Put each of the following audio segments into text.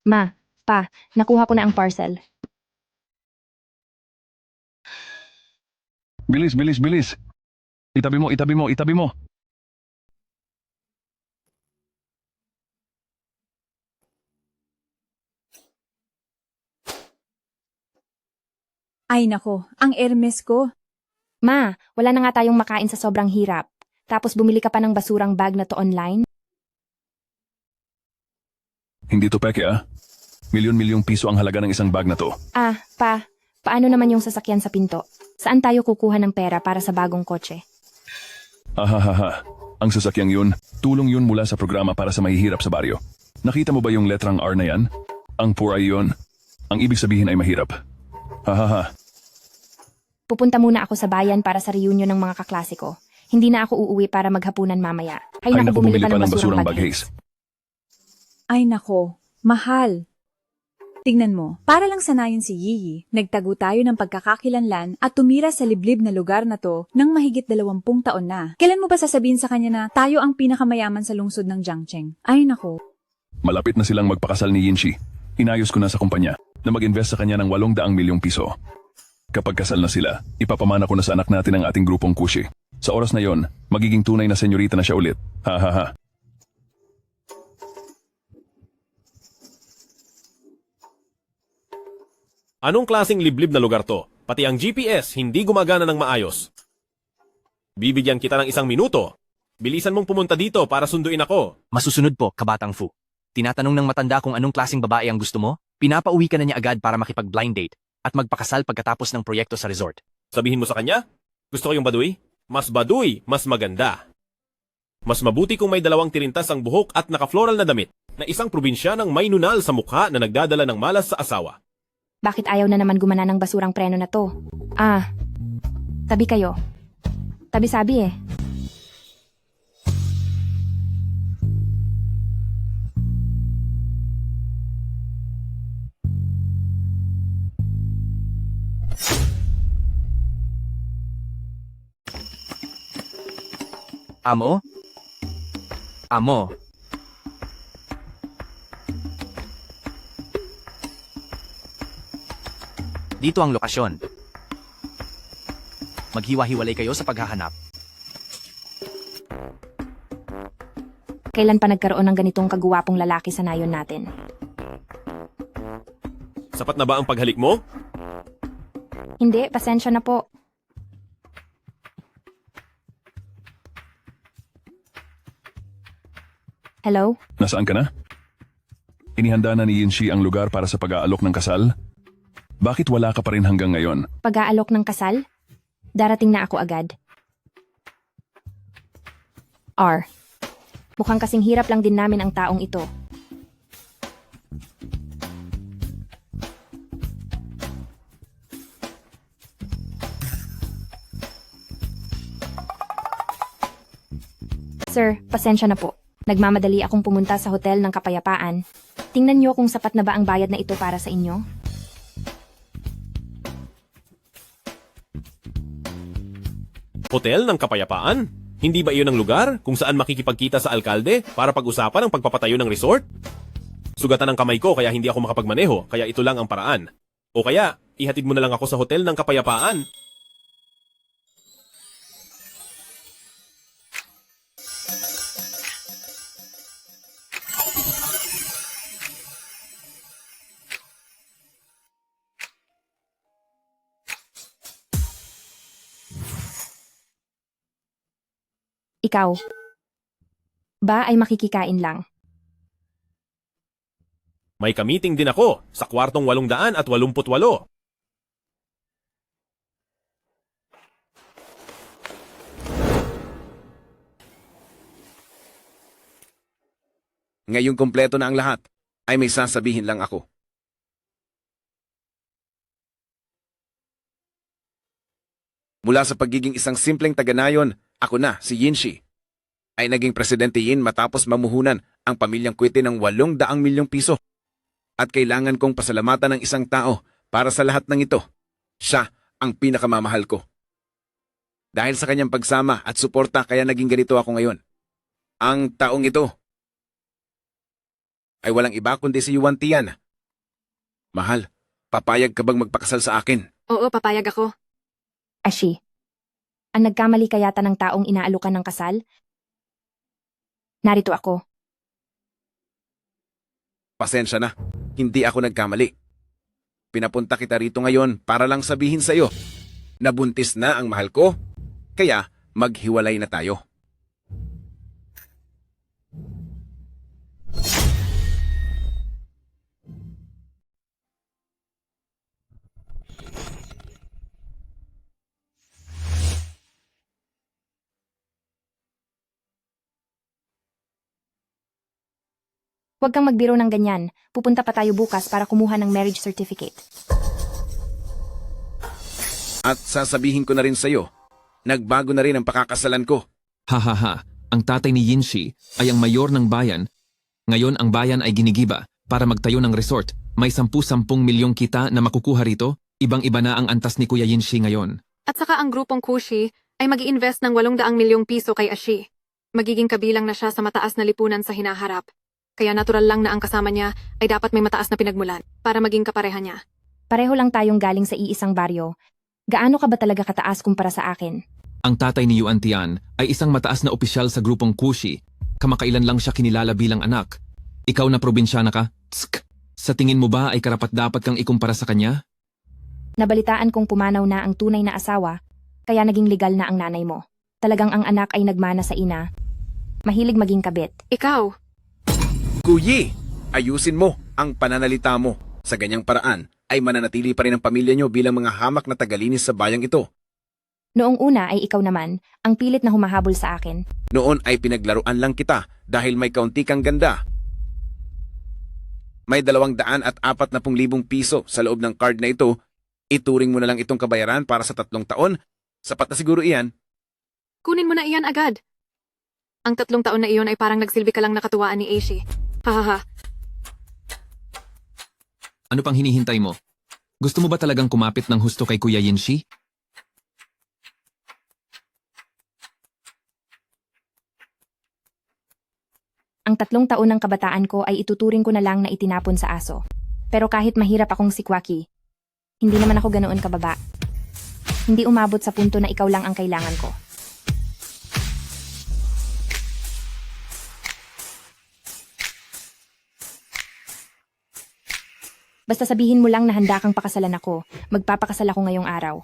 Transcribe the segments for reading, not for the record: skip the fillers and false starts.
Ma, pa, nakuha ko na ang parcel. Bilis, bilis, bilis. Itabi mo, itabi mo, itabi mo. Ay nako, ang Hermes ko. Ma, wala na nga tayong makain sa sobrang hirap. Tapos bumili ka pa ng basurang bag na to online? Hindi to peke ah. Milyon-milyong piso ang halaga ng isang bag na to. Ah, pa, paano naman yung sasakyan sa pinto? Saan tayo kukuha ng pera para sa bagong kotse? Ahahaha. Ang sasakyang yun, tulong yun mula sa programa para sa mahihirap sa baryo. Nakita mo ba yung letrang R na yan? Ang poor ay yun. Ang ibig sabihin ay mahirap. Hahaha. Pupunta muna ako sa bayan para sa reunion ng mga kaklase ko. Hindi na ako uuwi para maghapunan mamaya. Ay Ay naku, naku, bumili bumili pa ng basurang bag Haze. Ay nako, mahal. Tingnan mo, para lang sanayin si Yiyi, nagtago tayo ng pagkakakilanlan at tumira sa liblib na lugar na to ng mahigit 20 taon na. Kailan mo ba sasabihin sa kanya na tayo ang pinakamayaman sa lungsod ng Jiangcheng? Ay nako. Malapit na silang magpakasal ni Yinshi. Inayos ko na sa kumpanya na mag-invest sa kanya ng 800 milyong piso. Kapag kasal na sila, ipapamana ko na sa anak natin ang ating grupong Kushi. Sa oras na yon, magiging tunay na senyorita na siya ulit. Hahaha. Anong klaseng liblib na lugar to? Pati ang GPS hindi gumagana ng maayos. Bibigyan kita ng 1 minuto. Bilisan mong pumunta dito para sunduin ako. Masusunod po, Kabatang Fu. Tinatanong ng matanda kung anong klaseng babae ang gusto mo, pinapauwi ka na niya agad para makipag-blind date at magpakasal pagkatapos ng proyekto sa resort. Sabihin mo sa kanya, gusto ko yung baduy? Mas baduy, mas maganda. Mas mabuti kung may 2 tirintas ang buhok at naka-floral na damit na isang probinsya ng may nunal sa mukha na nagdadala ng malas sa asawa. Bakit ayaw na naman gumana ng basurang preno na to? Ah, tabi kayo. Tabi-sabi eh. Amo? Amo? Dito ang lokasyon. Maghiwa-hiwalay kayo sa paghahanap. Kailan pa nagkaroon ng ganitong kaguwapong lalaki sa nayon natin? Sapat na ba ang paghalik mo? Hindi, pasensya na po. Hello? Nasaan ka na? Inihanda na ni Yinshi ang lugar para sa pag-aalok ng kasal? Bakit wala ka pa rin hanggang ngayon? Pag-aalok ng kasal? Darating na ako agad. R. Mukhang kasing hirap lang din namin ang taong ito. Sir, pasensya na po. Nagmamadali akong pumunta sa Hotel ng Kapayapaan. Tingnan niyo kung sapat na ba ang bayad na ito para sa inyo. Hotel ng Kapayapaan? Hindi ba iyon ang lugar kung saan makikipagkita sa alkalde para pag-usapan ang pagpapatayo ng resort? Sugatan ang kamay ko kaya hindi ako makapagmaneho, kaya ito lang ang paraan. O kaya, ihatid mo na lang ako sa Hotel ng Kapayapaan. Ikaw ba ay makikikain lang? May kamiting din ako sa kwartong 888. Ngayong kumpleto na ang lahat, ay may sasabihin lang ako. Mula sa pagiging isang simpleng taga-nayon, ako na, si Yinshi, ay naging presidente Yin matapos mamuhunan ang pamilyang Kwete ng 800 milyong piso. At kailangan kong pasalamatan ng isang tao para sa lahat ng ito. Siya ang pinakamamahal ko. Dahil sa kanyang pagsama at suporta kaya naging ganito ako ngayon. Ang taong ito ay walang iba kundi si Yuan Tian. Mahal, papayag ka bang magpakasal sa akin? Oo, papayag ako. Ashi, ang nagkamali kayata ng taong inaalukan ng kasal? Narito ako. Pasensya na, hindi ako nagkamali. Pinapunta kita rito ngayon para lang sabihin sa'yo, nabuntis na ang mahal ko, kaya maghiwalay na tayo. Huwag kang magbiro ng ganyan. Pupunta pa tayo bukas para kumuha ng marriage certificate. At sasabihin ko na rin sa'yo, nagbago na rin ang pakakasalan ko. Hahaha, ang tatay ni Yinshi ay ang mayor ng bayan. Ngayon ang bayan ay ginigiba para magtayo ng resort. May 10-10 milyong kita na makukuha rito. Ibang-iba na ang antas ni Kuya Yinshi ngayon. At saka ang grupong Kushi ay mag-i-invest ng 800 milyong piso kay Ashi. Magiging kabilang na siya sa mataas na lipunan sa hinaharap. Kaya natural lang na ang kasama niya ay dapat may mataas na pinagmulan para maging kapareha niya. Pareho lang tayong galing sa iisang baryo. Gaano ka ba talaga kataas kumpara sa akin? Ang tatay ni Yuan Tian ay isang mataas na opisyal sa grupong Kushi. Kamakailan lang siya kinilala bilang anak. Ikaw na probinsyana ka? Tsk! Sa tingin mo ba ay karapat-dapat kang ikumpara sa kanya? Nabalitaan kong pumanaw na ang tunay na asawa, kaya naging legal na ang nanay mo. Talagang ang anak ay nagmana sa ina. Mahilig maging kabit. Ikaw, Kuyi, ayusin mo ang pananalita mo. Sa ganyang paraan ay mananatili pa rin ang pamilya nyo bilang mga hamak na tagalinis sa bayang ito. Noong una ay ikaw naman, ang pilit na humahabol sa akin. Noon ay pinaglaruan lang kita dahil may kaunti kang ganda. May 240,000 piso sa loob ng card na ito. Ituring mo na lang itong kabayaran para sa 3 taon. Sapat na siguro iyan. kunin mo na iyan agad. Ang 3 taon na iyon ay parang nagsilbi ka lang nakatuwaan ni Ashi. Hahaha. Ano pang hinihintay mo? Gusto mo ba talagang kumapit ng husto kay Kuya Yinshi? Ang 3 taon ng kabataan ko ay ituturing ko na lang na itinapon sa aso. Pero kahit mahirap akong sikwaki, hindi naman ako ganoon kababa. Hindi umabot sa punto na ikaw lang ang kailangan ko. Basta sabihin mo lang na handa kang pakasalan ako. Magpapakasal ako ngayong araw.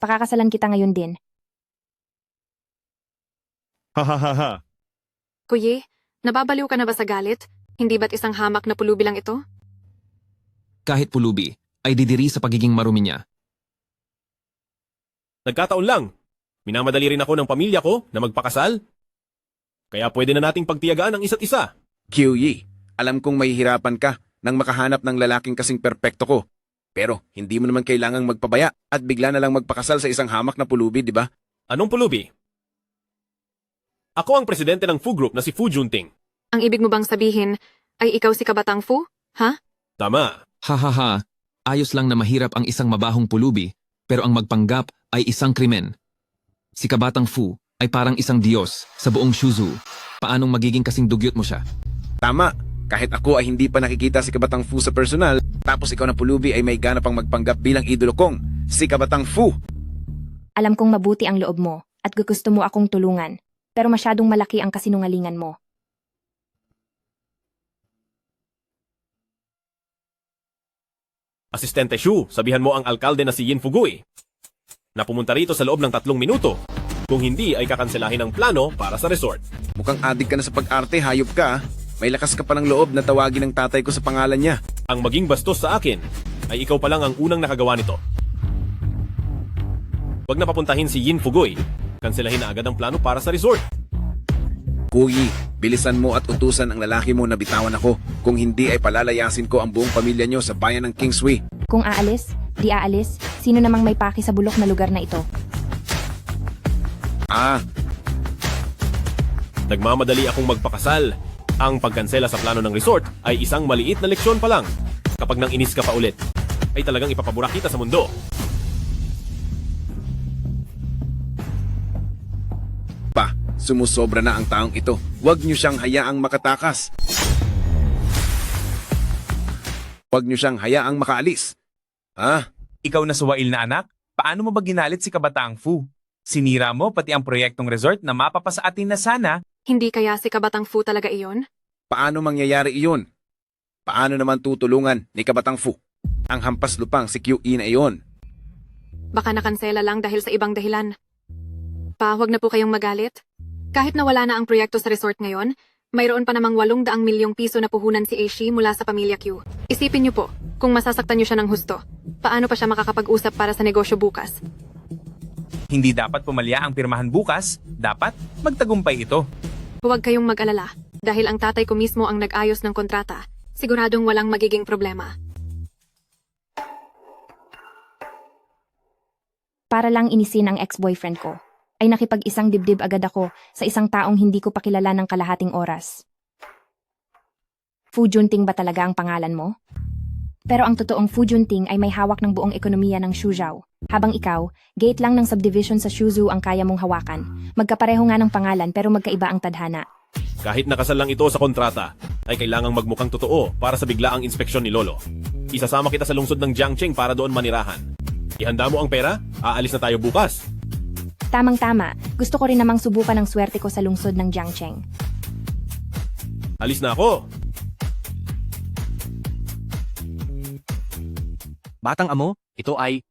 Pakakasalan kita ngayon din. Hahaha. Kuye, nababaliw ka na ba sa galit? Hindi ba't isang hamak na pulubi lang ito? Kahit pulubi, ay didiri sa pagiging marumi niya. Nagkataon lang. Minamadali rin ako ng pamilya ko na magpakasal. Kaya pwede na nating pagtiyagaan ang isa't isa. Kuyi, alam kong mahihirapan ka nang makahanap ng lalaking kasing perpekto ko. Pero hindi mo naman kailangang magpabaya at bigla na lang magpakasal sa isang hamak na pulubi, di ba? Anong pulubi? Ako ang presidente ng Fu Group na si Fu Junting. Ang ibig mo bang sabihin ay ikaw si Kabatang Fu? Ha? Tama. Hahaha, ayos lang na mahirap ang isang mabahong pulubi, pero ang magpanggap ay isang krimen. Si Kabatang Fu ay parang isang diyos sa buong Shuzu. Paanong magiging kasing dugyot mo siya? Tama, kahit ako ay hindi pa nakikita si Kabatang Fu sa personal, tapos ikaw na pulubi ay may gana pang magpanggap bilang idolo kong, si Kabatang Fu. Alam kong mabuti ang loob mo at gusto mo akong tulungan. Pero masyadong malaki ang kasinungalingan mo. Asistente Shu, sabihan mo ang alkalde na si Yin Fugui na pumunta rito sa loob ng 3 minuto. Kung hindi ay kakanselahin ang plano para sa resort. Mukhang adik ka na sa pag-arte, hayop ka. May lakas ka pa ng loob na tawagin ng tatay ko sa pangalan niya. Ang maging bastos sa akin ay ikaw pa lang ang unang nakagawa nito. Huwag na papuntahin si Yin Fugui. Kanselahin na agad ang plano para sa resort. Kuyi, bilisan mo at utusan ang lalaki mo na bitawan ako. Kung hindi ay palalayasin ko ang buong pamilya niyo sa bayan ng Kingsway. Kung aalis, di aalis, sino namang may paki sa bulok na lugar na ito? Nagmamadali akong magpakasal. Ang pagkansela sa plano ng resort ay isang maliit na leksyon pa lang. Kapag nang inis ka pa ulit, ay talagang ipapabura kita sa mundo. Sumusobra na ang taong ito. Huwag niyo siyang hayaang makatakas. Huwag niyo siyang hayaang makaalis. Ha? Ikaw na suwail na anak, paano mo ba ginalit si Kabataang Fu? Sinira mo pati ang proyektong resort na mapapasa atin na sana. Hindi kaya si Kabatang Fu talaga iyon? Paano mangyayari iyon? Paano naman tutulungan ni Kabatang Fu ang hampas lupang si QE na iyon? Baka nakansela lang dahil sa ibang dahilan. Pa, huwag na po kayong magalit. Kahit na wala na ang proyekto sa resort ngayon, mayroon pa namang 800 milyong piso na puhunan si Aishi mula sa pamilya Q. Isipin niyo po, kung masasaktan niyo siya ng husto, paano pa siya makakapag-usap para sa negosyo bukas? Hindi dapat pumalya ang pirmahan bukas, dapat magtagumpay ito. Huwag kayong mag-alala, dahil ang tatay ko mismo ang nag-ayos ng kontrata, siguradong walang magiging problema. Para lang inisin ang ex-boyfriend ko, ay nakipag-isang dibdib agad ako sa isang taong hindi ko pa kilala ng kalahating oras. Fu Junting ba talaga ang pangalan mo? Pero ang totoong Fu Junting ay may hawak ng buong ekonomiya ng Suzhou. Habang ikaw, gate lang ng subdivision sa Suzhou ang kaya mong hawakan. Magkapareho nga ng pangalan pero magkaiba ang tadhana. Kahit nakasal lang ito sa kontrata, ay kailangang magmukhang totoo para sa biglaang inspeksyon ni Lolo. Isasama kita sa lungsod ng Jiangcheng para doon manirahan. Ihanda mo ang pera, aalis na tayo bukas. Tamang-tama, gusto ko rin namang subukan ang swerte ko sa lungsod ng Jiangcheng. Alis na ako. Batang amo, ito ay...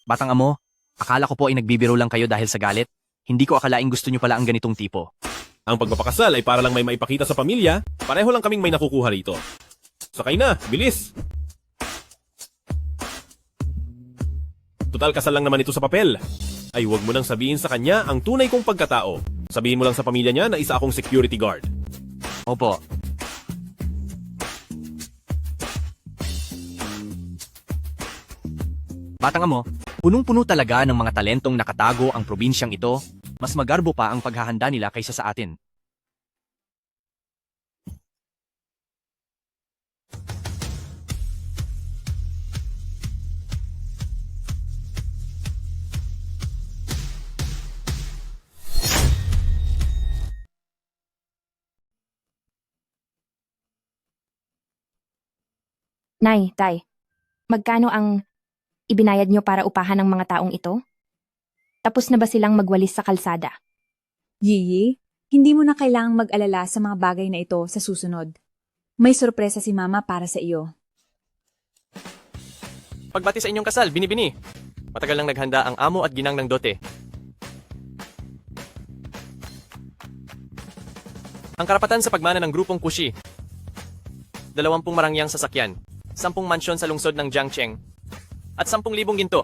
Batang amo, akala ko po ay nagbibiro lang kayo dahil sa galit. Hindi ko akalaing gusto nyo pala ang ganitong tipo. Ang pagpapakasal ay para lang may maipakita sa pamilya, pareho lang kaming may nakukuha rito. Sakay na, bilis! Total kasal lang naman ito sa papel. Ay huwag mo nang sabihin sa kanya ang tunay kong pagkatao. Sabihin mo lang sa pamilya niya na isa akong security guard. Opo. Batang amo, punong-puno talaga ng mga talentong nakatago ang probinsyang ito. Mas magarbo pa ang paghahanda nila kaysa sa atin. Nay, tay, magkano ang ibinayad nyo para upahan ng mga taong ito? Tapos na ba silang magwalis sa kalsada? Yiyi, hindi mo na kailangang mag-alala sa mga bagay na ito sa susunod. May sorpresa si Mama para sa iyo. Pagbati sa inyong kasal, binibini. Matagal nang naghanda ang amo at ginang ng dote. Ang karapatan sa pagmana ng grupong Kushi. 20 marangyang sasakyan, 10 mansyon sa lungsod ng Jiangcheng, at 10,000 ginto.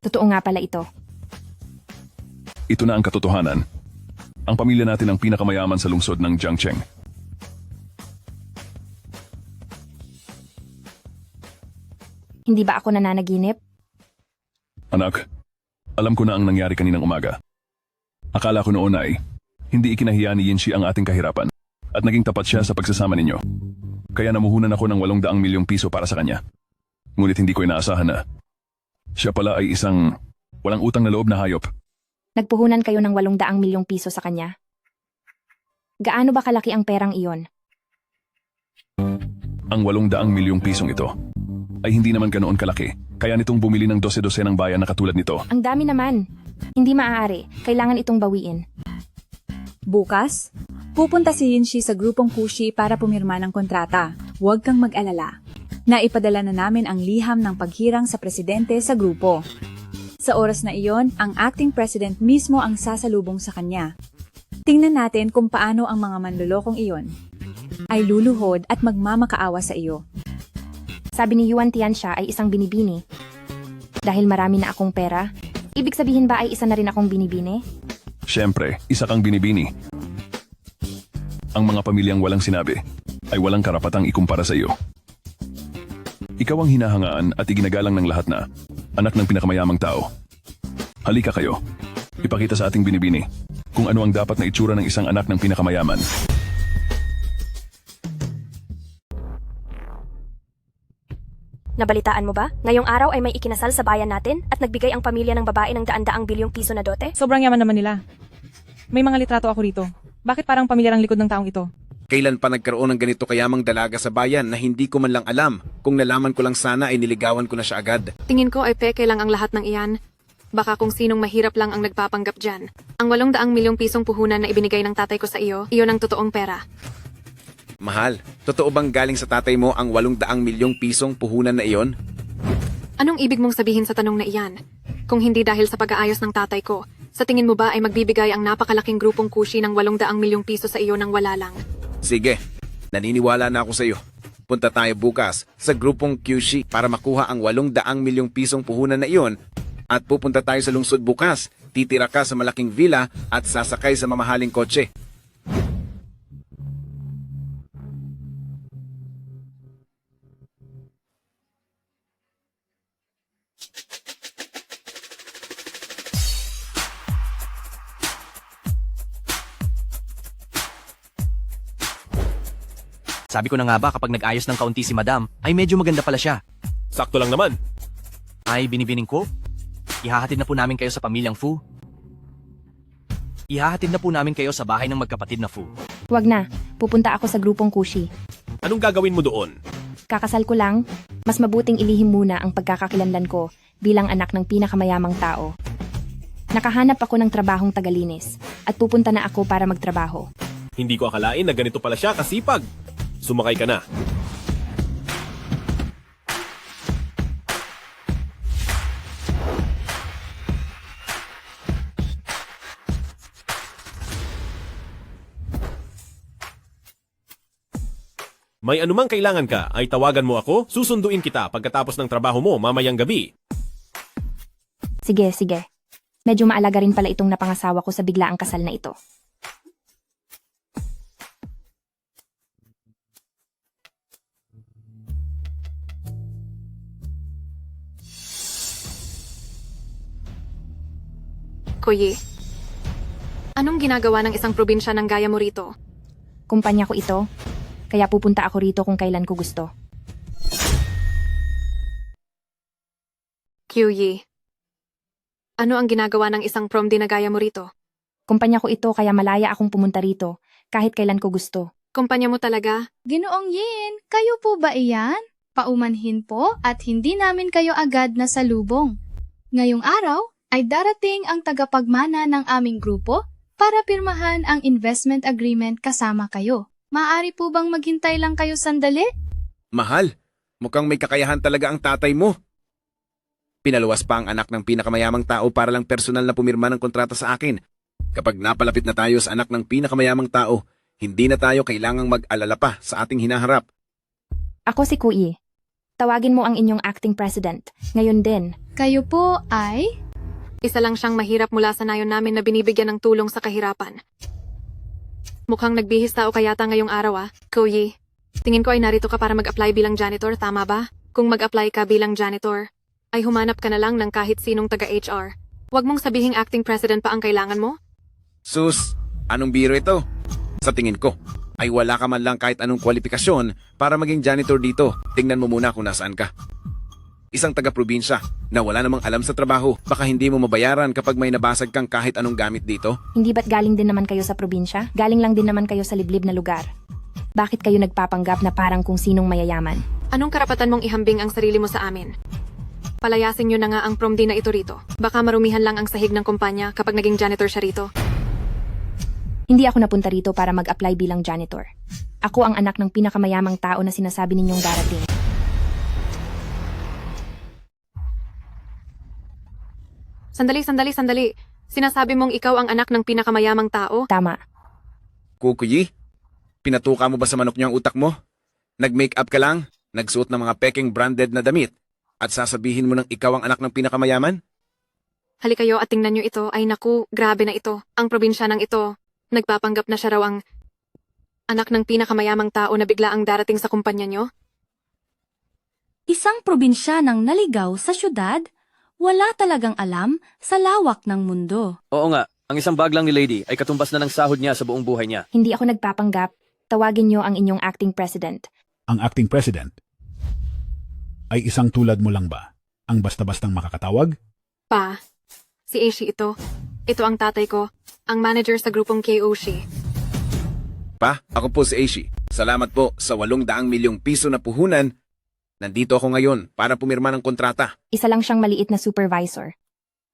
Totoo nga pala ito. Ito na ang katotohanan. Ang pamilya natin ang pinakamayaman sa lungsod ng Jiangcheng. Hindi ba ako nananaginip? Anak, alam ko na ang nangyari kaninang umaga. Akala ko noon ay hindi ikinahiya ni Yinshi ang ating kahirapan at naging tapat siya sa pagsasama ninyo. Kaya namuhunan ako ng 800 milyong piso para sa kanya. Ngunit hindi ko inaasahan na siya pala ay isang walang utang na loob na hayop. Nagpuhunan kayo ng 800 milyong piso sa kanya? Gaano ba kalaki ang perang iyon? Ang 800 milyong pisong ito ay hindi naman ganoon kalaki. Kaya nitong bumili ng 12 ng bayan na katulad nito. Ang dami naman. Hindi maaari. Kailangan itong bawiin. Bukas, pupunta si Yinshi sa grupong Kushi para pumirma ng kontrata. Huwag kang mag-alala. Naipadala na namin ang liham ng paghirang sa presidente sa grupo. Sa oras na iyon, ang acting president mismo ang sasalubong sa kanya. Tingnan natin kung paano ang mga manlulokong iyon ay luluhod at magmamakaawa sa iyo. Sabi ni Yuan Tianxia ay isang binibini. Dahil marami na akong pera, ibig sabihin ba ay isa na rin akong binibini? Siyempre, isa kang binibini. Ang mga pamilyang walang sinabi ay walang karapatang ikumpara sa iyo. Ikaw ang hinahangaan at iginagalang ng lahat na anak ng pinakamayamang tao. Halika kayo. Ipakita sa ating binibini kung ano ang dapat na itsura ng isang anak ng pinakamayaman. Nabalitaan mo ba? Ngayong araw ay may ikinasal sa bayan natin at nagbigay ang pamilya ng babae ng daan-daang bilyong piso na dote? Sobrang yaman naman nila. May mga litrato ako rito. Bakit parang pamilyarang likod ng taong ito? Kailan pa nagkaroon ng ganito kayamang dalaga sa bayan na hindi ko man lang alam? Kung nalaman ko lang sana ay niligawan ko na siya agad. Tingin ko ay peke lang ang lahat ng iyan. Baka kung sinong mahirap lang ang nagpapanggap dyan. Ang 800 milyong pisong puhunan na ibinigay ng tatay ko sa iyo, iyon ang totoong pera. Mahal, totoo bang galing sa tatay mo ang 800 milyong pisong puhunan na iyon? Anong ibig mong sabihin sa tanong na iyan? Kung hindi dahil sa pag-aayos ng tatay ko, sa tingin mo ba ay magbibigay ang napakalaking grupong kushi ng 800 milyong piso sa iyo ng wala lang? Sige, naniniwala na ako sa iyo. Punta tayo bukas sa grupong QC para makuha ang 800 milyong pisong puhunan na iyon at pupunta tayo sa lungsod bukas. Titira ka sa malaking villa at sasakay sa mamahaling kotse. Sabi ko na nga ba kapag nag-ayos ng kaunti si Madam, ay medyo maganda pala siya. Sakto lang naman. Ay binibining ko, ihahatid na po namin kayo sa pamilyang Fu. Ihahatid na po namin kayo sa bahay ng magkapatid na Fu. Wag na, pupunta ako sa grupong kushi. Anong gagawin mo doon? Kakasal ko lang, mas mabuting ilihim muna ang pagkakakilanlan ko bilang anak ng pinakamayamang tao. Nakahanap ako ng trabahong tagalinis at pupunta na ako para magtrabaho. Hindi ko akalain na ganito pala siya kasipag. Sumakay ka na. May anumang kailangan ka, ay tawagan mo ako, susunduin kita pagkatapos ng trabaho mo mamayang gabi. Sige, sige. Medyo maalaga rin pala itong napangasawa ko sa biglaang kasal na ito. Kuyi, anong ginagawa ng isang probinsya ng gaya mo rito? Kumpanya ko ito, kaya pupunta ako rito kung kailan ko gusto. Kyuyi, ano ang ginagawa ng isang prom din na gaya mo rito? Kumpanya ko ito kaya malaya akong pumunta rito kahit kailan ko gusto. Kumpanya mo talaga? Ginoong Yin, kayo po ba iyan? Paumanhin po at hindi namin kayo agad na salubong. Ngayong araw ay darating ang tagapagmana ng aming grupo para pirmahan ang investment agreement kasama kayo. Maaari po bang maghintay lang kayo sandali? Mahal, mukhang may kakayahan talaga ang tatay mo. Pinaluwas pa ang anak ng pinakamayamang tao para lang personal na pumirma ng kontrata sa akin. Kapag napalapit na tayo sa anak ng pinakamayamang tao, hindi na tayo kailangang mag-alala pa sa ating hinaharap. Ako si Kuyi. Tawagin mo ang inyong acting president. Ngayon din. Kayo po ay... Isa lang siyang mahirap mula sa nayon namin na binibigyan ng tulong sa kahirapan. Mukhang nagbihis tao kayata ngayong araw Kuyi. Tingin ko ay narito ka para mag-apply bilang janitor, tama ba? Kung mag-apply ka bilang janitor, ay humanap ka na lang ng kahit sinong taga-HR. Huwag mong sabihing acting president pa ang kailangan mo? Sus, anong biro ito? Sa tingin ko, ay wala ka man lang kahit anong kwalifikasyon para maging janitor dito. Tingnan mo muna kung nasaan ka. Isang taga-probinsya na wala namang alam sa trabaho, baka hindi mo mabayaran kapag may nabasag kang kahit anong gamit dito. Hindi ba't galing din naman kayo sa probinsya? Galing lang din naman kayo sa liblib na lugar. Bakit kayo nagpapanggap na parang kung sinong mayayaman? Anong karapatan mong ihambing ang sarili mo sa amin? Palayasin nyo na nga ang prom din na ito rito. Baka marumihan lang ang sahig ng kumpanya kapag naging janitor siya rito. Hindi ako napunta rito para mag-apply bilang janitor. Ako ang anak ng pinakamayamang tao na sinasabi ninyong darating. Sandali. Sinasabi mong ikaw ang anak ng pinakamayamang tao? Tama. Kukuyi, pinatuka mo ba sa manok niyo ang utak mo? Nag-makeup ka lang, nagsuot ng mga peking branded na damit, at sasabihin mo nang ikaw ang anak ng pinakamayaman? Halikayo at tingnan nyo ito. Ay naku, grabe na ito. Ang probinsya ng ito. Nagpapanggap na siya raw ang anak ng pinakamayamang tao na bigla ang darating sa kumpanya nyo? Isang probinsya ng naligaw sa syudad? Wala talagang alam sa lawak ng mundo. Oo nga, Ang isang bag lang ni Lady ay katumbas na ng sahod niya sa buong buhay niya. Hindi ako nagpapanggap. Tawagin niyo ang inyong acting president. Ang acting president ay isang tulad mo lang ba? Ang basta-bastang makakatawag? Pa, si Aishi ito. Ito ang tatay ko, ang manager sa grupong KOshi. Pa, ako po si Aishi. Salamat po sa 800 milyong piso na puhunan. Nandito ako ngayon para pumirma ng kontrata. Isa lang siyang maliit na supervisor.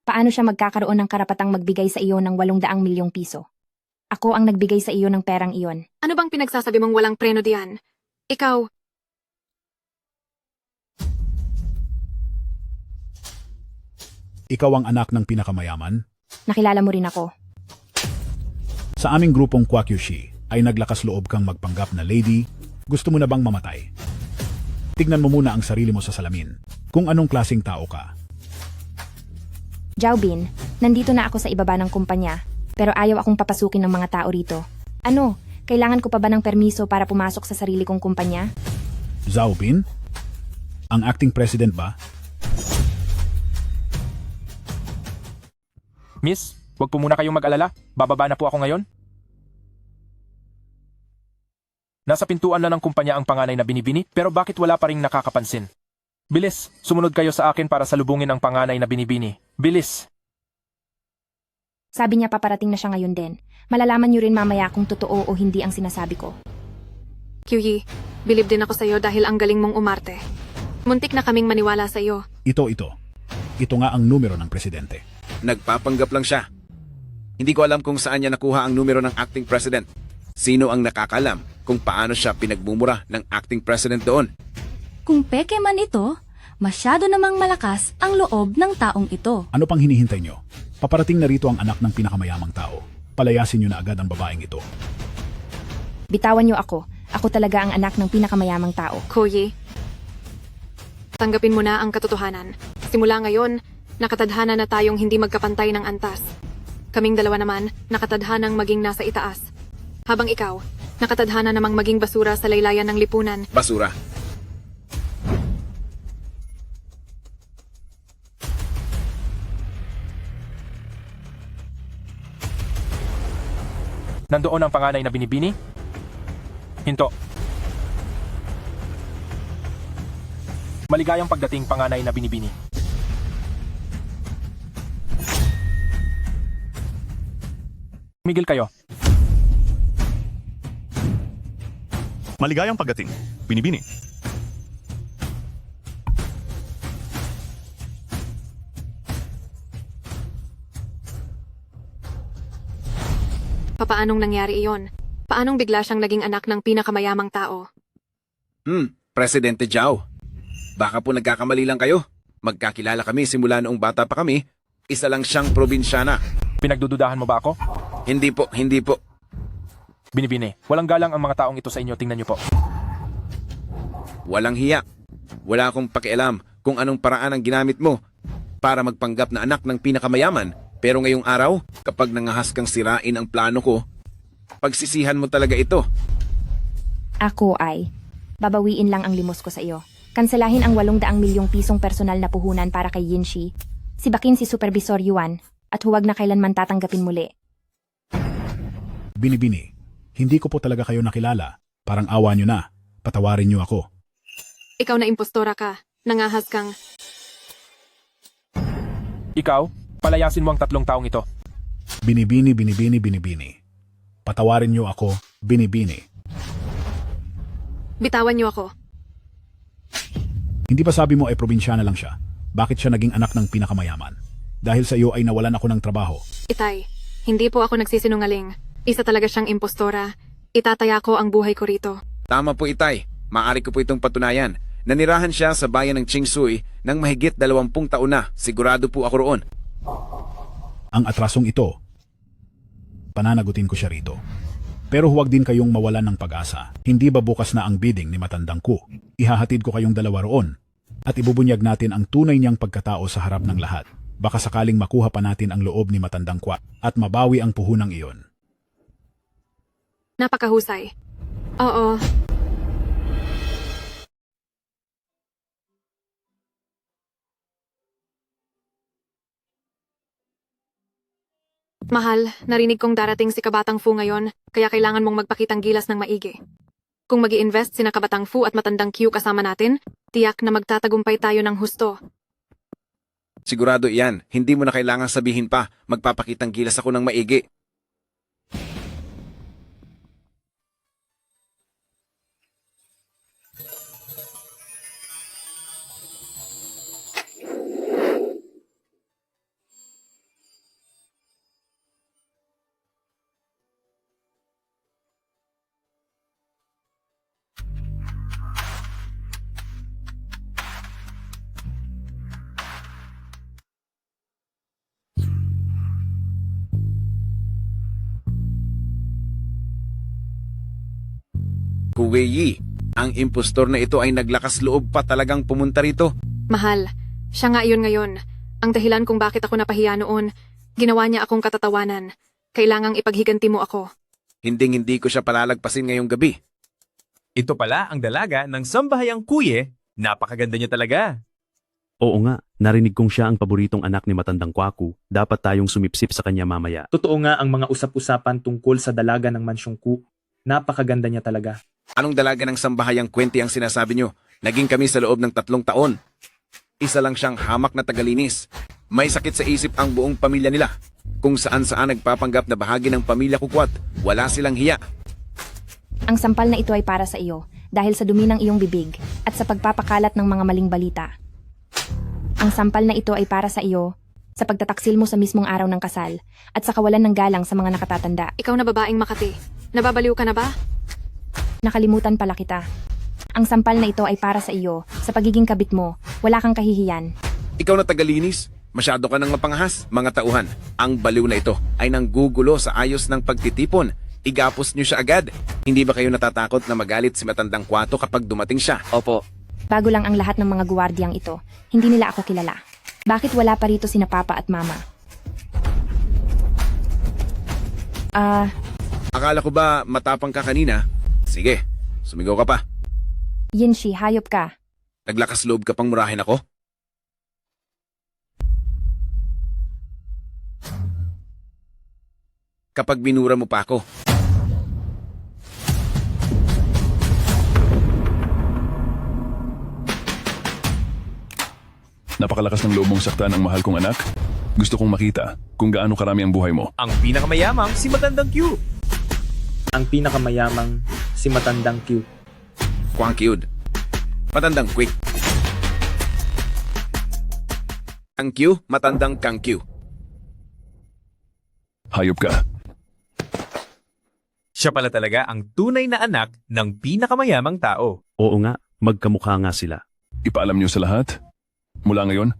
Paano siya magkakaroon ng karapatang magbigay sa iyo ng 800 milyong piso? Ako ang nagbigay sa iyo ng perang iyon. Ano bang pinagsasabi mong walang preno diyan? Ikaw, Ikaw ang anak ng pinakamayaman? Nakilala mo rin ako. Sa aming grupong Kwakyushi ay naglakas loob kang magpanggap na lady, gusto mo na bang mamatay? Tignan mo muna ang sarili mo sa salamin, kung anong klaseng tao ka. Jaubin, nandito na ako sa ibaba ng kumpanya, pero ayaw akong papasukin ng mga tao rito. Ano, kailangan ko pa ba ng permiso para pumasok sa sarili kong kumpanya? Zhao Bin? Ang acting president ba? Miss, wag po muna kayong mag-alala. Bababa na po ako ngayon. Nasa pintuan na ng kumpanya ang panganay na binibini, pero bakit wala pa ring nakakapansin? Bilis, sumunod kayo sa akin para salubungin ang panganay na binibini. Bilis! Sabi niya paparating na siya ngayon din. Malalaman niyo rin mamaya kung totoo o hindi ang sinasabi ko. Kyuyi, bilib din ako sa iyo dahil ang galing mong umarte. Muntik na kaming maniwala sa iyo. Ito. Ito nga ang numero ng presidente. Nagpapanggap lang siya. Hindi ko alam kung saan niya nakuha ang numero ng acting president. Sino ang nakakalam kung paano siya pinagmumura ng acting president doon? Kung peke man ito, masyado namang malakas ang loob ng taong ito. Ano pang hinihintay nyo? Paparating na rito ang anak ng pinakamayamang tao. Palayasin nyo na agad ang babaeng ito. Bitawan niyo ako. Ako talaga ang anak ng pinakamayamang tao. Koyi, tanggapin mo na ang katotohanan. Simula ngayon, nakatadhana na tayong hindi magkapantay ng antas. Kaming dalawa naman, nakatadhanang maging nasa itaas. Habang ikaw, nakatadhana namang maging basura sa laylayan ng lipunan. Basura. Nandoon ang panganay na binibini? Hinto. Maligayang pagdating panganay na binibini. Migil kayo. Maligayang pagdating. Binibini. Papaanong nangyari iyon? Paanong bigla siyang naging anak ng pinakamayamang tao? Presidente Zhao. Baka po nagkakamali lang kayo. Magkakilala kami simula noong bata pa kami. Isa lang siyang probinsyana. Pinagdududahan mo ba ako? Hindi po. Binibini, walang galang ang mga taong ito sa inyo, tingnan niyo po. Walang hiya. Wala akong pakialam kung anong paraan ang ginamit mo para magpanggap na anak ng pinakamayaman. Pero ngayong araw, kapag nangahas kang sirain ang plano ko, pagsisihan mo talaga ito. Ako ay, babawiin lang ang limos ko sa iyo. Kanselahin ang 800 milyong pisong personal na puhunan para kay Yinshi, sibakin si Supervisor Yuan, at huwag na kailanman tatanggapin muli. Binibini, hindi ko po talaga kayo nakilala. Parang awa nyo na. Patawarin nyo ako. Ikaw na impostora ka. Nangahas kang... Ikaw, palayasin mo ang 3 taong ito. Binibini. Patawarin nyo ako, binibini. Bitawan niyo ako. Hindi ba sabi mo ay probinsyana lang siya? Bakit siya naging anak ng pinakamayaman? Dahil sa iyo ay nawalan ako ng trabaho. Itay, hindi po ako nagsisinungaling. Isa talaga siyang impostora. Itataya ko ang buhay ko rito. Tama po, Itay. Maaari ko po itong patunayan. Nanirahan siya sa bayan ng Chingsui ng mahigit 20 taon na. Sigurado po ako roon. Ang atrasong ito, pananagutin ko siya rito. Pero huwag din kayong mawalan ng pag-asa. Hindi ba bukas na ang bidding ni Matandang Ku? Ihahatid ko kayong dalawa roon. At ibubunyag natin ang tunay niyang pagkatao sa harap ng lahat. Baka sakaling makuha pa natin ang loob ni Matandang Ku at mabawi ang puhunang iyon. Napakahusay. Oo. Mahal, narinig kong darating si Kabatang Fu ngayon, kaya kailangan mong magpakitang gilas ng maigi. Kung mag-i-invest sina Kabatang Fu at Matandang Q kasama natin, tiyak na magtatagumpay tayo ng husto. Sigurado iyan, hindi mo na kailangang sabihin pa, magpapakitang gilas ako ng maigi. Kuwei, ang impostor na ito ay naglakas loob pa talagang pumunta rito. Mahal, siya nga iyon ngayon. Ang dahilan kung bakit ako napahiya noon, ginawa niya akong katatawanan. Kailangang ipaghiganti mo ako. Hinding-hindi ko siya palalagpasin ngayong gabi. Ito pala ang dalaga ng Sambahayang Kuye. Napakaganda niya talaga. Oo nga, narinig kong siya ang paboritong anak ni Matandang Kwaku. Dapat tayong sumipsip sa kanya mamaya. Totoo nga ang mga usap-usapan tungkol sa dalaga ng Mansyong Ku. Napakaganda niya talaga. Anong dalaga ng Sambahayang Kwente ang sinasabi nyo? Naging kami sa loob ng 3 taon. Isa lang siyang hamak na tagalinis. May sakit sa isip ang buong pamilya nila. Kung saan-saan nagpapanggap na bahagi ng pamilya Kukwat, wala silang hiya. Ang sampal na ito ay para sa iyo dahil sa dumi ng iyong bibig at sa pagpapakalat ng mga maling balita. Ang sampal na ito ay para sa iyo sa pagtataksil mo sa mismong araw ng kasal at sa kawalan ng galang sa mga nakatatanda. Ikaw na babaeng Makati, nababaliw ka na ba? Nakalimutan pala kita. Ang sampal na ito ay para sa iyo sa pagiging kabit mo. Wala kang kahihiyan. Ikaw na tagalinis, masyado ka nang mapangahas, mga tauhan. Ang baliw na ito ay nanggugulo sa ayos ng pagtitipon. Igapos niyo siya agad. Hindi ba kayo natatakot na magalit si Matandang Kwato kapag dumating siya? Opo. Bago lang ang lahat ng mga guwardyang ito, hindi nila ako kilala. Bakit wala pa rito sina Papa at Mama? Akala ko ba matapang ka kanina? Sige, sumigaw ka pa. Yinshi, hayop ka. Naglakas loob ka pang murahin ako? Kapag binura mo pa ako. Napakalakas ng loob mong saktan ang mahal kong anak. Gusto kong makita kung gaano karami ang buhay mo. Ang pinakamayamang si Matandang Q. Ang pinakamayamang si Matandang Q. Kwang cute. Matandang quick. Ang Q, matandang kang Q. Hayop ka. Siya pala talaga ang tunay na anak ng pinakamayamang tao. Oo nga, magkamukha nga sila. Ipaalam niyo sa lahat. Mula ngayon,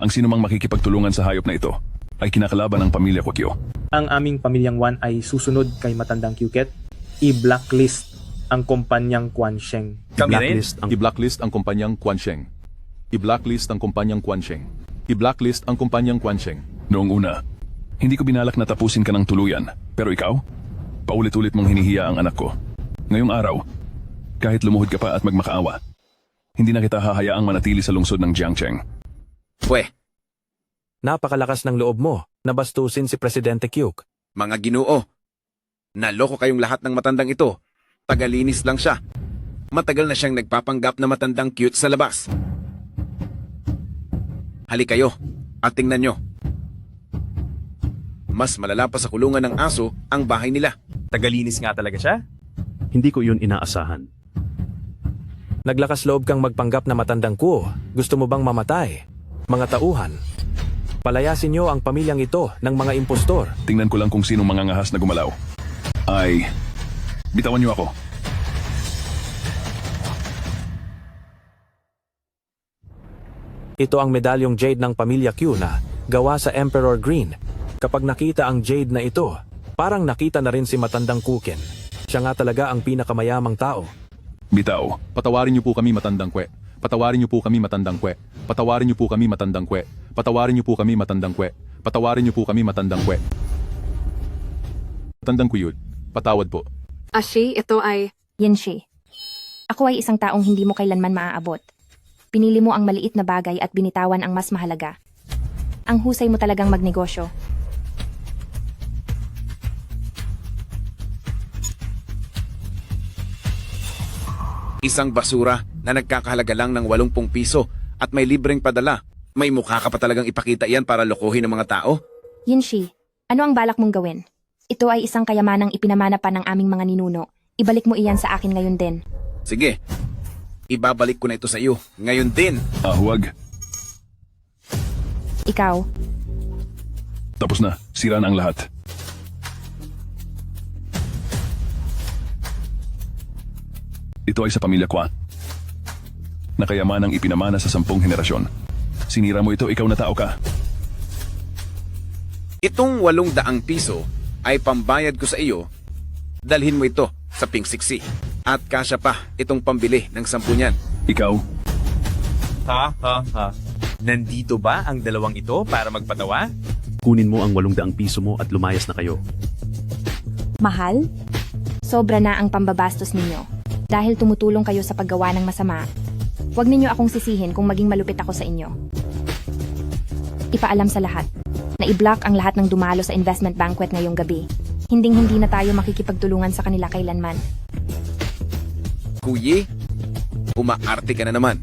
ang sinumang makikipagtulungan sa hayop na ito ay kinakalaban ng pamilya Kwakyo. Ang aming pamilyang Wan ay susunod kay Matandang Kyuket. I-blacklist ang kumpanyang Kwansheng. I-blacklist ang kumpanyang Kwansheng. I-blacklist ang kumpanyang Kwansheng. I-blacklist ang kumpanyang Kwansheng. Noong una, hindi ko binalak na tapusin ka ng tuluyan. Pero ikaw, paulit-ulit mong hinihiya ang anak ko. Ngayong araw, kahit lumuhod ka pa at magmakaawa, hindi na kita hahayaang manatili sa lungsod ng Jiangcheng. Pwe, Napakalakas ng loob mo na bastusin si Presidente Kyuk. mga ginoo. Naloko kayong lahat ng matandang ito. Tagalinis lang siya. Matagal na siyang nagpapanggap na matandang cute sa labas. Halik kayo at tingnan nyo. Mas malala pa sa kulungan ng aso ang bahay nila. Tagalinis nga talaga siya. Hindi ko yun inaasahan. Naglakas loob kang magpanggap na Matandang Ku. Gusto mo bang mamatay? Mga tauhan. Palayasin niyo ang pamilyang ito ng mga impostor. Tingnan ko lang kung sinong mangangahas na gumalaw. Ay, bitawan niyo ako. Ito ang medalyong jade ng pamilya Q na gawa sa Emperor Green. Kapag nakita ang jade na ito, parang nakita na rin si Matandang Kuken. Siya nga talaga ang pinakamayamang tao. Bitaw, Patawarin niyo po kami Matandang Kwe. Patawarin niyo po kami Matandang Kwe. Patawarin niyo po kami Matandang Kwe. Patawarin niyo po kami Matandang Kwe. Patawarin niyo po kami Matandang Kwe. Matandang Kuyud, patawad po. Ashi, ito ay... Yinshi. Ako ay isang taong hindi mo kailanman maaabot. Pinili mo ang maliit na bagay at binitawan ang mas mahalaga. Ang husay mo talagang magnegosyo. Isang basura na nagkakahalaga lang ng 80 piso at may libreng padala. May mukha ka pa talagang ipakita yan para lokohin ng mga tao? Yinshi, ano ang balak mong gawin? Ito ay isang kayamanang ipinamana pa ng aming mga ninuno. Ibalik mo iyan sa akin ngayon din. Sige, ibabalik ko na ito sa iyo. Ngayon din. Huwag. Ikaw, Tapos na. Sira na ang lahat. Ito ay sa pamilya Kwa. Nakayamanang ipinamana sa 10 henerasyon. Sinira mo ito, ikaw na tao ka. Itong 800 piso ay pambayad ko sa iyo. Dalhin mo ito sa Pink Sixi. At kasya pa itong pambili ng 10 niyan. Ikaw? Ha? Nandito ba ang dalawang ito para magpatawa? Kunin mo ang 800 piso mo at lumayas na kayo. Mahal? sobra na ang pambabastos ninyo. Dahil tumutulong kayo sa paggawa ng masama. Huwag ninyo akong sisihin kung maging malupit ako sa inyo. Ipaalam sa lahat na i-block ang lahat ng dumalo sa investment banquet ngayong gabi. Hinding-hindi na tayo makikipagtulungan sa kanila kailanman. Kuyi, umaarte ka na naman.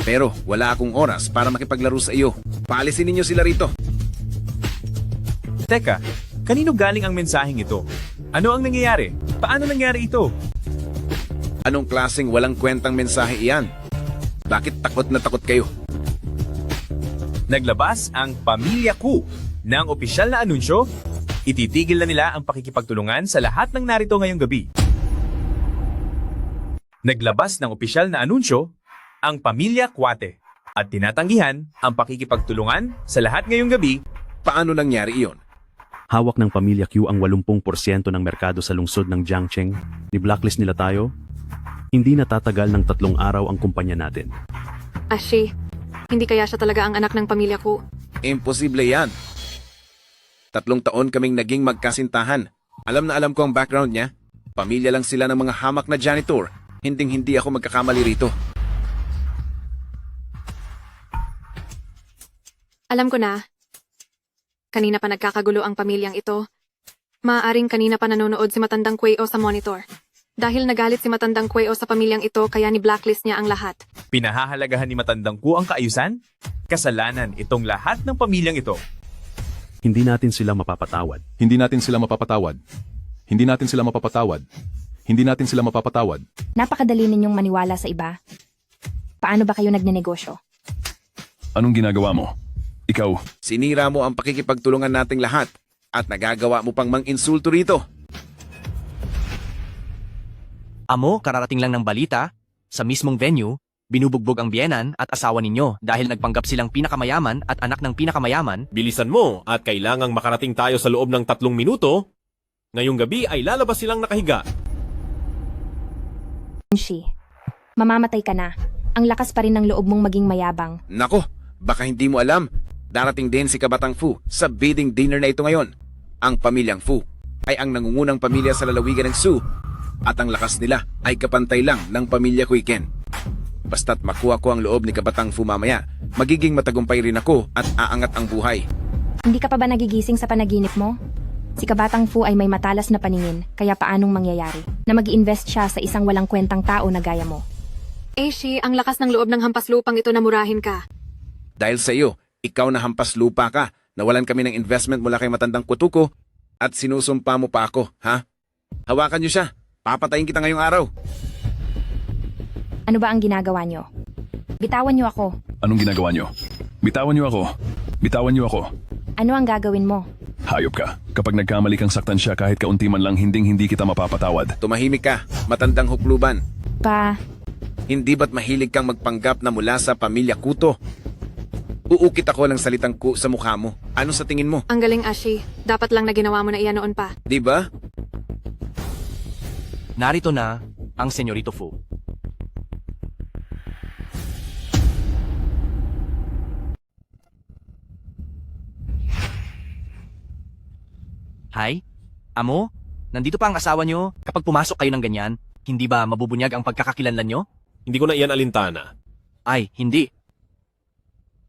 Pero wala akong oras para makipaglaro sa iyo. Paalisin ninyo sila rito. Teka, kanino galing ang mensaheng ito? Ano ang nangyayari? Paano nangyari ito? Anong klaseng walang kwentang mensahe iyan? Bakit takot na takot kayo? Naglabas ang Pamilya Ku ng opisyal na anunsyo. Ititigil na nila ang pakikipagtulungan sa lahat ng narito ngayong gabi. Naglabas ng opisyal na anunsyo ang Pamilya Kwate at tinatanggihan ang pakikipagtulungan sa lahat ngayong gabi. Paano nangyari iyon? Hawak ng Pamilya Q ang 80% ng merkado sa lungsod ng Jiangcheng. Ni-blacklist nila tayo. Hindi natatagal ng 3 araw ang kumpanya natin. Ashi, hindi kaya siya talaga ang anak ng pamilya ko? Imposible yan. 3 taon kaming naging magkasintahan. Alam na alam ko ang background niya. Pamilya lang sila ng mga hamak na janitor. Hinding-hindi ako magkakamali rito. Alam ko na. Kanina pa nagkakagulo ang pamilyang ito. Maaaring kanina pa nanonood si Matandang Kweo sa monitor. Dahil nagalit si Matandang Kweo sa pamilyang ito kaya ni-blacklist niya ang lahat. Pinahahalagahan ni Matandang Ku ang kaayusan? Kasalanan itong lahat ng pamilyang ito. Hindi natin sila mapapatawad. Hindi natin sila mapapatawad. Hindi natin sila mapapatawad. Hindi natin sila mapapatawad. Napakadali ninyong maniwala sa iba. Paano ba kayo nagnenegosyo? Anong ginagawa mo? Ikaw? Sinira mo ang pakikipagtulungan nating lahat at nagagawa mo pang mang-insulto rito. Amo, kararating lang ng balita, sa mismong venue, binubugbog ang biyenan at asawa ninyo dahil nagpanggap silang pinakamayaman at anak ng pinakamayaman. Bilisan mo at kailangang makarating tayo sa loob ng 3 minuto. Ngayong gabi ay lalabas silang nakahiga. Shi, mamamatay ka na. Ang lakas pa rin ng loob mong maging mayabang. Nako, baka hindi mo alam. Darating din si Kabatang Fu sa bidding dinner na ito ngayon. Ang pamilyang Fu ay ang nangungunang pamilya sa lalawigan ng Su at ang lakas nila ay kapantay lang ng pamilya Kuiken. Basta't makuha ko ang loob ni Kabatang Fu mamaya, magiging matagumpay rin ako at aangat ang buhay. Hindi ka pa ba nagigising sa panaginip mo? Si Kabatang Fu ay may matalas na paningin, kaya paanong mangyayari na mag-i-invest siya sa isang walang kwentang tao na gaya mo? Shi, ang lakas ng loob ng hampas lupang ito na murahin ka. Dahil sa iyo, ikaw na hampas lupa ka, nawalan kami ng investment mula kay Matandang Kutuko at sinusumpa mo pa ako, ha? Hawakan niyo siya, papatayin kita ngayong araw. Ano ba ang ginagawa nyo? Bitawan nyo ako. Anong ginagawa nyo? Bitawan nyo ako. Bitawan nyo ako. Ano ang gagawin mo? Hayop ka. Kapag nagkamali kang saktan siya kahit kaunti man lang hindi kita mapapatawad. Tumahimik ka, Matandang Hukluban. Hindi ba't mahilig kang magpanggap na mula sa pamilya Kuto? Uukit ako ng salitang ku sa mukha mo. Ano sa tingin mo? Ang galing, Ashi. Dapat lang na ginawa mo na iyan noon pa. Di ba? Narito na ang Senyorito Fu. Hi? Amo? Nandito pa ang asawa nyo? Kapag pumasok kayo ng ganyan, hindi ba mabubunyag ang pagkakakilanlan nyo? Hindi ko na iyan alintana. Ay, hindi.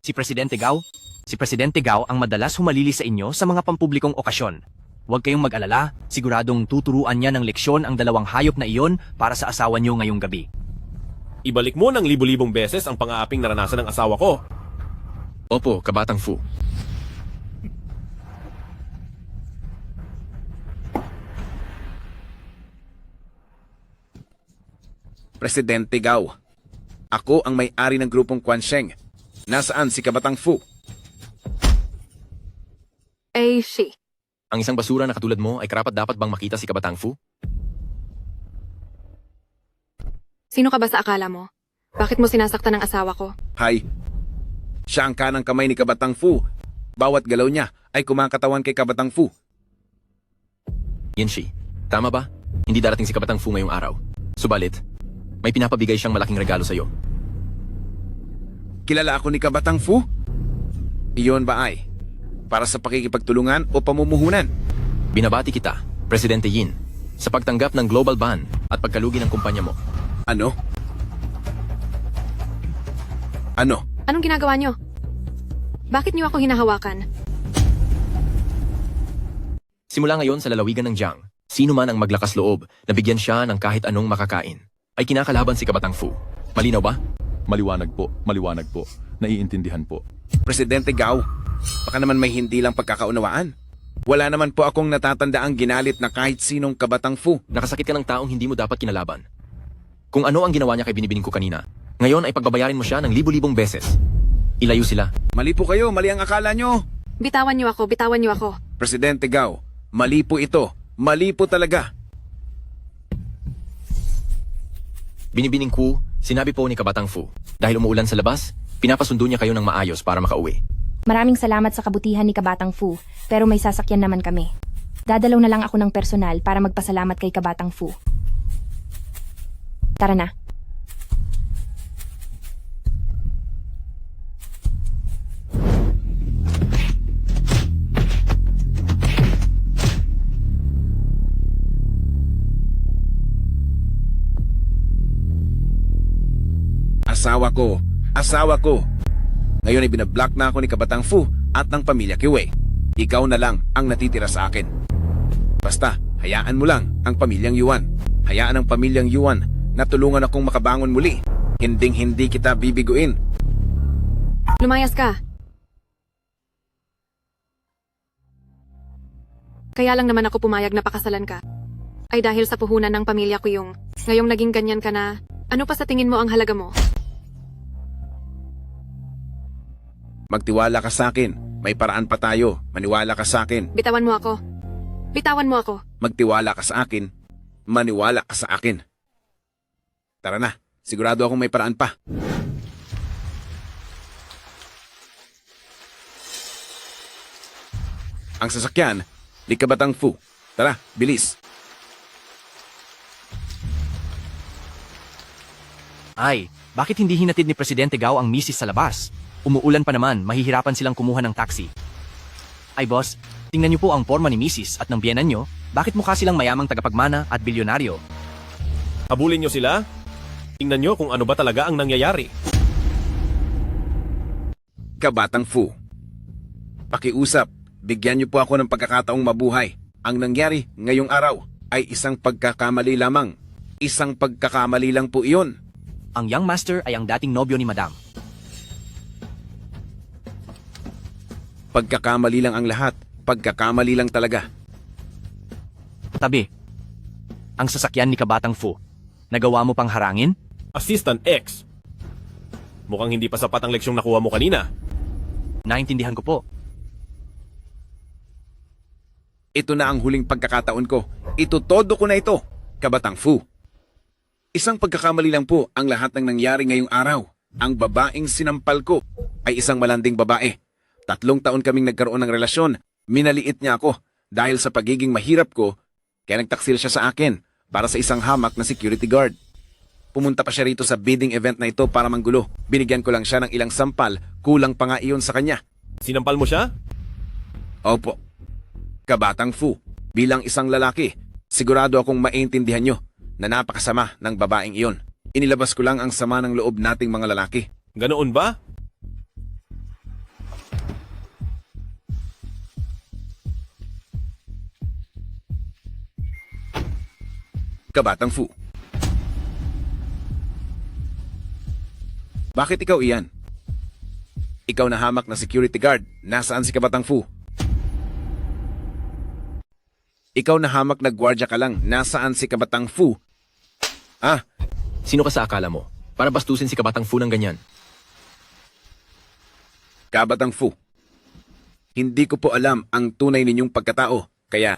Si Presidente Gao? Si Presidente Gao ang madalas humalili sa inyo sa mga pampublikong okasyon. Huwag kayong mag-alala, siguradong tuturuan niya ng leksyon ang 2 hayop na iyon para sa asawa niyo ngayong gabi. Ibalik mo ng libu-libong beses ang pang-aaping naranasan ng asawa ko. Opo, Kabatang Fu. Presidente Gao. Ako ang may-ari ng grupong Quansheng. Nasaan si Kabatang Fu? Ay, she. Ang isang basura na katulad mo ay karapat-dapat bang makita si Kabatang Fu? Sino ka ba sa akala mo? Bakit mo sinasaktan ang asawa ko? Hay. Siya ang kanang kamay ni Kabatang Fu. Bawat galaw niya ay kumakatawan kay Kabatang Fu. Yinshi, tama ba? Hindi darating si Kabatang Fu ngayong araw. Subalit, may pinapabigay siyang malaking regalo sa'yo. Kilala ako ni Kabatang Fu? Iyon ba ay para sa pakikipagtulungan o pamumuhunan? Binabati kita, Presidente Yin, sa pagtanggap ng global ban at pagkalugi ng kumpanya mo. Ano? Ano? Anong ginagawa niyo? Bakit niyo ako hinahawakan? Simula ngayon sa lalawigan ng Jiang, sino man ang maglakas loob na bigyan siya ng kahit anong makakain, ay kinakalaban si Kabatang Fu. Malinaw ba? Maliwanag po, maliwanag po. Naiintindihan po. Presidente Gao, baka naman may hindi lang pagkakaunawaan. Wala naman po akong natatandaang ginalit na kahit sinong Kabatang Fu. Nakasakit ka ng taong hindi mo dapat kinalaban. Kung ano ang ginawa niya kay binibining ko kanina, ngayon ay pagbabayarin mo siya ng libu-libong beses. Ilayo sila. Mali po kayo, mali ang akala nyo. Bitawan niyo ako, bitawan niyo ako. Presidente Gao, mali po ito. Mali po talaga. Binibining ko, sinabi po ni Kabatang Fu, dahil umuulan sa labas, pinapasundo niya kayo ng maayos para makauwi. Maraming salamat sa kabutihan ni Kabatang Fu, pero may sasakyan naman kami. Dadalaw na lang ako ng personal para magpasalamat kay Kabatang Fu. Tara na. Asawa ko. Ngayon ay binablock na ako ni Kabatang Fu at ng pamilya Kiwei. Ikaw na lang ang natitira sa akin. Basta, hayaan mo lang ang pamilyang Yuan. Hayaan ang pamilyang Yuan na tulungan akong makabangon muli. Hinding-hindi kita bibiguin. Lumayas ka. Kaya lang naman ako pumayag na pakasalan ka. Ay dahil sa puhunan ng pamilya ko yung ngayong naging ganyan ka na, ano pa sa tingin mo ang halaga mo? Magtiwala ka sa akin. May paraan pa tayo. Maniwala ka sa akin. Bitawan mo ako. Bitawan mo ako. Magtiwala ka sa akin. Maniwala ka sa akin. Tara na. Sigurado akong may paraan pa. Ang sasakyan ni Kabatang Fu. Tara, bilis. Ay, bakit hindi hinatid ni Presidente Gao ang misis sa labas? Umuulan pa naman, mahihirapan silang kumuha ng taxi. Ay boss, tingnan niyo po ang forma ni misis at ng biyenan niyo, bakit mukha silang mayamang tagapagmana at bilyonaryo? Habulin niyo sila? Tingnan niyo kung ano ba talaga ang nangyayari. Kabatang Fu. Pakiusap, bigyan niyo po ako ng pagkakataong mabuhay. Ang nangyari ngayong araw ay isang pagkakamali lamang. Isang pagkakamali lang po iyon. Ang young master ay ang dating nobyo ni Madam. Pagkakamali lang ang lahat. Pagkakamali lang talaga. Tabi, ang sasakyan ni Kabatang Fu, nagawa mo pang harangin? Assistant X. Mukhang hindi pa sapat ang leksyong nakuha mo kanina. Naintindihan ko po. Ito na ang huling pagkakataon ko. Itutodo ko na ito, Kabatang Fu. Isang pagkakamali lang po ang lahat ng nangyari ngayong araw. Ang babaeng sinampal ko ay isang malanding babae. 3 taon kaming nagkaroon ng relasyon. Minaliit niya ako dahil sa pagiging mahirap ko, kaya nagtaksil siya sa akin para sa isang hamak na security guard. Pumunta pa siya rito sa bidding event na ito para manggulo. Binigyan ko lang siya ng ilang sampal, kulang pa nga iyon sa kanya. Sinampal mo siya? Opo. Kabatang Fu, bilang isang lalaki, sigurado akong maintindihan nyo na napakasama ng babaeng iyon. Inilabas ko lang ang sama ng loob nating mga lalaki. Ganoon ba? Kabatang Fu. Bakit ikaw iyan? Ikaw na hamak na security guard, nasaan si Kabatang Fu? Ikaw na hamak na gwardya ka lang, nasaan si Kabatang Fu? Ah, Sino ka sa akala mo? Para bastusin si Kabatang Fu ng ganyan. Kabatang Fu. Hindi ko po alam ang tunay ninyong pagkatao, kaya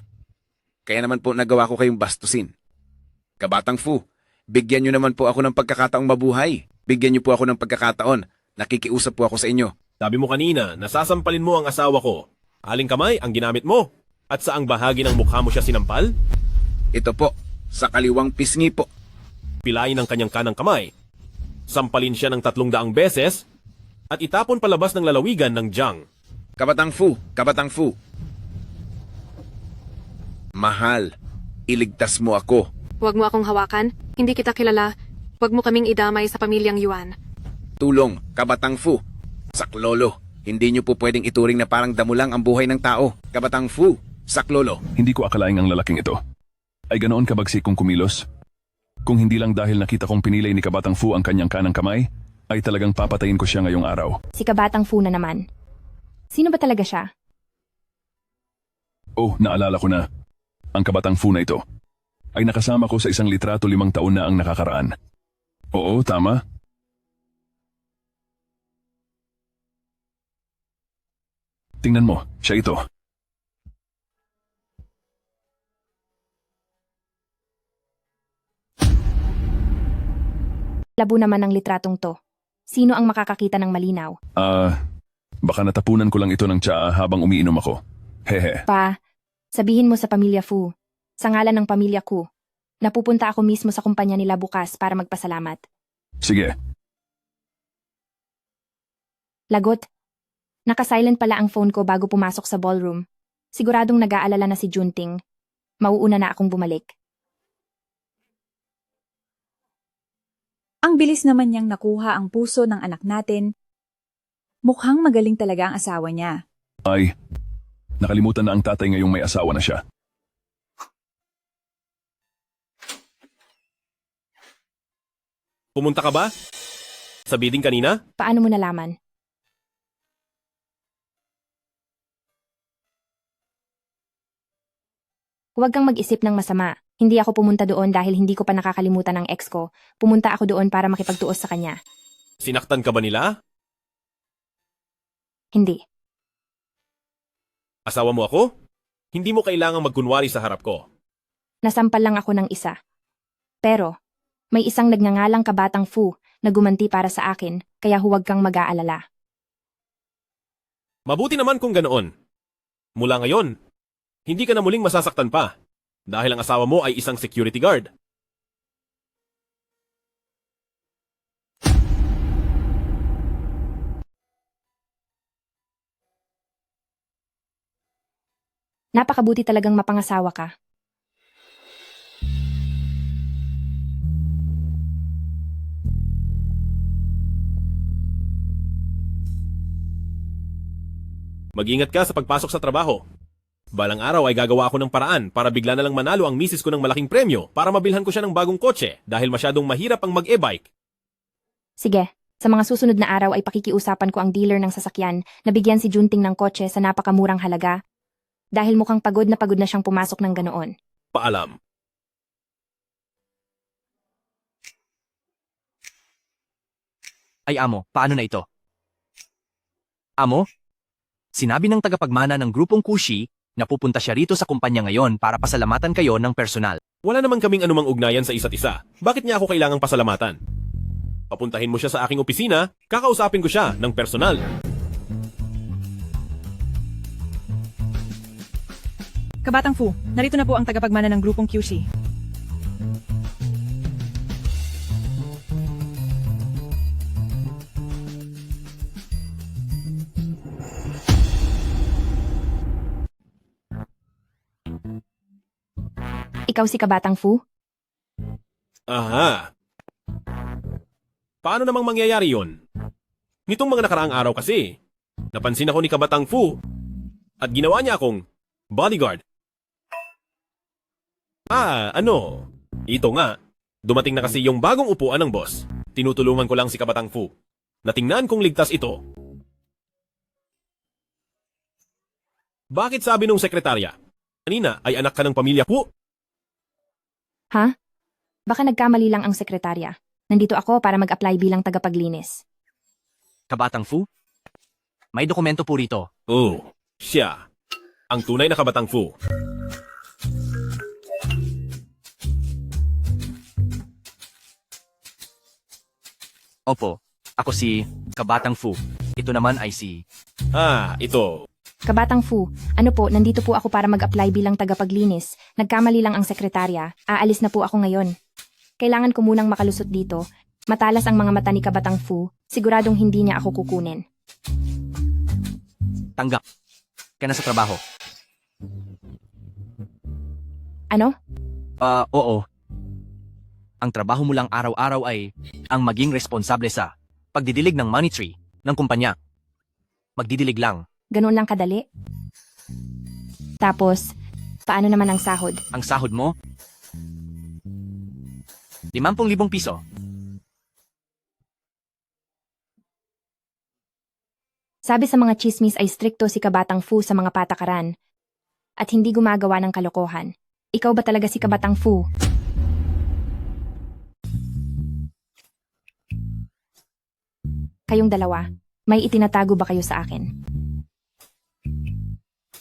naman po nagawa ko kayong bastusin. Kabatang Fu, bigyan niyo naman po ako ng pagkakataong mabuhay. Bigyan niyo po ako ng pagkakataon. Nakikiusap po ako sa inyo. Sabi mo kanina, nasasampalin mo ang asawa ko. Aling kamay ang ginamit mo? At saang bahagi ng mukha mo siya sinampal? Ito po, sa kaliwang pisngi po. Pilayin ang kanyang kanang kamay. Sampalin siya ng 300 beses at itapon palabas ng lalawigan ng Jiang. Kabatang Fu, Kabatang Fu. Mahal, iligtas mo ako. Huwag mo akong hawakan, hindi kita kilala. Huwag mo kaming idamay sa pamilyang Yuan. Tulong, Kabatang Fu. Saklolo, hindi niyo po pwedeng ituring na parang damo lang ang buhay ng tao. Kabatang Fu, saklolo. Hindi ko akalaing ang lalaking ito ay ganoon kabagsik kong kumilos. Kung hindi lang dahil nakita kong pinilay ni Kabatang Fu ang kanyang kanang kamay, ay talagang papatayin ko siya ngayong araw. Si Kabatang Fu na naman. Sino ba talaga siya? Oh, naalala ko na. Ang Kabatang Fu na ito ay nakasama ko sa isang litrato 5 taon na ang nakakaraan. Oo, tama. Tingnan mo, siya ito. Labo naman ang litratong to. Sino ang makakakita ng malinaw? Baka natapunan ko lang ito ng tsaa habang umiinom ako. Hehe. Pa, sabihin mo sa pamilya Fu, sa ngalan ng pamilya ko, napupunta ako mismo sa kumpanya nila bukas para magpasalamat. Sige. Lagot. Naka-silent pala ang phone ko bago pumasok sa ballroom. Siguradong nag-aalala na si Junting. Mauuna na akong bumalik. Ang bilis naman niyang nakuha ang puso ng anak natin. Mukhang magaling talaga ang asawa niya. Ay, nakalimutan na ang tatay ngayong may asawa na siya. Pumunta ka ba? Sa bidding kanina? Paano mo nalaman? Huwag kang mag-isip ng masama. Hindi ako pumunta doon dahil hindi ko pa nakakalimutan ng ex ko. Pumunta ako doon para makipagtuos sa kanya. Sinaktan ka ba nila? Hindi. Asawa mo ako? Hindi mo kailangang magkunwari sa harap ko. Nasampal lang ako ng isa. Pero, may isang nagngangalang Kabatang Fu na gumanti para sa akin, kaya huwag kang mag-aalala. Mabuti naman kung ganoon. Mula ngayon, hindi ka na muling masasaktan pa dahil ang asawa mo ay isang security guard. Napakabuti talagang mapangasawa ka. Mag-ingat ka sa pagpasok sa trabaho. Balang araw ay gagawa ako ng paraan para bigla na lang manalo ang misis ko ng malaking premyo para mabilhan ko siya ng bagong kotse dahil masyadong mahirap ang mag-e-bike. Sige, sa mga susunod na araw ay pakikiusapan ko ang dealer ng sasakyan na bigyan si Junting ng kotse sa napakamurang halaga dahil mukhang pagod na siyang pumasok ng ganoon. Paalam. Ay amo, paano na ito? Amo? Sinabi ng tagapagmana ng grupong Kushi na pupunta siya rito sa kumpanya ngayon para pasalamatan kayo ng personal. Wala naman kaming anumang ugnayan sa isa't isa. Bakit niya ako kailangang pasalamatan? Papuntahin mo siya sa aking opisina, kakausapin ko siya ng personal. Kabatang Fu, narito na po ang tagapagmana ng grupong QC. Ikaw si Kabatang Fu? Aha. Paano namang mangyayari yon? Nitong mga nakaraang araw kasi, napansin ako ni Kabatang Fu at ginawa niya akong bodyguard. Ito nga. Dumating na kasi yung bagong upuan ng boss. Tinutulungan ko lang si Kabatang Fu. Natingnan kong ligtas ito. Bakit sabi nung sekretarya? Kanina ay anak ka ng pamilya ko. Ha? Baka nagkamali lang ang sekretarya. Nandito ako para mag-apply bilang tagapaglinis. Kabatang Fu? May dokumento po rito. Oh, siya. Ang tunay na kabatang Fu. Opo, ako si Kabatang Fu. Ito naman ay si... Ito. Kabatang Fu, ano po, nandito po ako para mag-apply bilang tagapaglinis. Nagkamali lang ang sekretarya. Aalis na po ako ngayon. Kailangan ko munang makalusot dito. Matalas ang mga mata ni Kabatang Fu. Siguradong hindi niya ako kukunin. Tanggap. Ka na sa trabaho. Ano? Oo. Ang trabaho mo lang araw-araw ay ang maging responsable sa pagdidilig ng money tree ng kumpanya. Magdidilig lang. Ganun lang kadali? Tapos, paano naman ang sahod? Ang sahod mo? 50,000 piso. Sabi sa mga chismis ay strikto si Kabatang Fu sa mga patakaran at hindi gumagawa ng kalokohan. Ikaw ba talaga si Kabatang Fu? Kayong dalawa, may itinatago ba kayo sa akin?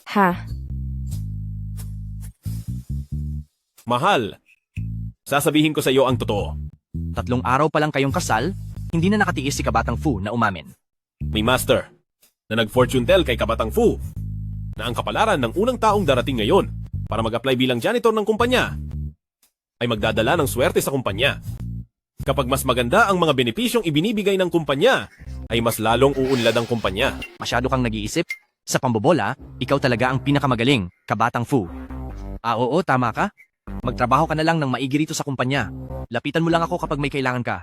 Ha? Mahal. Sasabihin ko sa iyo ang totoo. 3 araw pa lang kayong kasal, hindi na nakatiis si Kabatang Fu na umamin. May master na nag-fortune tell kay Kabatang Fu na ang kapalaran ng unang taong darating ngayon para mag-apply bilang janitor ng kumpanya ay magdadala ng swerte sa kumpanya. Kapag mas maganda ang mga benepisyong ibinibigay ng kumpanya, ay mas lalong uunlad ang kumpanya. Masyado kang nag-iisip? Sa pambobola, ikaw talaga ang pinakamagaling, Kabatang Fu. Oo, tama ka. Magtrabaho ka na lang ng maigi rito sa kumpanya. Lapitan mo lang ako kapag may kailangan ka.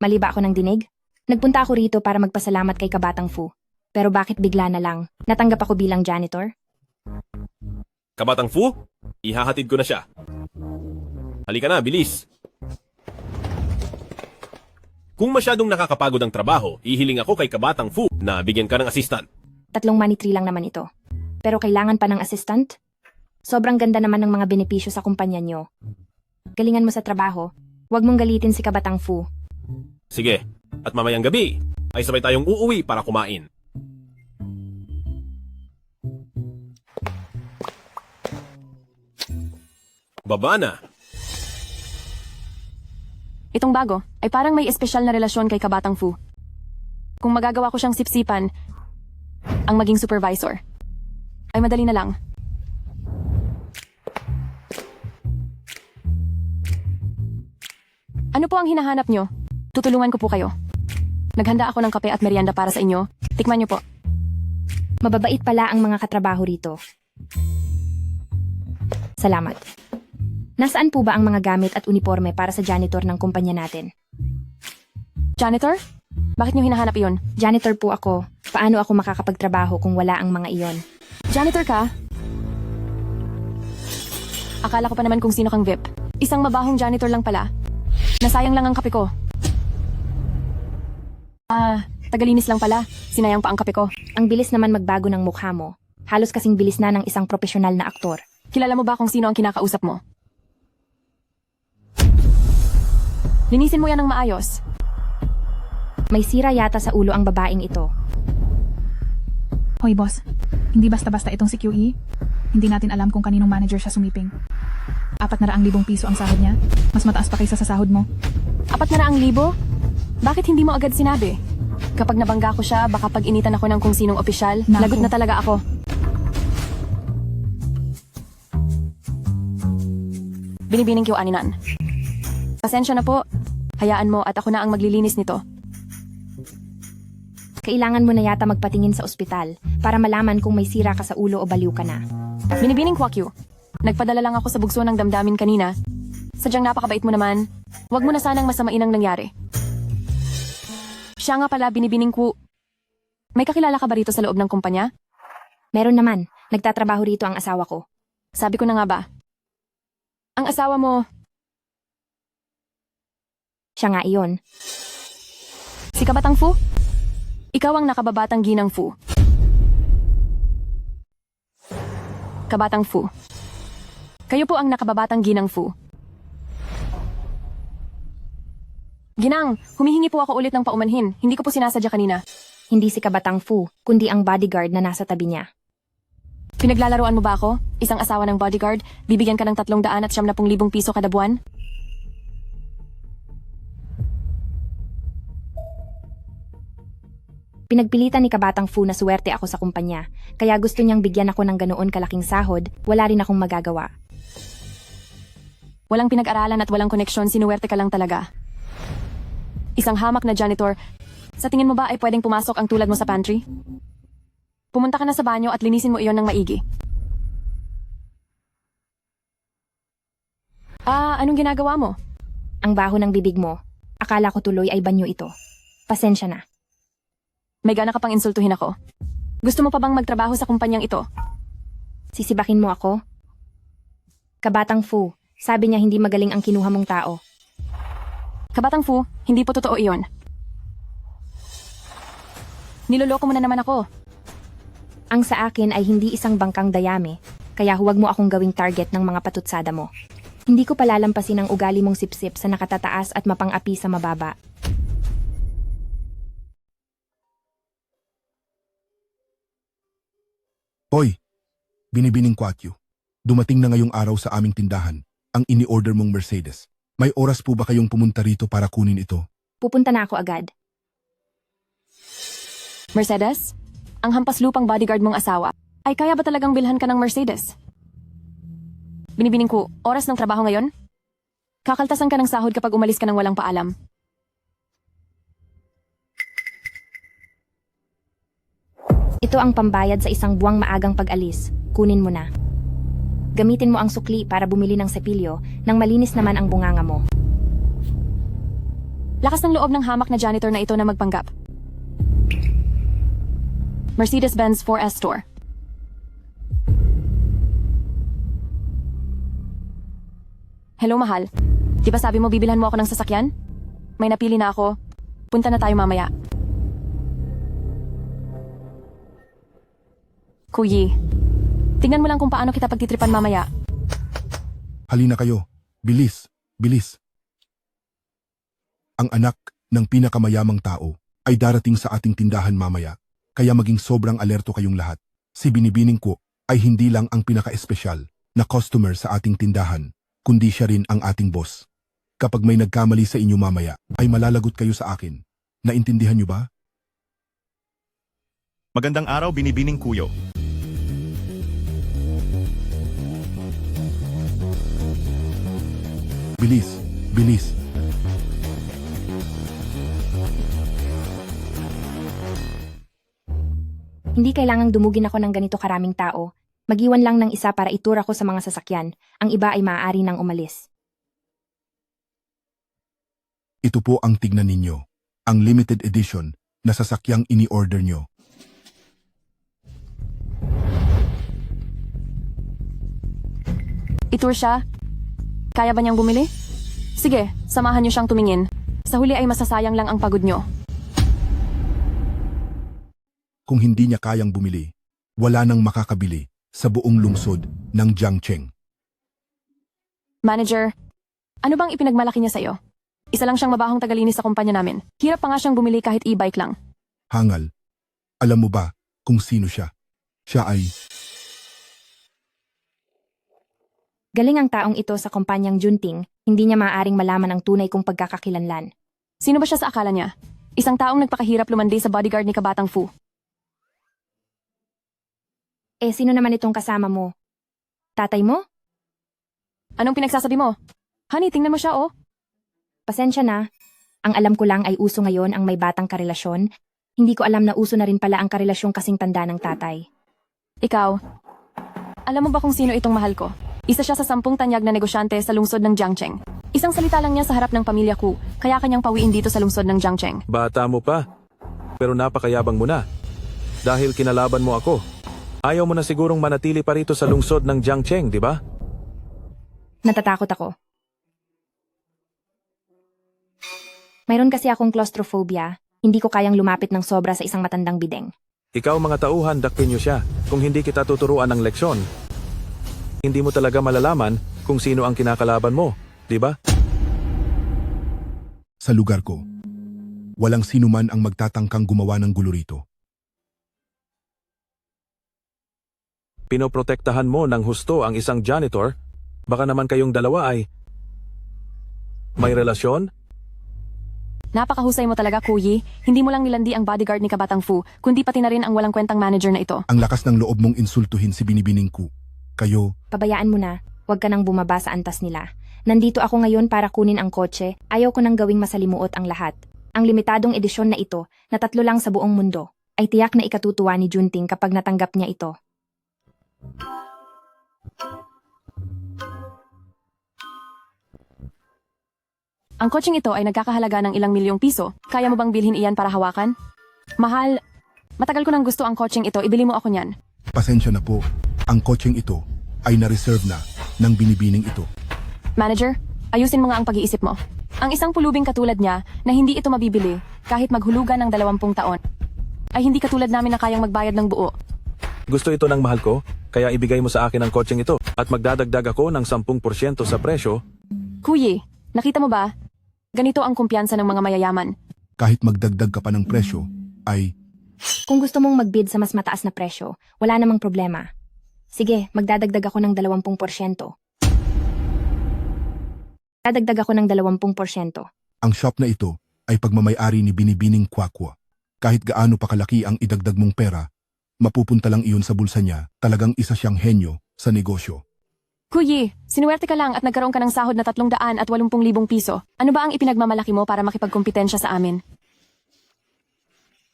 Mali ba ako ng dinig? Nagpunta ako rito para magpasalamat kay Kabatang Fu. Pero bakit bigla na lang? Natanggap ako bilang janitor? Kabatang Fu, ihahatid ko na siya. Halika na, bilis. Kung masyadong nakakapagod ang trabaho, ihiling ako kay Kabatang Fu na bigyan ka ng assistant. 3 money tree lang naman ito. Pero kailangan pa ng assistant? Sobrang ganda naman ng mga benepisyo sa kumpanya nyo. Galingan mo sa trabaho. Huwag mong galitin si Kabatang Fu. Sige, at mamayang gabi ay sabay tayong uuwi para kumain. Baba na. Itong bago ay parang may espesyal na relasyon kay Kabatang Fu. Kung magagawa ko siyang sipsipan, ang maging supervisor, ay madali na lang. Ano po ang hinahanap nyo? Tutulungan ko po kayo. Naghanda ako ng kape at merienda para sa inyo. Tikman nyo po. Mababait pala ang mga katrabaho rito. Salamat. Nasaan po ba ang mga gamit at uniforme para sa janitor ng kumpanya natin? Janitor? Bakit nyo hinahanap iyon? Janitor po ako. Paano ako makakapagtrabaho kung wala ang mga iyon? Janitor ka? Akala ko pa naman kung sino kang VIP. Isang mabahong janitor lang pala. Nasayang lang ang kape ko. Tagalinis lang pala. Sinayang pa ang kape ko. Ang bilis naman magbago ng mukha mo. Halos kasing bilis na ng isang profesional na aktor. Kilala mo ba kung sino ang kinakausap mo? Linisin mo yan ng maayos. May sira yata sa ulo ang babaeng ito. Hoy boss, hindi basta-basta itong si QE. Hindi natin alam kung kaninong manager siya sumiping. 400,000 piso ang sahod niya. Mas mataas pa kaysa sa sahod mo. 400,000? Bakit hindi mo agad sinabi? Kapag nabangga ko siya, baka pag-initan ako ng kung sinong opisyal. Naku. Lagot na talaga ako. Binibining Q-aninan. Pasensya na po. Hayaan mo at ako na ang maglilinis nito. Kailangan mo na yata magpatingin sa ospital para malaman kung may sira ka sa ulo o baliw ka na. Binibining Kwakyu. Nagpadala lang ako sa bugso ng damdamin kanina. Sadyang napakabait mo naman. Huwag mo na sanang masamain ang nangyari. Siya nga pala, Binibining Kwu. May kakilala ka ba rito sa loob ng kumpanya? Meron naman. Nagtatrabaho rito ang asawa ko. Sabi ko na nga ba? Ang asawa mo, Siya nga iyon. Si Kabatang Fu? Ikaw ang nakababatang ginang Fu. Kabatang Fu. Kayo po ang nakababatang ginang Fu. Ginang, humihingi po ako ulit ng paumanhin. Hindi ko po sinasadya kanina. Hindi si Kabatang Fu, kundi ang bodyguard na nasa tabi niya. Pinaglalaroan mo ba ako? Isang asawa ng bodyguard, bibigyan ka ng 370,000 piso kada buwan? Pinagpilitan ni Kabatang Fu na suwerte ako sa kumpanya, kaya gusto niyang bigyan ako ng ganoon kalaking sahod, wala rin akong magagawa. Walang pinag-aralan at walang koneksyon, sinuwerte ka lang talaga. Isang hamak na janitor, sa tingin mo ba ay pwedeng pumasok ang tulad mo sa pantry? Pumunta ka na sa banyo at linisin mo iyon ng maigi. Anong ginagawa mo? Ang baho ng bibig mo. Akala ko tuloy ay banyo ito. Pasensya na. May gana ka pang insultuhin ako. Gusto mo pa bang magtrabaho sa kumpanyang ito? Sisibakin mo ako? Kabatang Fu, sabi niya hindi magaling ang kinuha mong tao. Kabatang Fu, hindi po totoo iyon. Niloloko mo na naman ako. Ang sa akin ay hindi isang bangkang dayami, kaya huwag mo akong gawing target ng mga patutsada mo. Hindi ko palalampasin ang ugali mong sipsip sa nakatataas at mapang-api sa mababa. Hoy, binibining Kwatyo. Dumating na ngayong araw sa aming tindahan, ang ini-order mong Mercedes. May oras po ba kayong pumunta rito para kunin ito? Pupunta na ako agad. Mercedes? Ang hampas lupang bodyguard mong asawa, ay kaya ba talagang bilhan ka ng Mercedes? Binibining ko, oras ng trabaho ngayon? Kakaltasan ka ng sahod kapag umalis ka ng walang paalam. Ito ang pambayad sa isang buwang maagang pag-alis. Kunin mo na. Gamitin mo ang sukli para bumili ng sepilyo nang malinis naman ang bunganga mo. Lakas ng loob ng hamak na janitor na ito na magpanggap. Mercedes-Benz 4S Store. Hello, mahal. Di ba sabi mo bibilhan mo ako ng sasakyan? May napili na ako. Punta na tayo mamaya. Kuyi, tingnan mo lang kung paano kita pagtitripan mamaya. Halina kayo. Bilis, bilis. Ang anak ng pinakamayamang tao ay darating sa ating tindahan mamaya, kaya maging sobrang alerto kayong lahat. Si Binibining ko ay hindi lang ang pinaka-espesyal na customer sa ating tindahan, kundi siya rin ang ating boss. Kapag may nagkamali sa inyo mamaya, ay malalagot kayo sa akin. Naintindihan niyo ba? Magandang araw, Binibining Kuyo. Bilis, bilis. Hindi kailangang dumugin ako ng ganito karaming tao. Mag-iwan lang ng isa para itura ko sa mga sasakyan. Ang iba ay maaari nang umalis. Ito po ang tignan ninyo. Ang limited edition na sasakyang ini-order nyo. Itur siya? Kaya ba niyang bumili? Sige, samahan niyo siyang tumingin. Sa huli ay masasayang lang ang pagod niyo. Kung hindi niya kayang bumili, wala nang makakabili sa buong lungsod ng Jiangcheng. Manager, ano bang ipinagmalaki niya sa'yo? Isa lang siyang mabahong tagalinis sa kumpanya namin. Hirap pa nga siyang bumili kahit e-bike lang. Hangal, alam mo ba kung sino siya? Siya ay... Galing ang taong ito sa kumpanyang Junting, hindi niya maaaring malaman ang tunay kong pagkakakilanlan. Sino ba siya sa akala niya? Isang taong nagpakahirap lumandi sa bodyguard ni Kabatang Fu. Sino naman itong kasama mo? Tatay mo? Anong pinagsasabi mo? Honey, tingnan mo siya, oh. Pasensya na. Ang alam ko lang ay uso ngayon ang may batang karelasyon. Hindi ko alam na uso na rin pala ang karelasyong kasing tanda ng tatay. Ikaw, alam mo ba kung sino itong mahal ko? Isa siya sa 10 tanyag na negosyante sa lungsod ng Jiangcheng. Isang salita lang niya sa harap ng pamilya ko, kaya kanyang pawiin dito sa lungsod ng Jiangcheng. Bata mo pa, pero napakayabang mo na. Dahil kinalaban mo ako. Ayaw mo na sigurong manatili pa rito sa lungsod ng Jiangcheng, di ba? Natatakot ako. Mayroon kasi akong claustrophobia, Hindi ko kayang lumapit ng sobra sa isang matandang bideng. Ikaw mga tauhan, dakpin niyo siya. Kung hindi kita tuturuan ng leksyon, hindi mo talaga malalaman kung sino ang kinakalaban mo, di ba? Sa lugar ko, walang sinuman ang magtatangkang gumawa ng gulo rito. Pinoprotektahan mo ng husto ang isang janitor, baka naman kayong dalawa ay may relasyon? Napakahusay mo talaga, Kuyi. Hindi mo lang nilandi ang bodyguard ni Kabatang Fu, kundi pati na rin ang walang kwentang manager na ito. Ang lakas ng loob mong insultuhin si Binibining Ku. Kayo, Pabayaan mo na, huwag ka nang bumaba sa antas nila. Nandito ako ngayon para kunin ang kotse, ayaw ko nang gawing masalimuot ang lahat. Ang limitadong edisyon na ito, na 3 lang sa buong mundo, ay tiyak na ikatutuwa ni Junting kapag natanggap niya ito. Ang kotseng ito ay nagkakahalaga ng ilang milyong piso. Kaya mo bang bilhin iyan para hawakan? Mahal, matagal ko nang gusto ang kotseng ito, ibili mo ako niyan. pasensya na po. Ang kotseng ito ay na-reserve na ng Binibining ito. Manager, ayusin mo nga ang pag-iisip mo. Ang isang pulubing katulad niya na hindi ito mabibili kahit maghulugan ng 20 taon, ay hindi katulad namin na kayang magbayad ng buo. Gusto ito ng mahal ko, kaya ibigay mo sa akin ang kotseng ito at magdadagdag ako ng 10% sa presyo. Kuyi, nakita mo ba? Ganito ang kumpiyansa ng mga mayayaman. Kahit magdagdag ka pa ng presyo, ay Kung gusto mong mag-bid sa mas mataas na presyo, wala namang problema. Sige, magdadagdag ako ng 20%. Dadagdag ako ng 20%. ang shop na ito ay pagmamayari ni Binibining Kwakwa. Kahit gaano pa kalaki ang idagdag mong pera, mapupunta lang iyon sa bulsa niya. Talagang isa siyang henyo sa negosyo. Kuyi, sinuwerte ka lang at nagkaroon ka ng sahod na 380,000 piso. Ano ba ang ipinagmamalaki mo para makipagkompetensya sa amin?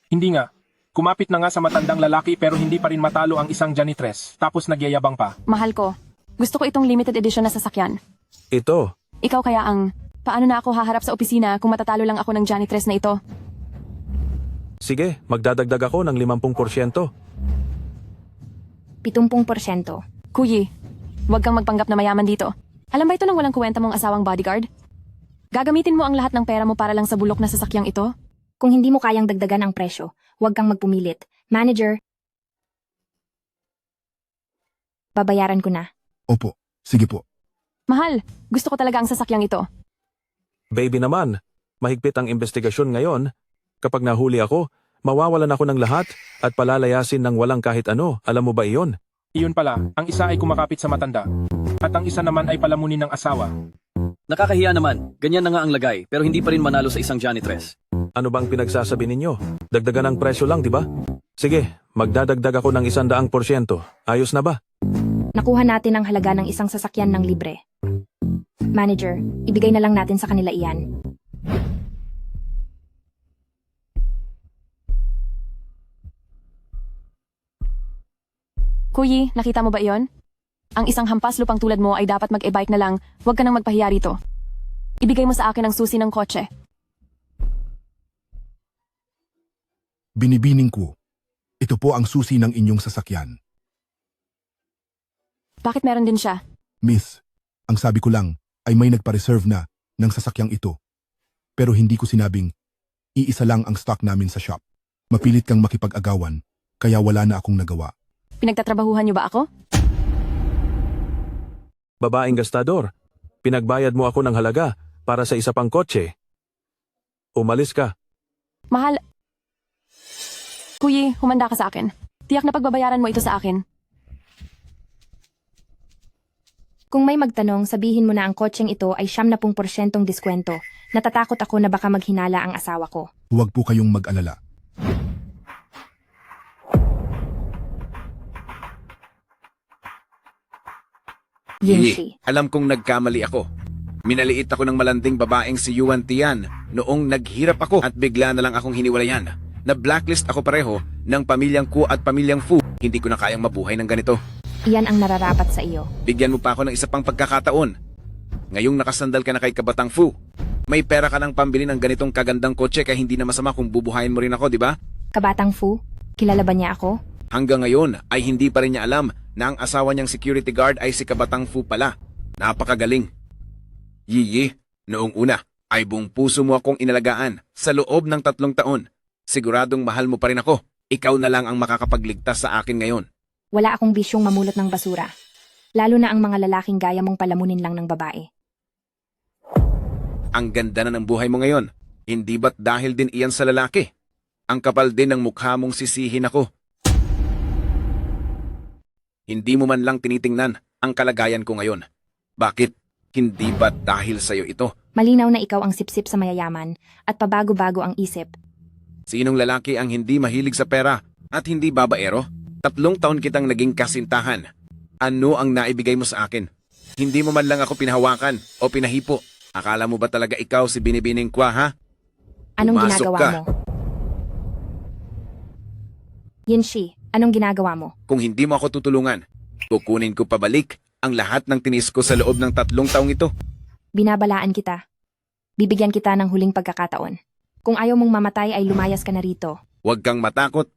Hindi nga. Kumapit na nga sa matandang lalaki pero hindi pa rin matalo ang isang janitress. Tapos nagyayabang pa. Mahal ko, gusto ko itong limited edition na sasakyan. Ito, Ikaw kaya ang, paano na ako haharap sa opisina kung matatalo lang ako ng janitress na ito? sige, magdadagdag ako ng 50%. 70%. Kuyi, huwag kang magpanggap na mayaman dito. Alam ba ito ng walang kuwenta mong asawang bodyguard? Gagamitin mo ang lahat ng pera mo para lang sa bulok na sasakyang ito? Kung hindi mo kayang dagdagan ang presyo, huwag kang magpumilit. Manager, babayaran ko na. Opo, sige po. Mahal, gusto ko talaga ang sasakyang ito. Baby naman, mahigpit ang investigasyon ngayon. Kapag nahuli ako, mawawalan ako ng lahat at palalayasin ng walang kahit ano. Alam mo ba iyon? Iyon pala, ang isa ay kumakapit sa matanda. At ang isa naman ay palamunin ng asawa. Nakakahiya naman. Ganyan na nga ang lagay, pero hindi pa rin manalo sa isang janitress. Ano bang pinagsasabi ninyo? Dagdagan ng presyo lang, di ba? Sige, magdadagdag ako ng 100%. Ayos na ba? Nakuha natin ang halaga ng isang sasakyan ng libre. Manager, ibigay na lang natin sa kanila iyan. Kuyi, nakita mo ba iyon? Ang isang hampas lupang tulad mo ay dapat mag-e-bike na lang, huwag ka nang magpahiya rito. Ibigay mo sa akin ang susi ng kotse. Binibining Ku. Ito po ang susi ng inyong sasakyan. Bakit meron din siya? Miss, ang sabi ko lang ay may nagpa-reserve na ng sasakyang ito. Pero hindi ko sinabing iisa lang ang stock namin sa shop. Mapilit kang makipag-agawan, kaya wala na akong nagawa. Pinagtatrabahuhan niyo ba ako? Babaeng gastador, pinagbayad mo ako ng halaga para sa isa pang kotse. Umalis ka. Mahal. Kuyi, humanda ka sa akin. Tiyak na pagbabayaran mo ito sa akin. Kung may magtanong, sabihin mo na ang kotseng ito ay 70% diskwento. Natatakot ako na baka maghinala ang asawa ko. Huwag po kayong mag-alala. Yinshi. Alam kong nagkamali ako. Minaliit ako ng malanding babaeng si Yuan Tian noong naghirap ako at bigla na lang akong hiniwalayan. Na-blacklist ako pareho ng pamilyang Ku at pamilyang Fu. Hindi ko na kayang mabuhay ng ganito. Iyan ang nararapat sa iyo. Bigyan mo pa ako ng isa pang pagkakataon. Ngayong nakasandal ka na kay Kabatang Fu, may pera ka ng pambili ng ganitong kagandang kotse kaya hindi na masama kung bubuhayin mo rin ako, di ba? Kabatang Fu, kilala ba niya ako? Hanggang ngayon ay hindi pa rin niya alam na ang asawa niyang security guard ay si Kabatang Fu pala. Napakagaling. Yiyi, noong una ay buong puso mo akong inalagaan sa loob ng 3 taon. Siguradong mahal mo pa rin ako. Ikaw na lang ang makakapagligtas sa akin ngayon. Wala akong bisyong mamulot ng basura. Lalo na ang mga lalaking gaya mong palamunin lang ng babae. Ang ganda na ng buhay mo ngayon. Hindi ba't dahil din iyan sa lalaki? Ang kapal din ng mukha mong sisihin ako. Hindi mo man lang tinitingnan ang kalagayan ko ngayon. Bakit? Hindi ba dahil sa'yo ito? Malinaw na ikaw ang sipsip sa mayayaman at pabago-bago ang isip. Sinong lalaki ang hindi mahilig sa pera at hindi babaero? 3 taon kitang naging kasintahan. Ano ang naibigay mo sa akin? Hindi mo man lang ako pinahawakan o pinahipo. Akala mo ba talaga ikaw si Binibining Kwa, ha? Anong Pumasok ginagawa ka. mo? Yinshi, anong ginagawa mo? Kung hindi mo ako tutulungan, kukunin ko pabalik ang lahat ng tinis ko sa loob ng 3 taong ito. Binabalaan kita. Bibigyan kita ng huling pagkakataon. Kung ayaw mong mamatay ay lumayas ka na rito. Huwag kang matakot.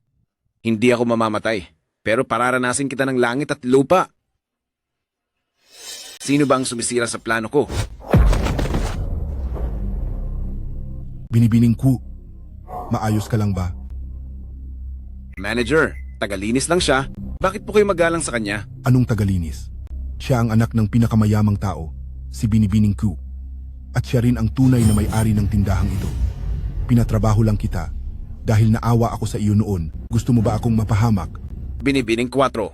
Hindi ako mamamatay. Pero pararanasin kita ng langit at lupa. Sino ba ang sumisira sa plano ko? Binibining Ku, maayos ka lang ba? Manager, tagalinis lang siya. Bakit po kayo magalang sa kanya? Anong tagalinis? Siya ang anak ng pinakamayamang tao, si Binibining Ku. At siya rin ang tunay na may-ari ng tindahang ito. Pinatrabaho lang kita dahil naawa ako sa iyo noon. Gusto mo ba akong mapahamak? Binibining 4.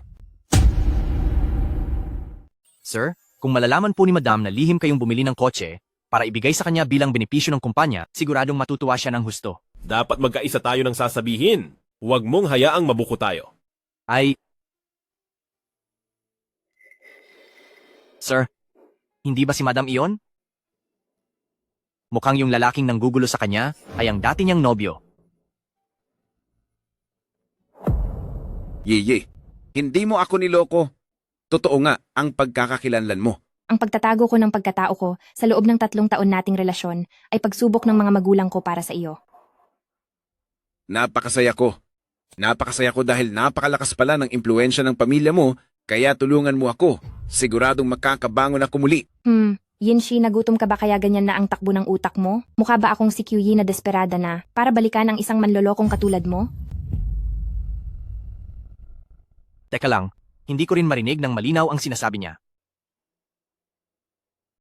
Sir, kung malalaman po ni Madam na lihim kayong bumili ng kotse para ibigay sa kanya bilang benepisyo ng kumpanya, siguradong matutuwa siya ng husto. Dapat magkaisa tayo ng sasabihin. Huwag mong hayaang mabuko tayo. Sir, hindi ba si Madam iyon? Mukhang yung lalaking nanggugulo sa kanya ay ang dati niyang nobyo. Yeye, hindi mo ako niloko. Totoo nga ang pagkakakilanlan mo. Ang pagtatago ko ng pagkatao ko sa loob ng 3 taon nating relasyon ay pagsubok ng mga magulang ko para sa iyo. Napakasaya ko. Napakasaya ko dahil napakalakas pala ng impluensya ng pamilya mo, kaya tulungan mo ako. Siguradong makakabangon ako muli. Yinshi, nagutom ka ba kaya ganyan na ang takbo ng utak mo? Mukha ba akong si Kyuyi na desperada na para balikan ang isang manlolokong katulad mo? Teka lang, hindi ko rin marinig ng malinaw ang sinasabi niya.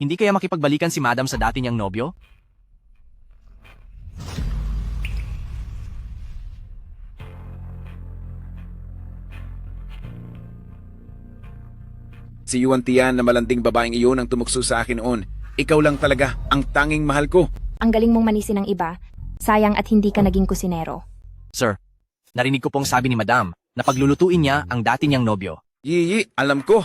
Hindi kaya makipagbalikan si Madam sa dati niyang nobyo? Si Yuan Tian na malanding babaeng iyon ang tumukso sa akin noon. Ikaw lang talaga ang tanging mahal ko. Ang galing mong manisi ng iba. Sayang at hindi ka naging kusinero. Sir, narinig ko pong sabi ni Madam na paglulutuin niya ang dati niyang nobyo. Yeye, alam ko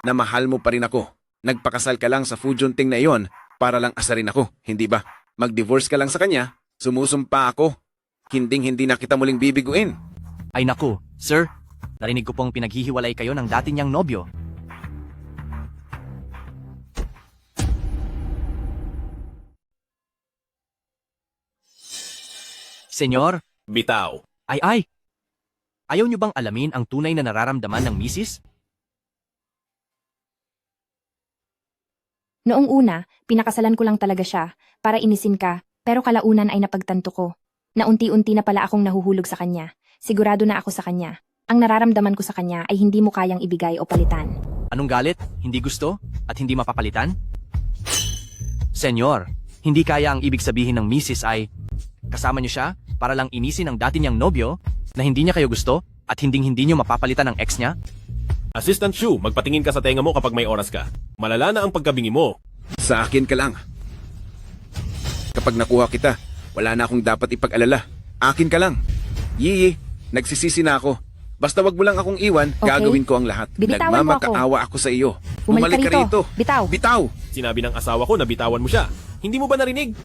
na mahal mo pa rin ako. Nagpakasal ka lang sa Fujunting na iyon para lang asarin ako, hindi ba? Mag-divorce ka lang sa kanya, sumusumpa ako. Hinding-hindi na kita muling bibiguin. Ay naku, sir, narinig ko pong pinaghihiwalay kayo ng dati niyang nobyo. Senyor? Bitaw. Ay! Ayaw niyo bang alamin ang tunay na nararamdaman ng misis? Noong una, pinakasalan ko lang talaga siya para inisin ka, pero kalaunan ay napagtanto ko na unti-unti na pala akong nahuhulog sa kanya. Sigurado na ako sa kanya. Ang nararamdaman ko sa kanya ay hindi mo kayang ibigay o palitan. Anong galit? Hindi gusto? At hindi mapapalitan? Senyor, hindi kaya ang ibig sabihin ng misis ay kasama niyo siya para lang inisin ang dati niyang nobyo na hindi niya kayo gusto at hinding-hindi niyo mapapalitan ang ex niya? Assistant Shu, magpatingin ka sa tenga mo kapag may oras ka. Malala na ang pagkabingi mo. Sa akin ka lang. Kapag nakuha kita, wala na akong dapat ipag-alala. Akin ka lang. Yeye, nagsisisi na ako. Basta wag mo lang akong iwan, Okay. gagawin ko ang lahat. Bibitawan mo ako. Nagmamakaawa ako sa iyo. Bumalik ka rito. Bitaw. Bitaw! Sinabi ng asawa ko na bitawan mo siya. Hindi mo ba narinig?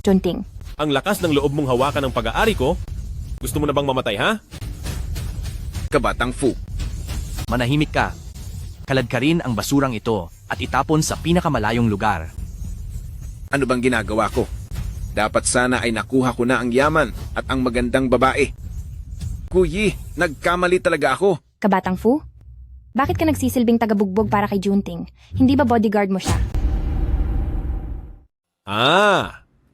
Junting. Ang lakas ng loob mong hawakan ng pag-aari ko. Gusto mo na bang mamatay, ha? Kabatang Fu. Manahimik ka. Kalad ka rin ang basurang ito at itapon sa pinakamalayong lugar. Ano bang ginagawa ko? Dapat sana ay nakuha ko na ang yaman at ang magandang babae. Kuyi, nagkamali talaga ako. Kabatang Fu? Bakit ka nagsisilbing tagabugbog para kay Junting? Hindi ba bodyguard mo siya?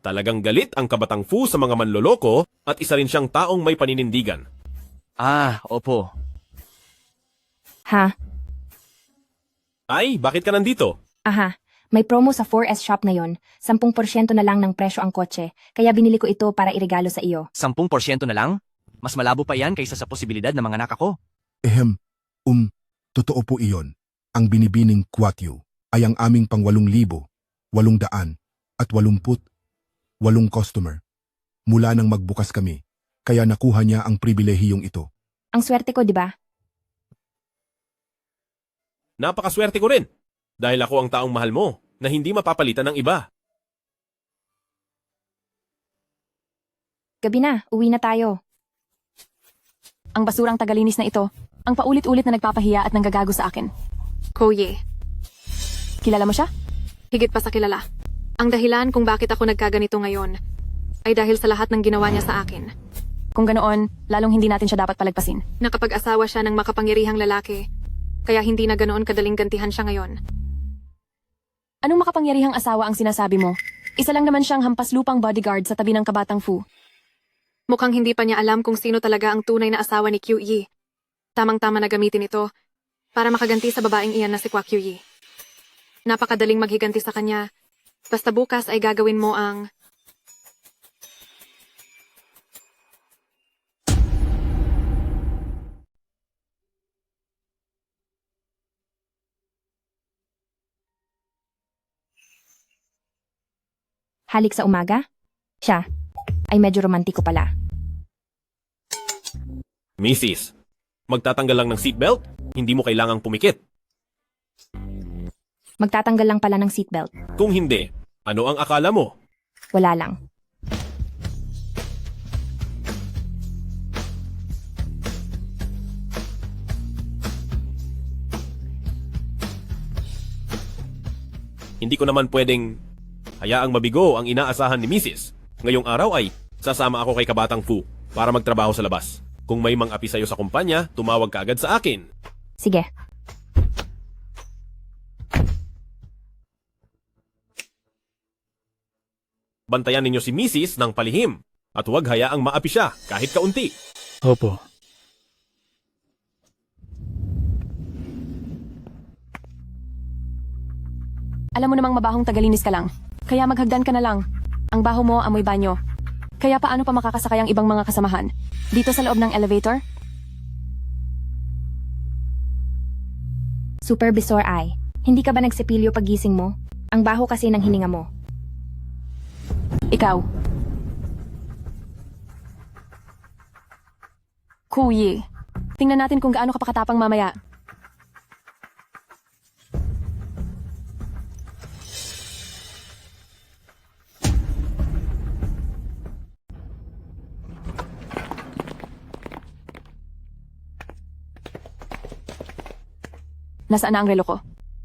Talagang galit ang kabatang Fu sa mga manloloko at isa rin siyang taong may paninindigan. Opo. Ha? Ay, bakit ka nandito? Aha. May promo sa 4S shop ngayon. 10% na lang ng presyo ang kotse. Kaya binili ko ito para iregalo sa iyo. 10% na lang? Mas malabo pa yan kaysa sa posibilidad ng mga anak ako. Totoo po iyon. Ang binibining Quatio ay ang aming pang 8,888 customer. Mula nang magbukas kami, kaya nakuha niya ang pribilehiyong ito. Ang swerte ko, di ba? Napakaswerte ko rin. Dahil ako ang taong mahal mo na hindi mapapalitan ng iba. Gabi na, uwi na tayo. Ang basurang tagalinis na ito, ang paulit-ulit na nagpapahiya at nanggagago sa akin. Koye. Kilala mo siya? Higit pa sa kilala. Ang dahilan kung bakit ako nagkaganito ngayon ay dahil sa lahat ng ginawa niya sa akin. Kung ganoon, lalong hindi natin siya dapat palagpasin. Nakapag-asawa siya ng makapangyarihang lalaki, kaya hindi na ganoon kadaling gantihan siya ngayon. Anong makapangyarihang asawa ang sinasabi mo? Isa lang naman siyang hampas lupang bodyguard sa tabi ng kabatang Fu. Mukhang hindi pa niya alam kung sino talaga ang tunay na asawa ni QE. Tamang-tama na gamitin ito para makaganti sa babaeng iyan na si Kwa QE. Napakadaling maghiganti sa kanya. Basta bukas ay gagawin mo ang... Halik sa umaga? Siya. Ay medyo romantiko pala. Mrs., magtatanggal lang ng seatbelt? Hindi mo kailangang pumikit. Magtatanggal lang pala ng seatbelt. Kung hindi, ano ang akala mo? Wala lang. Hindi ko naman pwedeng hayaang mabigo ang inaasahan ni Mrs. Ngayong araw ay sasama ako kay Kabatang Fu para magtrabaho sa labas. Kung may mang-api sa'yo sa kumpanya, tumawag ka agad sa akin. Sige. Bantayan ninyo si Mrs. ng palihim at huwag hayaang maapi siya kahit kaunti. Opo. Alam mo namang mabahong tagalinis ka lang. Kaya maghagdan ka na lang. Ang baho mo amoy banyo. Kaya paano pa makakasakay ang ibang mga kasamahan? Dito sa loob ng elevator? Supervisor Ai, hindi ka ba nagsepilyo pagising mo? Ang baho kasi ng hininga mo. Ikaw. Kuyi. Tingnan natin kung gaano ka pakatapang mamaya. Nasaan na ang relo ko?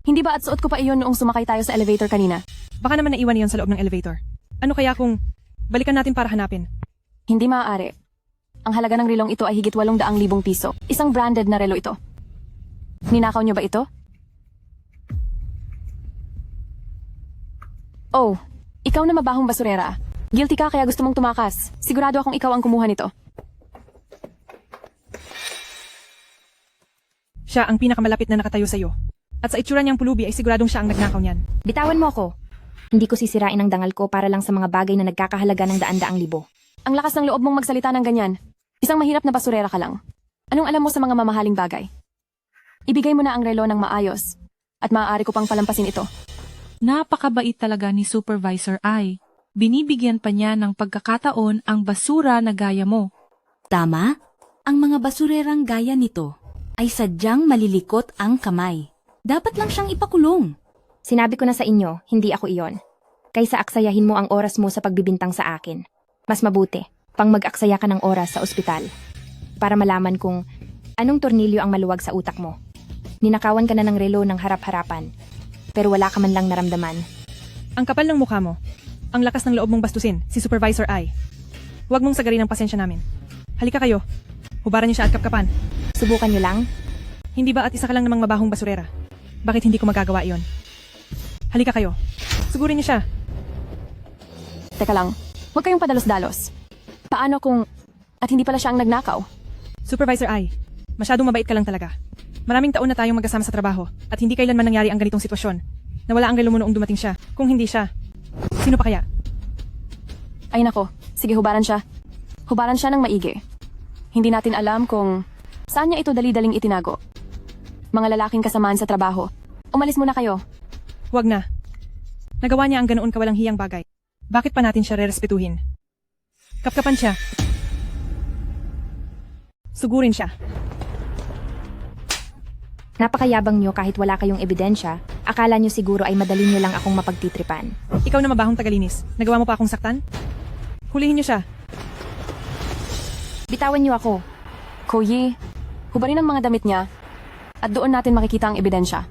Hindi ba at suot ko pa iyon noong sumakay tayo sa elevator kanina? Baka naman naiwan iyon sa loob ng elevator. Ano kaya kung balikan natin para hanapin? Hindi maaari. Ang halaga ng relong ito ay higit 800,000 piso. Isang branded na relo ito. Ninakaw niyo ba ito? Oh, ikaw na mabahong basurera. Guilty ka kaya gusto mong tumakas. Sigurado akong ikaw ang kumuha nito. Siya ang pinakamalapit na nakatayo sa'yo. At sa itsura niyang pulubi ay siguradong siya ang nagnakaw niyan. Bitawan mo ako. Hindi ko sisirain ang dangal ko para lang sa mga bagay na nagkakahalaga ng daan-daang libo. Ang lakas ng loob mong magsalita ng ganyan. Isang mahirap na basurera ka lang. Anong alam mo sa mga mamahaling bagay? Ibigay mo na ang relo ng maayos. At maaari ko pang palampasin ito. Napakabait talaga ni Supervisor Ai. Binibigyan pa niya ng pagkakataon ang basura na gaya mo. Tama, ang mga basurerang gaya nito ay sadyang malilikot ang kamay. Dapat lang siyang ipakulong. Sinabi ko na sa inyo, hindi ako iyon. Kaysa aksayahin mo ang oras mo sa pagbibintang sa akin. Mas mabuti, pang mag-aksaya ka ng oras sa ospital. Para malaman kung anong tornilyo ang maluwag sa utak mo. Ninakawan ka na ng relo ng harap-harapan. Pero wala ka man lang naramdaman. Ang kapal ng mukha mo. Ang lakas ng loob mong bastusin, si Supervisor Ai. Huwag mong sagarin ang pasensya namin. Halika kayo. Hubaran niyo siya at kapkapan. Subukan niyo lang? Hindi ba at isa ka lang namang mabahong basurera? Bakit hindi ko magagawa iyon? Halika kayo. Sugurin niyo siya. Teka lang, huwag kayong padalos-dalos. Paano kung... at hindi pala siya ang nagnakaw? Supervisor Ai, masyadong mabait ka lang talaga. Maraming taon na tayong magkasama sa trabaho at hindi kailanman nangyari ang ganitong sitwasyon. Nawala ang relo mo noong dumating siya. Kung hindi siya, sino pa kaya? Ay nako, sige hubaran siya. Hubaran siya ng maigi. Hindi natin alam kung saan niya ito dali-daling itinago. Mga lalaking kasamaan sa trabaho. Umalis muna kayo. Huwag na. Nagawa niya ang ganoon kawalang hiyang bagay. Bakit pa natin siya rerespetuhin? Kapkapan siya. Sugurin siya. Napakayabang nyo kahit wala kayong ebidensya, akala nyo siguro ay madali nyo lang akong mapagtitripan. Ikaw na mabahong tagalinis. Nagawa mo pa akong saktan? Hulihin niyo siya. Bitawan nyo ako. Koyi, hubarin ang mga damit niya at doon natin makikita ang ebidensya.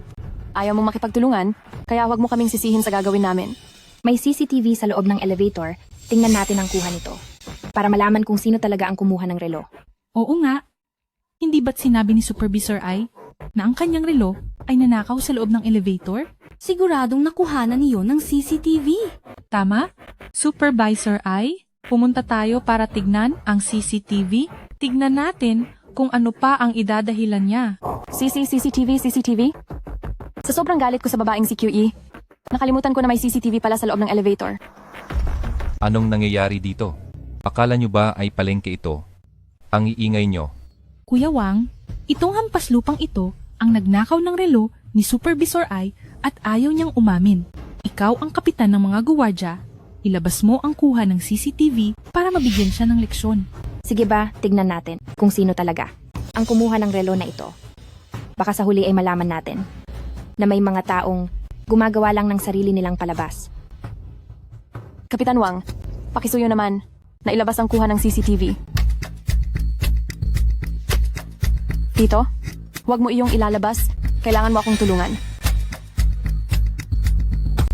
Ayaw mong makipagtulungan, kaya huwag mo kaming sisihin sa gagawin namin. May CCTV sa loob ng elevator, tingnan natin ang kuha nito. Para malaman kung sino talaga ang kumuha ng relo. Oo nga. Hindi ba't sinabi ni Supervisor Ai na ang kanyang relo ay nanakaw sa loob ng elevator? Siguradong nakuhanan niyo ng CCTV. Tama? Supervisor Ai, pumunta tayo para tignan ang CCTV. Tignan natin kung ano pa ang idadahilan niya. CCTV? Sa sobrang galit ko sa babaeng si QE, nakalimutan ko na may CCTV pala sa loob ng elevator. Anong nangyayari dito? Akala nyo ba ay palengke ito? Ang iingay nyo. Kuya Wang, itong hampas lupang ito ang nagnakaw ng relo ni Supervisor Ai at ayaw niyang umamin. Ikaw ang kapitan ng mga guwardya, ilabas mo ang kuha ng CCTV para mabigyan siya ng leksyon. Sige ba, tignan natin kung sino talaga ang kumuha ng relo na ito. Baka sa huli ay malaman natin na may mga taong gumagawa lang ng sarili nilang palabas. Kapitan Wang, pakisuyo naman na ilabas ang kuha ng CCTV. Tito, huwag mo iyong ilalabas. Kailangan mo akong tulungan.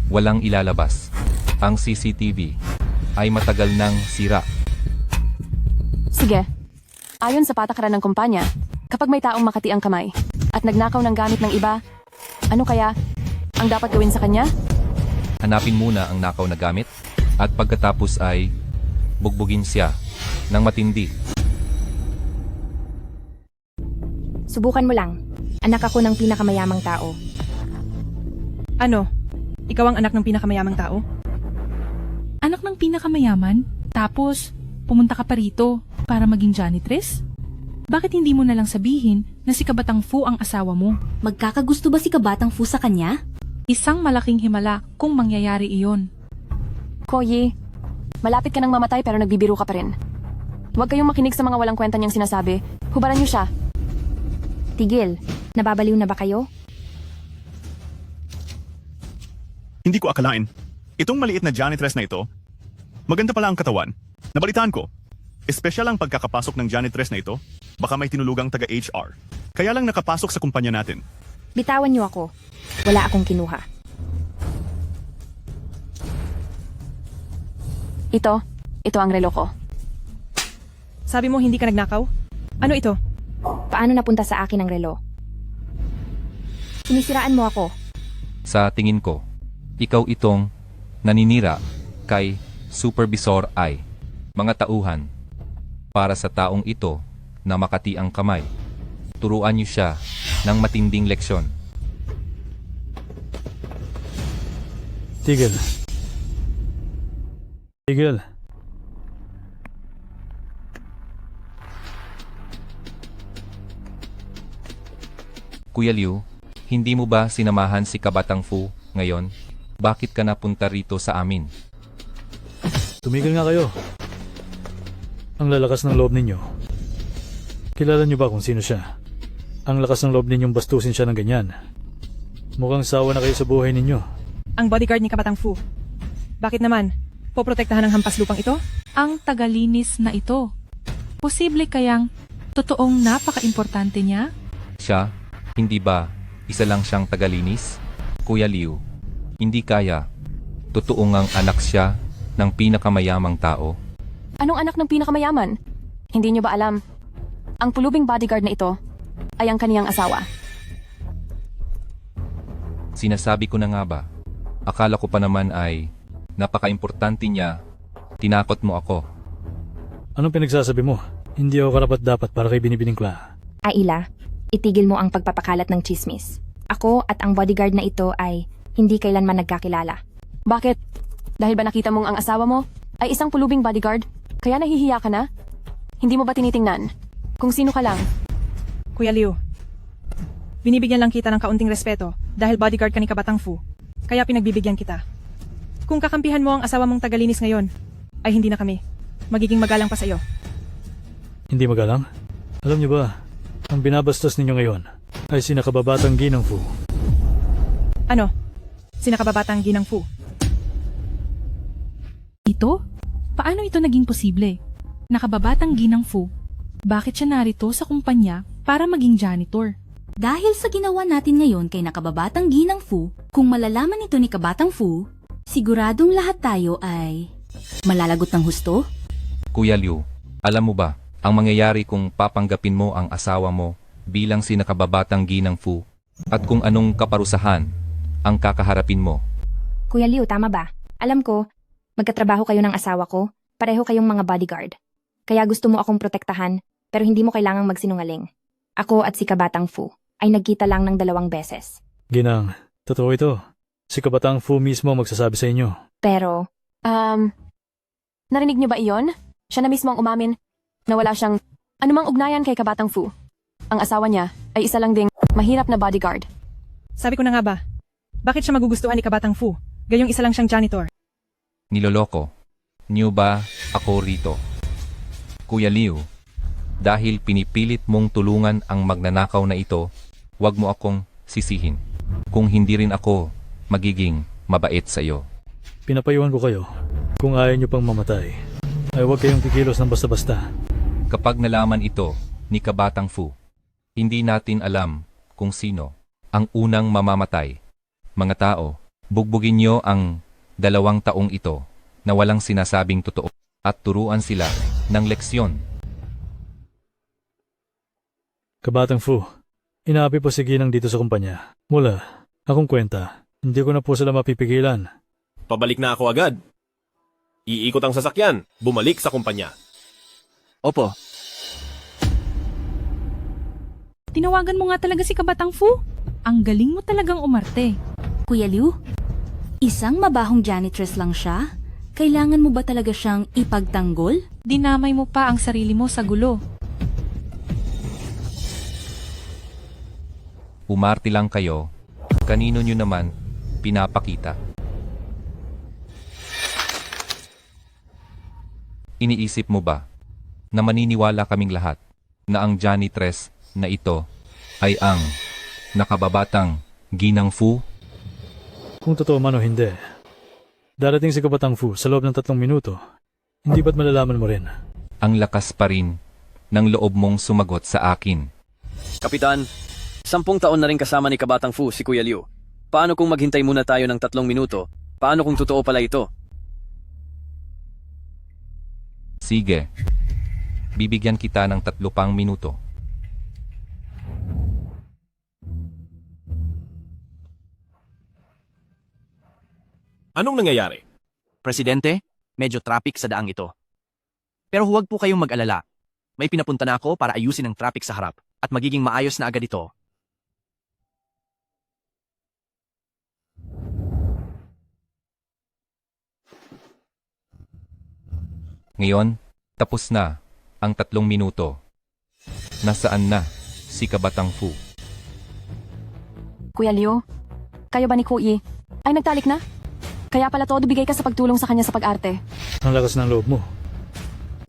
Walang ilalabas. Ang CCTV ay matagal nang sira. Sige. Ayon sa patakaran ng kumpanya, kapag may taong makati ang kamay at nagnakaw ng gamit ng iba, ano kaya ang dapat gawin sa kanya? Hanapin muna ang nakaw na gamit at pagkatapos ay bugbugin siya ng matindi. Subukan mo lang. Anak ako ng pinakamayamang tao. Ano? Ikaw ang anak ng pinakamayamang tao? Anak ng pinakamayaman, tapos pumunta ka pa rito para maging janitress? Bakit hindi mo na lang sabihin na si Kabatang Fu ang asawa mo? Magkakagusto ba si Kabatang Fu sa kanya? Isang malaking himala kung mangyayari iyon. Koyi, malapit ka nang mamatay pero nagbibiro ka pa rin. Huwag kayong makinig sa mga walang kwenta niyang sinasabi. Hubaran niyo siya. Tigil, nababaliw na ba kayo? Hindi ko akalain. Itong maliit na janitress na ito, maganda pala ang katawan. Nabalitaan ko. Espesyal ang pagkakapasok ng janitress na ito. Baka may tinulugang taga-HR. Kaya lang nakapasok sa kumpanya natin. Bitawan niyo ako. Wala akong kinuha. Ito ang relo ko. Sabi mo hindi ka nagnakaw? Ano ito? Paano napunta sa akin ang relo? Sinisiraan mo ako. Sa tingin ko, ikaw itong naninira kay Supervisor Ai. Mga tauhan, para sa taong ito na makati ang kamay, turuan niyo siya ng matinding leksyon. Tigil. Tigil. Kuya Liu, hindi mo ba sinamahan si Kabatang Fu ngayon? Bakit ka napunta rito sa amin? Tumigil nga kayo. Ang lalakas ng loob ninyo. Kilala niyo ba kung sino siya? Ang lakas ng loob ninyong bastusin siya ng ganyan. Mukhang sawa na kayo sa buhay ninyo. Ang bodyguard ni Kabatang Fu. Bakit naman? Poprotektahan ng hampas lupang ito? Ang tagalinis na ito. Posible kayang totoong napaka-importante niya? Siya, hindi ba isa lang siyang tagalinis? Kuya Liu, hindi kaya. Totoo ngang anak siya ng pinakamayamang tao. Anong anak ng pinakamayaman? Hindi niyo ba alam? Ang pulubing bodyguard na ito ay ang kaniyang asawa. Sinasabi ko na nga ba? Akala ko pa naman ay napaka-importante niya Tinakot mo ako. Anong pinagsasabi mo? Hindi ako karapat-dapat para kay Binibining Kla. Aila, itigil mo ang pagpapakalat ng chismis. Ako at ang bodyguard na ito ay hindi kailanman nagkakilala. Bakit? Dahil ba nakita mong ang asawa mo ay isang pulubing bodyguard? Kaya nahihiya ka na? Hindi mo ba tinitingnan? Kung sino ka lang? Kuya Liu, binibigyan lang kita ng kaunting respeto dahil bodyguard ka ni Kabatang Fu. Kaya pinagbibigyan kita. Kung kakampihan mo ang asawa mong tagalinis ngayon, ay hindi na kami. Magiging magalang pa sa iyo. Hindi magalang? Alam niyo ba, ang binabastos ninyo ngayon ay sinakababatang Ginang Fu. Ano? Sinakababatang Ginang Fu. Ito? Paano ito naging posible? Nakababatang Ginang Fu. Bakit siya narito sa kumpanya para maging janitor? Dahil sa ginawa natin ngayon kay nakababatang Ginang Fu, kung malalaman ito ni Kabatang Fu, siguradong lahat tayo ay malalagot ng husto? Kuya Liu, alam mo ba, ang mangyayari kung papanggapin mo ang asawa mo bilang sinakababatang Ginang Fu at kung anong kaparusahan ang kakaharapin mo? Kuya Liu, tama ba? Alam ko, magkatrabaho kayo ng asawa ko, pareho kayong mga bodyguard. Kaya gusto mo akong protektahan, pero hindi mo kailangang magsinungaling. Ako at si Kabatang Fu ay nagkita lang ng 2 beses. Ginang, totoo ito. Si Kabatang Fu mismo magsasabi sa inyo. Pero, Narinig niyo ba iyon? Siya na mismo ang umamin na wala siyang anumang ugnayan kay Kabatang Fu. Ang asawa niya ay isa lang ding mahirap na bodyguard. Sabi ko na nga ba, bakit siya magugustuhan ni Kabatang Fu? Gayong isa lang siyang janitor. Niloloko niyo ba ako rito? Kuya Liu, dahil pinipilit mong tulungan ang magnanakaw na ito, wag mo akong sisihin. Kung hindi rin ako magiging mabait sa iyo. Pinapayuhan ko kayo, kung ayaw niyo pang mamatay, ay huwag kayong kikilos ng basta-basta. Kapag nalaman ito ni Kabatang Fu, hindi natin alam kung sino ang unang mamamatay. Mga tao, bugbugin niyo ang 2 taong ito na walang sinasabing totoo at turuan sila ng leksyon. Kabatang Fu, inaapi po si Ginang dito sa kumpanya. Mula, akong kwenta, hindi ko na po sila mapipigilan. Pabalik na ako agad. Iikot ang sasakyan, bumalik sa kumpanya. Opo. Tinawagan mo nga talaga si Kabatang Fu? Ang galing mo talagang umarte. Kuya Liu, isang mabahong janitress lang siya? Kailangan mo ba talaga siyang ipagtanggol? Dinamay mo pa ang sarili mo sa gulo. Umarte lang kayo, kanino nyo naman pinapakita. Iniisip mo ba na maniniwala kaming lahat na ang janitress na ito ay ang nakababatang Ginang Fu? Kung totoo man o hindi, darating si Kabatang Fu sa loob ng 3 minuto. Hindi ba't malalaman mo rin? Ang lakas pa rin ng loob mong sumagot sa akin. Kapitan, 10 taon na rin kasama ni Kabatang Fu si Kuya Liu. Paano kung maghintay muna tayo ng 3 minuto? Paano kung totoo pala ito? Sige, bibigyan kita ng 3 pang minuto. Anong nangyayari? Presidente, medyo traffic sa daang ito. Pero huwag po kayong mag-alala. May pinapunta na ako para ayusin ang traffic sa harap at magiging maayos na agad ito. Ngayon, tapos na ang 3 minuto. Nasaan na si Kabatang Fu? Kuya Liu, kayo ba ni Kuyi ay nagtalik na? Kaya pala todo bigay ka sa pagtulong sa kanya sa pag-arte. Ang lakas ng loob mo.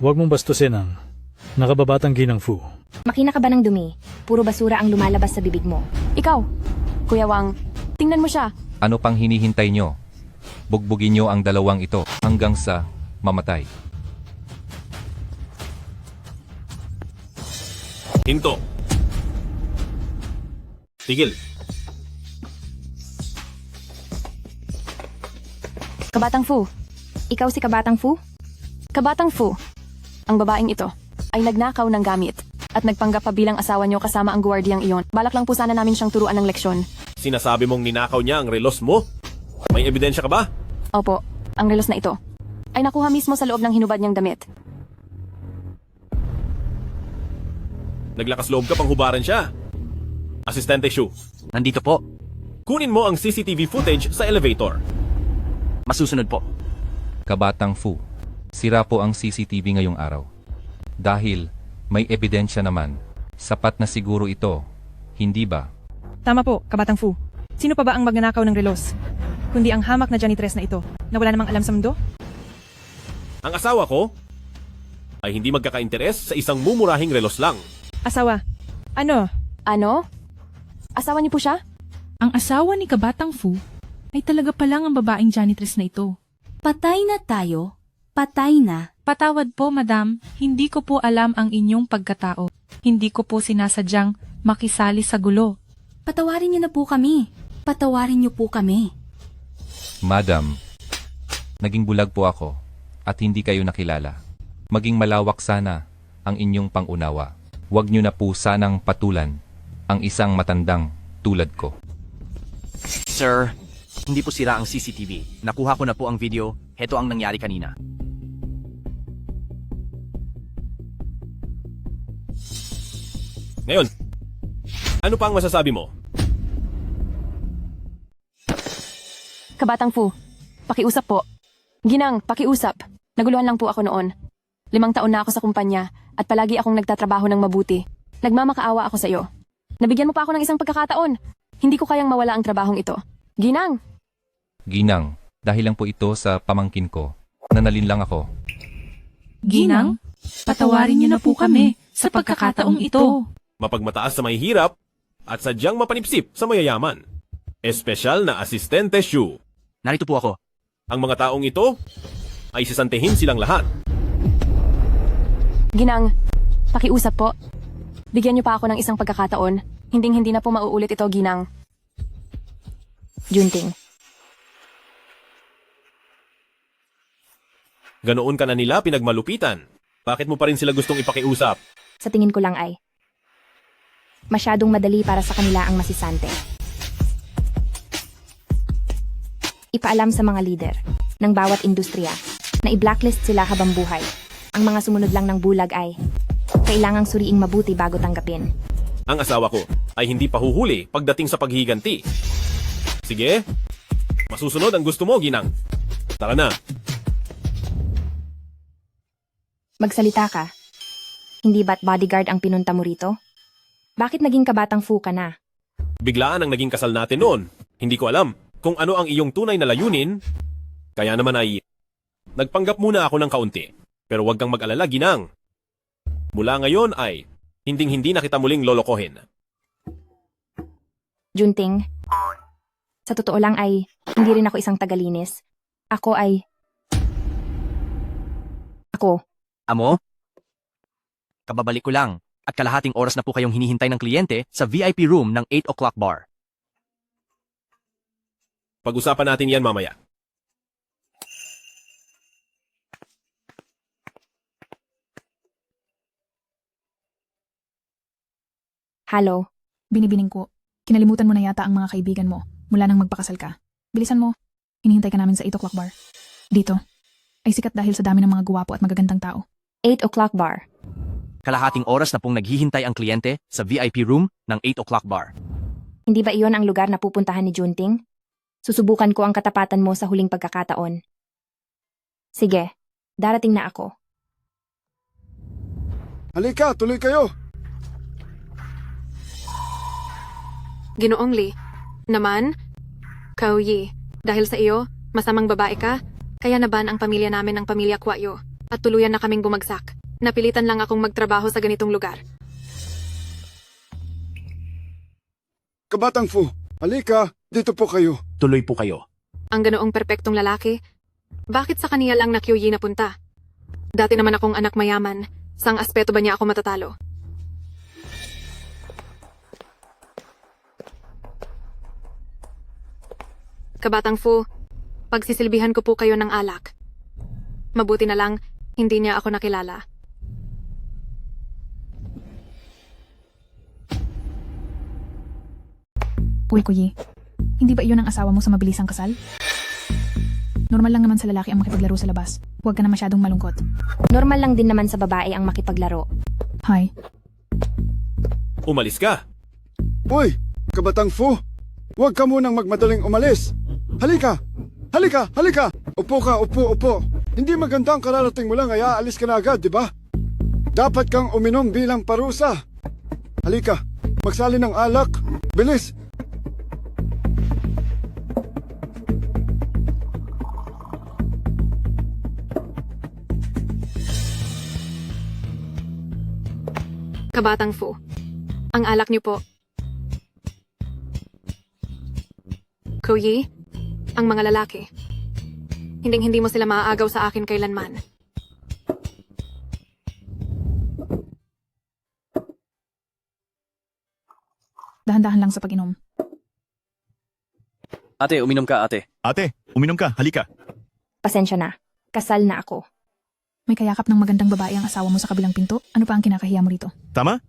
Huwag mong bastusin ang nakababatang Ginang Fu. makina ka ba ng dumi? Puro basura ang lumalabas sa bibig mo. Ikaw, Kuya Wang, tingnan mo siya. Ano pang hinihintay nyo? Bugbugin nyo ang 2 ito hanggang sa mamatay. Hinto. Tigil. Kabatang Fu. Ikaw si Kabatang Fu? Kabatang Fu. Ang babaeng ito ay nagnakaw ng gamit at nagpanggap pa bilang asawa niyo kasama ang guwardiyang iyon. Balak lang po sana namin siyang turuan ng leksyon. Sinasabi mong ninakaw niya ang relos mo? May ebidensya ka ba? Opo, ang relos na ito. ay nakuha mismo sa loob ng hinubad niyang damit. Naglakas loob ka pang hubaran siya. Asistente Shu, Nandito po. kunin mo ang CCTV footage sa elevator. Masusunod po. Kabatang Fu, sira po ang CCTV ngayong araw. Dahil may ebidensya naman, sapat na siguro ito, hindi ba? Tama po, Kabatang Fu. Sino pa ba ang magnanakaw ng relos? Kundi ang hamak na janitress na ito, na wala namang alam sa mundo? Ang asawa ko ay hindi magkakainteres sa isang mumurahing relos lang. Asawa. Ano? Ano? Asawa niyo po siya? Ang asawa ni Kabatang Fu ay talaga palang ang babaeng janitress na ito. Patay na tayo. Patay na. Patawad po, madam. Hindi ko po alam ang inyong pagkatao. Hindi ko po sinasadyang makisali sa gulo. Patawarin niyo na po kami. Patawarin niyo po kami. Madam, naging bulag po ako at hindi kayo nakilala. Maging malawak sana ang inyong pangunawa. Huwag niyo na po sanang patulan ang isang matandang tulad ko. Sir, hindi po sira ang CCTV. Nakuha ko na po ang video. Heto ang nangyari kanina. Ngayon, ano pa ang masasabi mo? Kabatang Fu, pakiusap po. Ginang, pakiusap. Naguluhan lang po ako noon. 5 taon na ako sa kumpanya at palagi akong nagtatrabaho ng mabuti. Nagmamakaawa ako sa iyo. Nabigyan mo pa ako ng isang pagkakataon. Hindi ko kayang mawala ang trabahong ito. Ginang! Ginang, dahil lang po ito sa pamangkin ko, nanalin lang ako. Ginang, patawarin niyo na po kami sa pagkakataong ito. Mapagmataas sa mahihirap at sadyang mapanipsip sa mayayaman. Espesyal na Asistente Shu. Narito po ako. Ang mga taong ito ay sisantehin silang lahat. Ginang, pakiusap po. Bigyan niyo pa ako ng isang pagkakataon. Hinding-hindi na po mauulit ito, Ginang. Junting. Ganoon ka na nila pinagmalupitan. Bakit mo pa rin sila gustong ipakiusap? Sa tingin ko lang ay masyadong madali para sa kanila ang masisante. Ipaalam sa mga lider ng bawat industriya na i-blacklist sila habang buhay. Ang mga sumunod lang ng bulag ay kailangang suriing mabuti bago tanggapin. Ang asawa ko ay hindi pa huhuli pagdating sa paghihiganti. Sige, masusunod ang gusto mo, Ginang. Tara na. Magsalita ka. Hindi ba't bodyguard ang pinunta mo rito? Bakit naging Kabatang Fu ka na? Biglaan ang naging kasal natin noon. Hindi ko alam kung ano ang iyong tunay na layunin. Kaya naman ay nagpanggap muna ako ng kaunti. Pero huwag kang mag-alala, Ginang. Mula ngayon ay hinding-hindi na kita muling lolokohin. Junting, sa totoo lang ay hindi rin ako isang tagalinis. Ako. Amo? Kababalik ko lang. At kalahating oras na po kayong hinihintay ng kliyente sa VIP room ng 8 o'clock bar. Pag-usapan natin yan mamaya. Halo. Binibining ko. Kinalimutan mo na yata ang mga kaibigan mo mula nang magpakasal ka. Bilisan mo. Hinihintay ka namin sa 8 o'clock bar. Dito. Ay sikat dahil sa dami ng mga guwapo at magagandang tao. 8 o'clock bar. Kalahating oras na pong naghihintay ang kliyente sa VIP room ng 8 o'clock bar. Hindi ba iyon ang lugar na pupuntahan ni Junting? Susubukan ko ang katapatan mo sa huling pagkakataon. Sige, darating na ako. Halika, tuloy kayo! Ginoong Lee, naman, Kauyi, dahil sa iyo, masamang babae ka, kaya naban ang pamilya namin ng pamilya Kwayo at tuluyan na kaming bumagsak. Napilitan lang akong magtrabaho sa ganitong lugar. Kabatang Fu, halika, dito po kayo. Tuloy po kayo. Ang ganoong perpektong lalaki, bakit sa kaniya lang na Kyuyi napunta? Dati naman akong anak mayaman, sang aspeto ba niya ako matatalo? Kabatang Fu, pagsisilbihan ko po kayo ng alak. Mabuti na lang, hindi niya ako nakilala. Uy, Kuyi. Hindi ba iyon ang asawa mo sa mabilisang kasal? Normal lang naman sa lalaki ang makipaglaro sa labas. Huwag ka na masyadong malungkot. Normal lang din naman sa babae ang makipaglaro. Hi. Umalis ka. Uy, kabatang Fu! Huwag ka munang magmadaling umalis. Halika! Halika! Halika! Upo ka, upo. Hindi maganda ang kararating mo lang ay aalis ka na agad, di ba? Dapat kang uminom bilang parusa. Halika, magsali ng alak. Bilis! Kabatang Fu, ang alak niyo po. Kuyi, ang mga lalaki. Hinding-hindi mo sila maaagaw sa akin kailanman. Dahan-dahan lang sa pag-inom. Ate, uminom ka, ate. Ate, uminom ka, halika. Pasensya na. Kasal na ako. May kayakap ng magandang babae ang asawa mo sa kabilang pinto? Ano pa ang kinakahiya mo rito? Tama?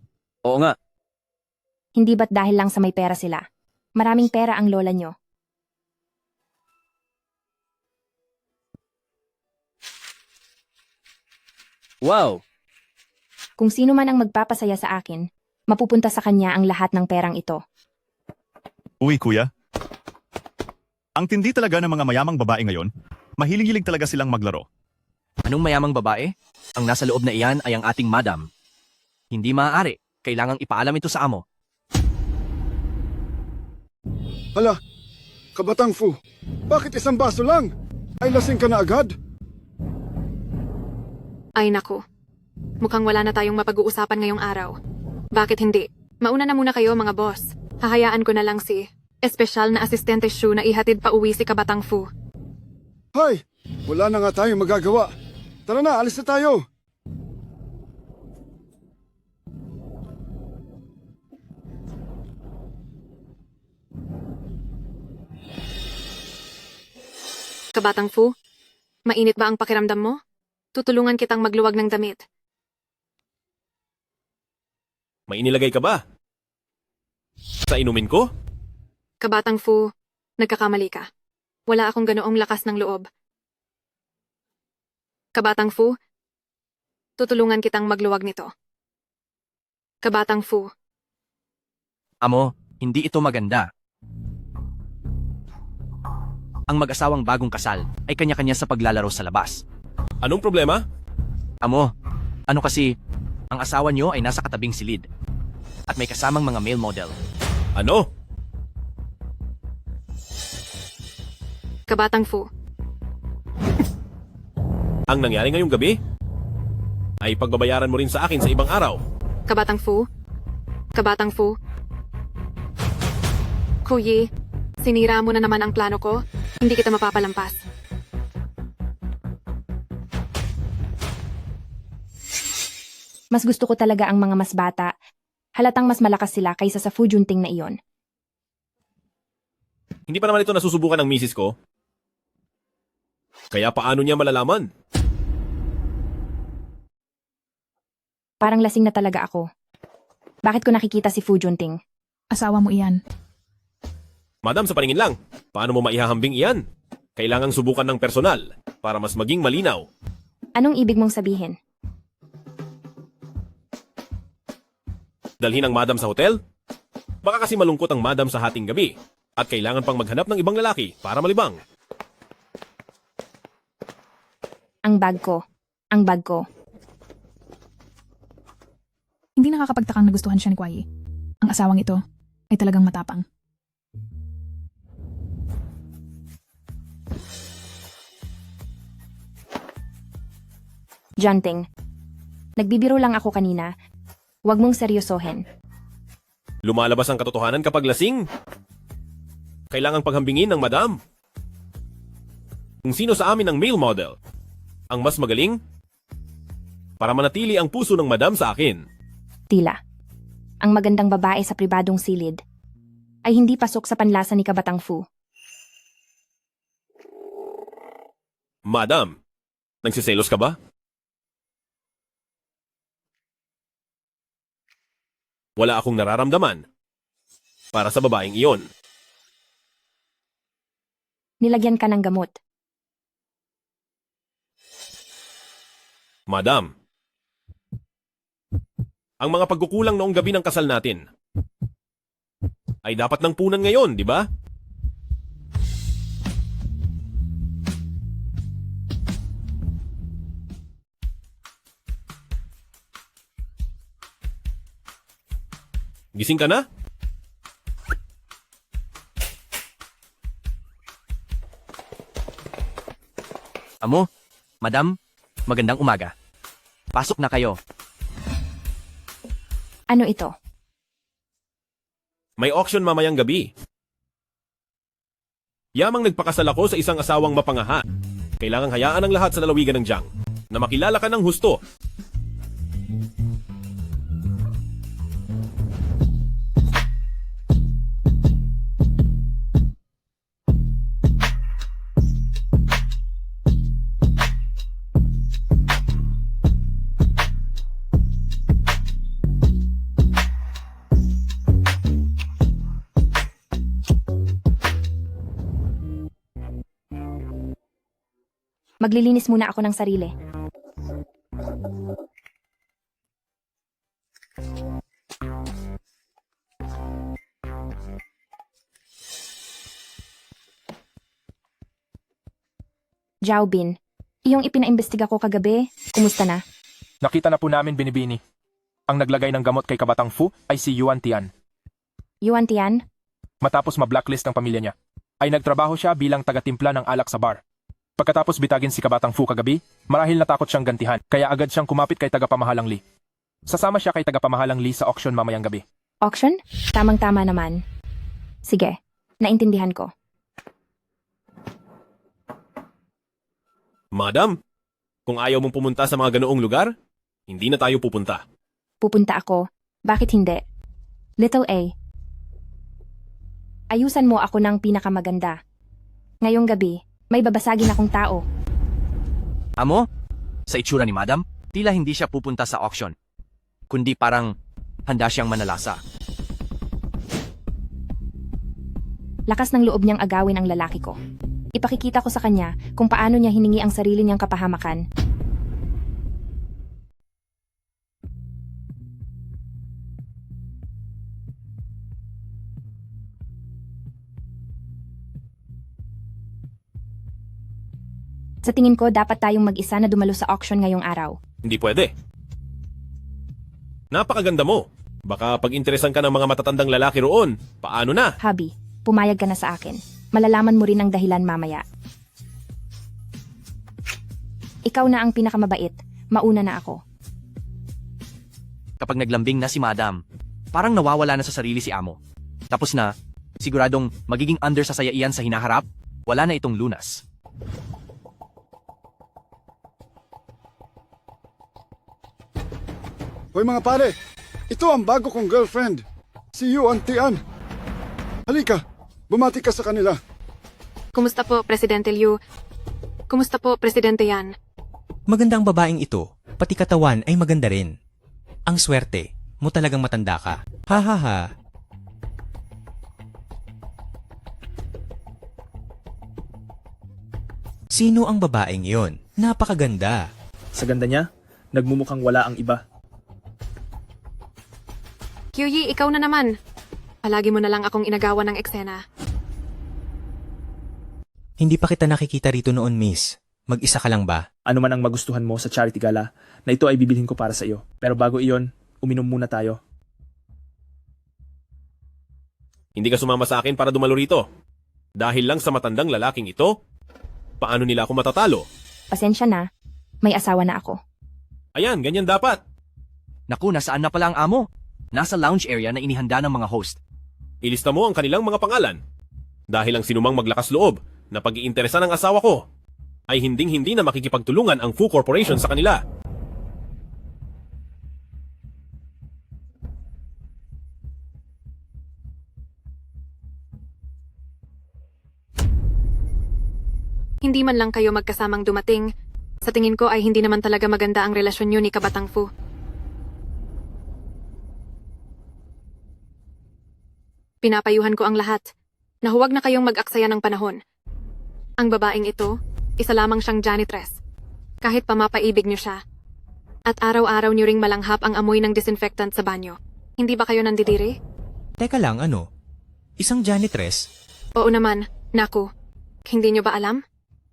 Oo nga. Hindi ba't dahil lang sa may pera sila? Maraming pera ang lola nyo. Wow! Kung sino man ang magpapasaya sa akin, mapupunta sa kanya ang lahat ng perang ito. Uy, kuya. Ang tindi talaga ng mga mayamang babae ngayon. Mahiling-hiling talaga silang maglaro. Anong mayamang babae? Ang nasa loob na iyan ay ang ating madam. Hindi maaari. Kailangang ipaalam ito sa amo. Hala, kabatang Fu, bakit isang baso lang? Ay lasing ka na agad? Ay naku, mukhang wala na tayong mapag-uusapan ngayong araw. Bakit hindi? Mauna na muna kayo mga boss. Hahayaan ko na lang si espesyal na asistente Shu na ihatid pa uwi si Kabatang Fu. Hay, wala na nga tayong magagawa. Tara na, alis na tayo. Kabatang Fu, mainit ba ang pakiramdam mo? Tutulungan kitang magluwag ng damit. May inilagay ka ba? Sa inumin ko? Kabatang Fu, nagkakamali ka. Wala akong ganoong lakas ng loob. Kabatang Fu, tutulungan kitang magluwag nito. Kabatang Fu. Amo, hindi ito maganda. Ang mag-asawang bagong kasal ay kanya-kanya sa paglalaro sa labas. Anong problema? Amo, ano kasi, ang asawa nyo ay nasa katabing silid. At may kasamang mga male model. Ano? Kabatang Fu. Ang nangyari ngayong gabi? Ay pagbabayaran mo rin sa akin sa ibang araw. Kabatang Fu. Kabatang Fu. Kuyi, sinira mo na naman ang plano ko. Hindi kita mapapalampas. Mas gusto ko talaga ang mga mas bata. Halatang mas malakas sila kaysa sa Fu Junting na iyon. Hindi pa naman ito nasusubukan ng misis ko. Kaya paano niya malalaman? Parang lasing na talaga ako. Bakit ko nakikita si Fu Junting? Asawa mo iyan. Madam, sa paningin lang, paano mo maihahambing iyan? Kailangang subukan ng personal para mas maging malinaw. Anong ibig mong sabihin? Dalhin ang madam sa hotel? Baka kasi malungkot ang madam sa hating gabi at kailangan pang maghanap ng ibang lalaki para malibang. Ang bag ko. Ang bag ko. Hindi nakakapagtakang nagustuhan siya ni Kwai. Ang asawang ito ay talagang matapang. Junting. Nagbibiro lang ako kanina. Huwag mong seryosohin. Lumalabas ang katotohanan kapag lasing. Kailangang paghambingin ng madam. Kung sino sa amin ang male model, ang mas magaling, para manatili ang puso ng madam sa akin. Tila. Ang magandang babae sa pribadong silid ay hindi pasok sa panlasa ni Kabatang Fu. Madam, nagsiselos ka ba? Wala akong nararamdaman para sa babaeng iyon. Nilagyan ka ng gamot. Madam, ang mga pagkukulang noong gabi ng kasal natin ay dapat ng punan ngayon, di ba? Gising ka na? Amo, madam, magandang umaga. Pasok na kayo. Ano ito? May auction mamayang gabi. Yamang nagpakasal ako sa isang asawang mapangahat. Kailangang hayaan ang lahat sa lalawigan ng Jiang na makilala ka ng husto. Maglilinis muna ako ng sarili. Zhao Bin, iyong ipinaimbestiga ko kagabi, kumusta na? Nakita na po namin Binibini. Ang naglagay ng gamot kay Kabatang Fu ay si Yuan Tian. Yuan Tian? Matapos ma-blacklist ng pamilya niya, ay nagtrabaho siya bilang taga-timpla ng alak sa bar. Pagkatapos bitagin si Kabatang Fu kagabi, marahil natakot siyang gantihan, kaya agad siyang kumapit kay tagapamahalang Li. Sasama siya kay tagapamahalang Li sa auction mamayang gabi. Auction? Tamang-tama naman. Sige, naintindihan ko. Madam, kung ayaw mong pumunta sa mga ganoong lugar, hindi na tayo pupunta. Pupunta ako. Bakit hindi? Little A. Ayusan mo ako ng pinakamaganda. Ngayong gabi, may babasagin akong tao. Amo, sa itsura ni madam, tila hindi siya pupunta sa auction. Kundi parang handa siyang manalasa. Lakas ng loob niyang agawin ang lalaki ko. Ipakikita ko sa kanya kung paano niya hiningi ang sarili niyang kapahamakan. Sa tingin ko, dapat tayong mag-isa na dumalo sa auction ngayong araw. Hindi pwede. Napakaganda mo. Baka pag-interesan ka ng mga matatandang lalaki roon. Paano na? Hubby, pumayag ka na sa akin. Malalaman mo rin ang dahilan mamaya. Ikaw na ang pinakamabait. Mauna na ako. Kapag naglambing na si madam, parang nawawala na sa sarili si amo. Tapos na, siguradong magiging under sa sayaian sa hinaharap, wala na itong lunas. Hoy mga pare, ito ang bago kong girlfriend, si Yuan Tian. Halika, bumati ka sa kanila. Kumusta po, Presidente Liu? Kumusta po, Presidente Yan? Magandang babaeng ito, pati katawan ay maganda rin. Ang swerte, mo talagang matanda ka. Ha ha ha. Sino ang babaeng yon? Napakaganda. Sa ganda niya, nagmumukhang wala ang iba. Kyuyi, ikaw na naman. Palagi mo na lang akong inagawan ng eksena. Hindi pa kita nakikita rito noon, miss. Mag-isa ka lang ba? Ano man ang magustuhan mo sa charity gala, na ito ay bibilhin ko para sa iyo. Pero bago iyon, uminom muna tayo. Hindi ka sumama sa akin para dumalo rito. Dahil lang sa matandang lalaking ito, paano nila ako matatalo? Pasensya na. May asawa na ako. Ayan, ganyan dapat. Naku, nasaan na pala ang amo? Nasa lounge area na inihanda ng mga host. Ilista mo ang kanilang mga pangalan. Dahil ang sinumang maglakas loob na pag-iinteresa ng asawa ko, ay hinding-hindi na makikipagtulungan ang Fu Corporation sa kanila. Hindi man lang kayo magkasamang dumating. Sa tingin ko ay hindi naman talaga maganda ang relasyon niyo ni Kabatang Fu. Pinapayuhan ko ang lahat na huwag na kayong mag-aksaya ng panahon. Ang babaeng ito, isa lamang siyang janitress. Kahit pa mapaibig niyo siya, At araw-araw niyo ring malanghap ang amoy ng disinfectant sa banyo. Hindi ba kayo nandidiri? Teka lang, ano? Isang janitress? Oo naman, naku. Hindi niyo ba alam?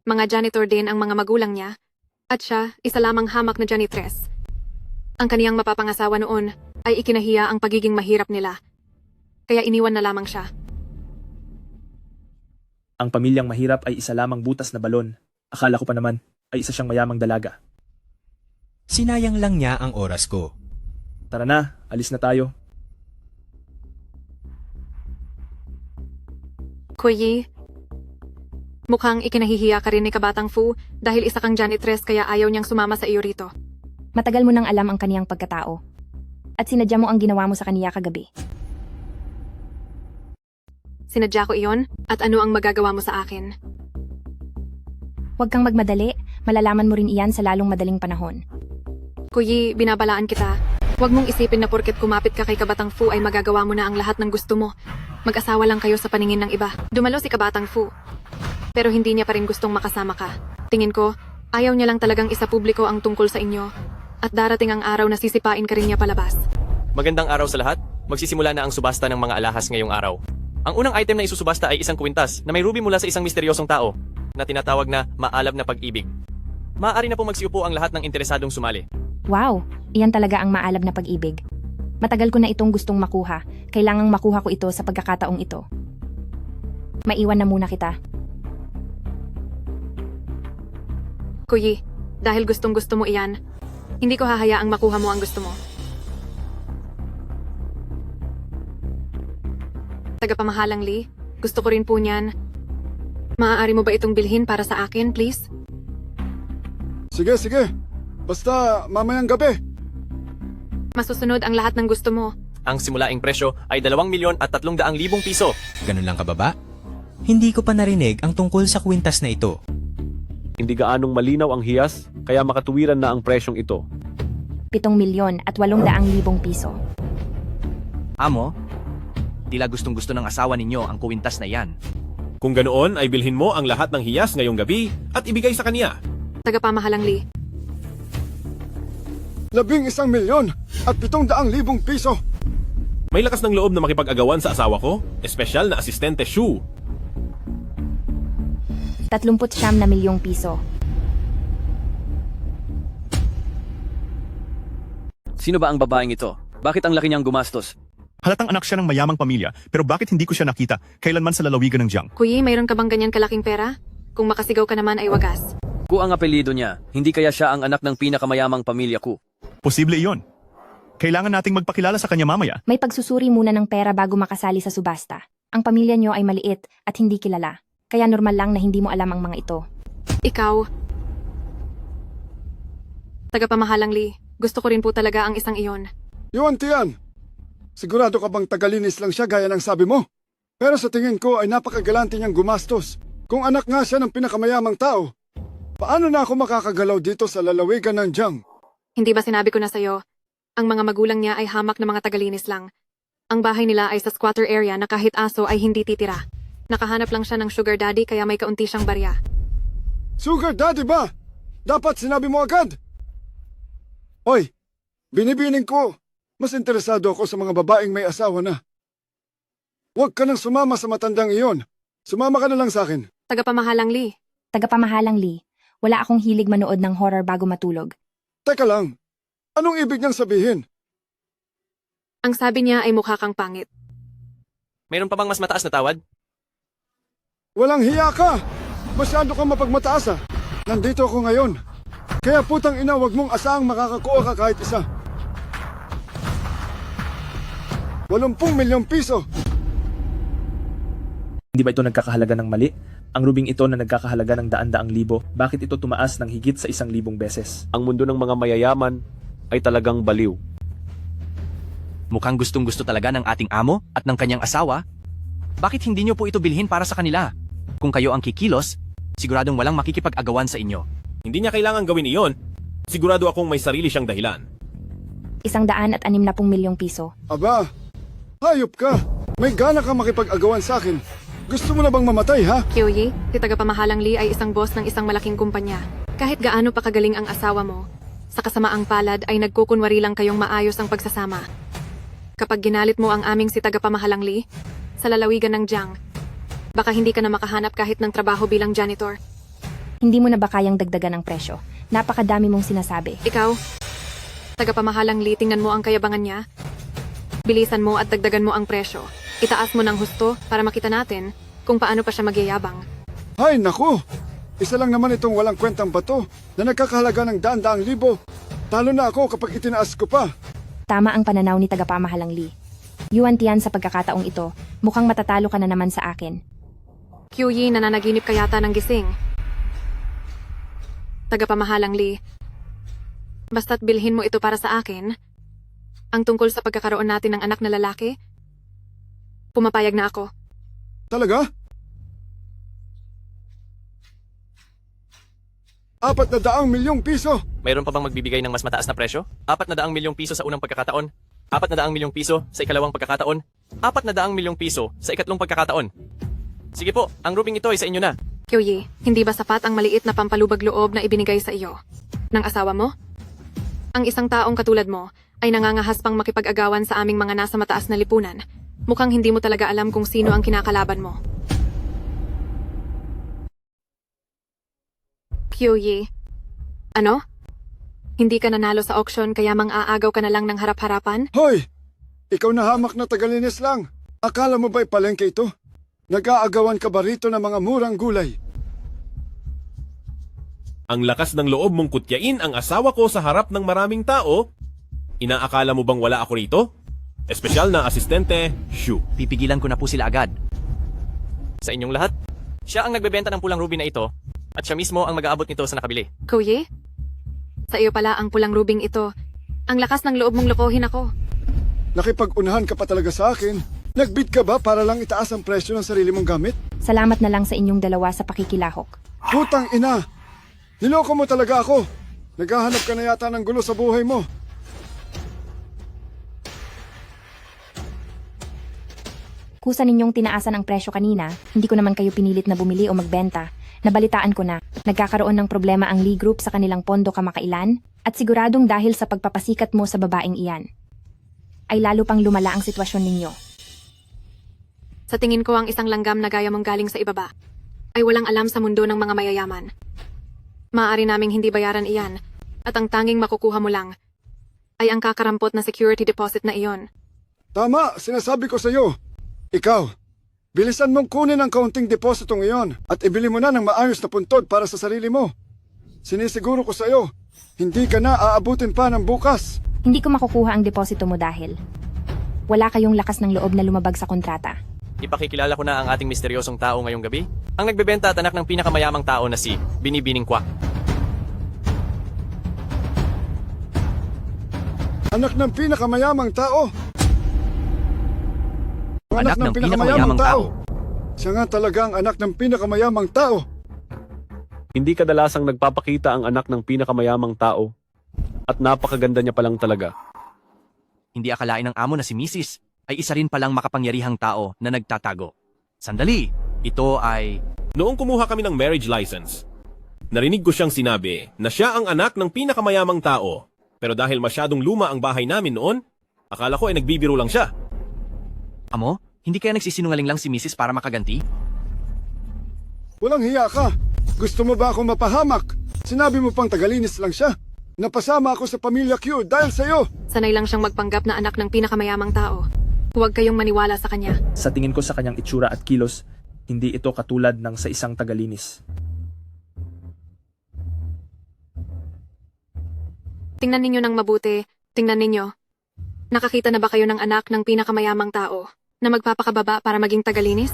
Mga janitor din ang mga magulang niya. At siya, isa lamang hamak na janitress. Ang kaniyang mapapangasawa noon ay ikinahiya ang pagiging mahirap nila. Kaya iniwan na lamang siya. Ang pamilyang mahirap ay isa lamang butas na balon. Akala ko pa naman ay isa siyang mayamang dalaga. Sinayang lang niya ang oras ko. Tara na, alis na tayo. Kuyi, mukhang ikinahihiya ka rin ni Kabatang Fu dahil isa kang janitress kaya ayaw niyang sumama sa iyo rito. Matagal mo nang alam ang kaniyang pagkatao. At sinadya mo ang ginawa mo sa kaniya kagabi. Sinadya ko iyon at ano ang magagawa mo sa akin? Huwag kang magmadali, malalaman mo rin iyan sa lalong madaling panahon. Kuyi, binabalaan kita. Huwag mong isipin na porket kumapit ka kay Kabatang Fu ay magagawa mo na ang lahat ng gusto mo. Mag-asawa lang kayo sa paningin ng iba. Dumalo si Kabatang Fu. Pero hindi niya pa rin gustong makasama ka. Tingin ko, ayaw niya lang talagang isa publiko ang tungkol sa inyo. At darating ang araw na sisipain ka rin niya palabas. Magandang araw sa lahat. Magsisimula na ang subasta ng mga alahas ngayong araw. Ang unang item na isusubasta ay isang kwintas na may ruby mula sa isang misteryosong tao na tinatawag na maalab na pag-ibig. Maaari na po magsiupo ang lahat ng interesadong sumali. Wow, iyan talaga ang maalab na pag-ibig. Matagal ko na itong gustong makuha. Kailangang makuha ko ito sa pagkakataong ito. Maiwan na muna kita. Kuyi, dahil gustong-gusto mo iyan, hindi ko hahayaang makuha mo ang gusto mo. Tagapamahalang Lee, gusto ko rin po niyan. Maaari mo ba itong bilhin para sa akin, please? Sige, sige. Basta mamayang gabi. Masusunod ang lahat ng gusto mo. Ang simulaing presyo ay 2,300,000 piso. Ganun lang kababa? Hindi ko pa narinig ang tungkol sa kwintas na ito. Hindi gaanong malinaw ang hiyas, kaya makatuwiran na ang presyong ito. 7,800,000 piso. Amo, tila gustong-gusto ng asawa ninyo ang kuwintas na yan. Kung ganoon ay bilhin mo ang lahat ng hiyas ngayong gabi at ibigay sa kanya. Tagapamahalang Lee. 11,000,000 at 700,000 piso. May lakas ng loob na makipag-agawan sa asawa ko, espesyal na asistente Shu. 39,000,000 piso. Sino ba ang babaeng ito? Bakit ang laki niyang gumastos? Halatang anak siya ng mayamang pamilya, pero bakit hindi ko siya nakita kailanman sa lalawigan ng Jiang? Kuyi, mayroon ka bang ganyan kalaking pera? Kung makasigaw ka naman ay wagas. Ku ang apelyido niya, hindi kaya siya ang anak ng pinakamayamang pamilya ko. Posible iyon. Kailangan nating magpakilala sa kanya mamaya. May pagsusuri muna ng pera bago makasali sa subasta. Ang pamilya niyo ay maliit at hindi kilala. Kaya normal lang na hindi mo alam ang mga ito. Ikaw. Tagapamahalang Lee, gusto ko rin po talaga ang isang iyon. Yuan Tian, sigurado ka bang tagalinis lang siya gaya ng sabi mo? Pero sa tingin ko ay napakagalante niyang gumastos. Kung anak nga siya ng pinakamayamang tao, paano na ako makakagalaw dito sa lalawigan ng Jiang? Hindi ba sinabi ko na sa'yo, ang mga magulang niya ay hamak na mga tagalinis lang. Ang bahay nila ay sa squatter area na kahit aso ay hindi titira. Nakahanap lang siya ng sugar daddy kaya may kaunti siyang barya. Sugar daddy ba? Dapat sinabi mo agad. Hoy, binibining ko. Mas interesado ako sa mga babaeng may asawa na. Huwag ka nang sumama sa matandang iyon. Sumama ka na lang sa akin. Tagapamahalang Lee. Tagapamahalang Lee, wala akong hilig manood ng horror bago matulog. Teka lang, anong ibig niyang sabihin? Ang sabi niya ay mukha kang pangit. Mayroon pa bang mas mataas na tawad? Walang hiya ka! Masyado kang mapagmataas ah. Nandito ako ngayon. Kaya putang ina, wag mong asaang makakakuha ka kahit isa. 80,000,000 piso. Hindi ba ito nagkakahalaga ng mali? Ang rubing ito na nagkakahalaga ng daan-daang libo, bakit ito tumaas ng higit sa 1,000 beses? Ang mundo ng mga mayayaman ay talagang baliw. Mukhang gustong-gusto talaga ng ating amo at ng kanyang asawa. Bakit hindi niyo po ito bilhin para sa kanila? Kung kayo ang kikilos, siguradong walang makikipag-agawan sa inyo. Hindi niya kailangan gawin iyon. Sigurado akong may sarili siyang dahilan. 160,000,000 piso. Aba, hayop ka. May gana ka makipag-agawan sa akin. Gusto mo na bang mamatay, ha? Kyoyi, si tagapamahalang Lee ay isang boss ng isang malaking kumpanya. Kahit gaano pa kagaling ang asawa mo, Sa kasamaang palad ay nagkukunwari lang kayong maayos ang pagsasama. Kapag ginalit mo ang aming si tagapamahalang Lee, sa lalawigan ng Jiang, baka hindi ka na makahanap kahit ng trabaho bilang janitor. Hindi mo na ba kayang dagdagan ang presyo? Napakadami mong sinasabi. Ikaw, tagapamahalang Lee, tingnan mo ang kayabangan niya. Bilisan mo at dagdagan mo ang presyo. Itaas mo ng husto para makita natin kung paano pa siya magyayabang. Ay, naku! Isa lang naman itong walang kwentang bato na nagkakahalaga ng daan-daang libo. Talo na ako kapag itinaas ko pa. Tama ang pananaw ni tagapamahalang Lee. Yuan Tian, sa pagkakataong ito, mukhang matatalo ka na naman sa akin. QE, nananaginip ka yata ng gising. Tagapamahalang Lee, basta't bilhin mo ito para sa akin, ang tungkol sa pagkakaroon natin ng anak na lalaki, pumapayag na ako. Talaga? 400 milyong piso! Mayroon pa bang magbibigay ng mas mataas na presyo? 400 milyong piso sa unang pagkakataon, 400 milyong piso sa ikalawang pagkakataon, 400 milyong piso sa ikatlong pagkakataon. Sige po, ang roofing ito ay sa inyo na. QE, hindi ba sapat ang maliit na pampalubag loob na ibinigay sa iyo ng asawa mo? Ang isang taong katulad mo ay nangangahas pang makipag-agawan sa aming mga nasa mataas na lipunan. Mukhang hindi mo talaga alam kung sino ang kinakalaban mo. QE, ano? Hindi ka nanalo sa auction kaya mang-aagaw ka na lang ng harap-harapan? Hoy! Ikaw na hamak na tagalinis lang. Akala mo ba'y palengke ito? Nag-aagawan ka ba rito ng mga murang gulay? Ang lakas ng loob mong kutyain ang asawa ko sa harap ng maraming tao? Inaakala mo bang wala ako rito? Espesyal na asistente, Shu. Pipigilan ko na po sila agad. Sa inyong lahat, siya ang nagbebenta ng pulang ruby na ito at siya mismo ang mag-aabot nito sa nakabili. QE, sa iyo pala ang pulang rubing ito. Ang lakas ng loob mong lokohin ako. Nakipag-unahan ka pa talaga sa akin. Nagbid ka ba para lang itaas ang presyo ng sarili mong gamit? Salamat na lang sa inyong dalawa sa pakikilahok. Putang ina! Niloko mo talaga ako. Naghahanap ka na yata ng gulo sa buhay mo. Kusa ninyong tinaasan ang presyo kanina, hindi ko naman kayo pinilit na bumili o magbenta. Nabalitaan ko na, nagkakaroon ng problema ang Lee Group sa kanilang pondo kamakailan, at siguradong dahil sa pagpapasikat mo sa babaeng iyan, ay lalo pang lumala ang sitwasyon ninyo. Sa tingin ko ang isang langgam na gaya mong galing sa ibaba ay walang alam sa mundo ng mga mayayaman. Maaari naming hindi bayaran iyan at ang tanging makukuha mo lang ay ang kakarampot na security deposit na iyon. Tama, sinasabi ko sa iyo. Ikaw, bilisan mong kunin ang kaunting depositong iyon at ibili mo na ng maayos na puntod para sa sarili mo. Sinisiguro ko sa iyo, hindi ka na aabutin pa ng bukas. Hindi ko makukuha ang deposito mo dahil wala kayong lakas ng loob na lumabag sa kontrata. Ipakikilala ko na ang ating misteryosong tao ngayong gabi. Ang nagbebenta at anak ng pinakamayamang tao na si Binibining Kwak. Anak ng pinakamayamang tao? Anak ng pinakamayamang tao. Siya nga talaga ang anak ng pinakamayamang tao. Hindi kadalasang nagpapakita ang anak ng pinakamayamang tao. At napakaganda niya palang talaga. Hindi akalain ng amo na si Mrs. ay isa rin palang makapangyarihang tao na nagtatago. Sandali, ito ay... Noong kumuha kami ng marriage license, narinig ko siyang sinabi na siya ang anak ng pinakamayamang tao. Pero dahil masyadong luma ang bahay namin noon, akala ko ay nagbibiro lang siya. Amo, hindi kaya nagsisinungaling lang si Mrs. para makaganti? Walang hiya ka. Gusto mo ba akong mapahamak? Sinabi mo pang tagalinis lang siya. Napasama ako sa pamilya Q dahil sa'yo. Sanay lang siyang magpanggap na anak ng pinakamayamang tao. Huwag kayong maniwala sa kanya. Sa tingin ko sa kanyang itsura at kilos, hindi ito katulad ng sa isang tagalinis. Tingnan ninyo ng mabuti. Tingnan ninyo. Nakakita na ba kayo ng anak ng pinakamayamang tao na magpapakababa para maging tagalinis?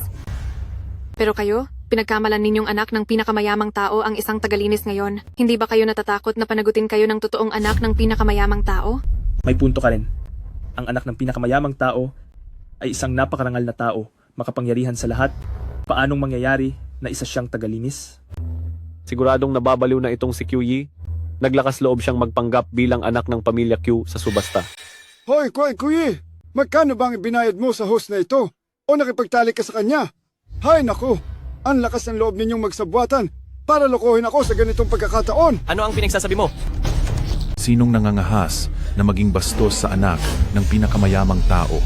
Pero kayo, pinagkamalan ninyong anak ng pinakamayamang tao ang isang tagalinis ngayon. Hindi ba kayo natatakot na panagutin kayo ng totoong anak ng pinakamayamang tao? May punto ka rin. Ang anak ng pinakamayamang tao ay isang napakarangal na tao, makapangyarihan sa lahat. Paanong mangyayari na isa siyang tagalinis? Siguradong nababaliw na itong si QE. Naglakas loob siyang magpanggap bilang anak ng pamilya Q sa subasta. Hoy, Kuy, magkano bang ibinayad mo sa host na ito? O nakipagtalik ka sa kanya? Hay naku, ang lakas ng loob ninyong magsabwatan para lokohin ako sa ganitong pagkakataon. Ano ang pinagsasabi mo? Sinong nangangahas na maging bastos sa anak ng pinakamayamang tao?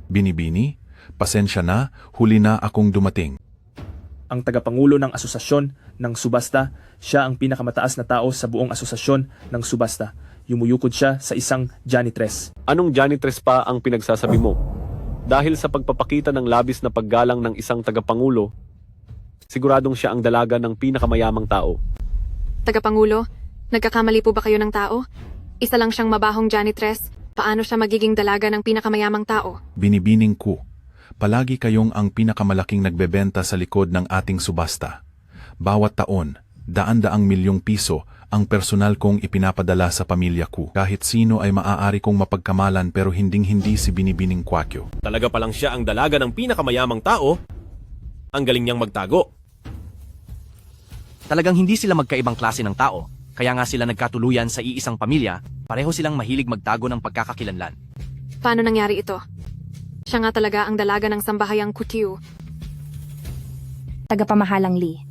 Binibini, pasensya na, huli na akong dumating. Ang tagapangulo ng asosasyon ng subasta, siya ang pinakamataas na tao sa buong asosasyon ng subasta. Yumuyukod siya sa isang janitress. Anong janitress pa ang pinagsasabi mo? Dahil sa pagpapakita ng labis na paggalang ng isang tagapangulo, siguradong siya ang dalaga ng pinakamayamang tao. Tagapangulo, nagkakamali po ba kayo ng tao? Isa lang siyang mabahong janitress. Paano siya magiging dalaga ng pinakamayamang tao? Binibining ko, palagi kayong ang pinakamalaking nagbebenta sa likod ng ating subasta. Bawat taon, daan-daang milyong piso ang personal kong ipinapadala sa pamilya ko. Kahit sino ay maaari kong mapagkamalan pero hinding-hindi si Binibining Kwakyo. Talaga palang siya ang dalaga ng pinakamayamang tao? Ang galing niyang magtago. Talagang hindi sila magkaibang klase ng tao, kaya nga sila nagkatuluyan sa iisang pamilya, pareho silang mahilig magtago ng pagkakakilanlan. Paano nangyari ito? Siya nga talaga ang dalaga ng sambahayang Kutyu. Tagapamahalang Lee.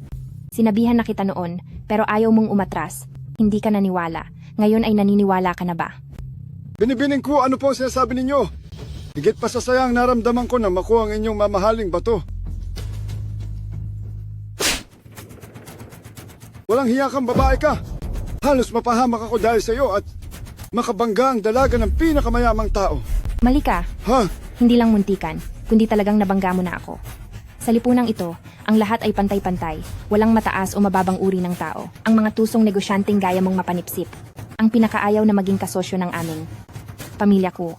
Sinabihan na kita noon, pero ayaw mong umatras. Hindi ka naniwala. Ngayon ay naniniwala ka na ba? Binibining ko, ano po ang sinasabi ninyo? Higit pa sa sayang naramdaman ko na makuha ang inyong mamahaling bato. Walang hiya kang babae ka. Halos mapahamak ako dahil sa iyo at makabangga ang dalaga ng pinakamayamang tao. Mali ka. Ha? Hindi lang muntikan, kundi talagang nabangga mo na ako. Sa lipunang ito, ang lahat ay pantay-pantay, walang mataas o mababang uri ng tao. Ang mga tusong negosyanteng gaya mong mapanipsip. Ang pinakaayaw na maging kasosyo ng aming pamilya ko.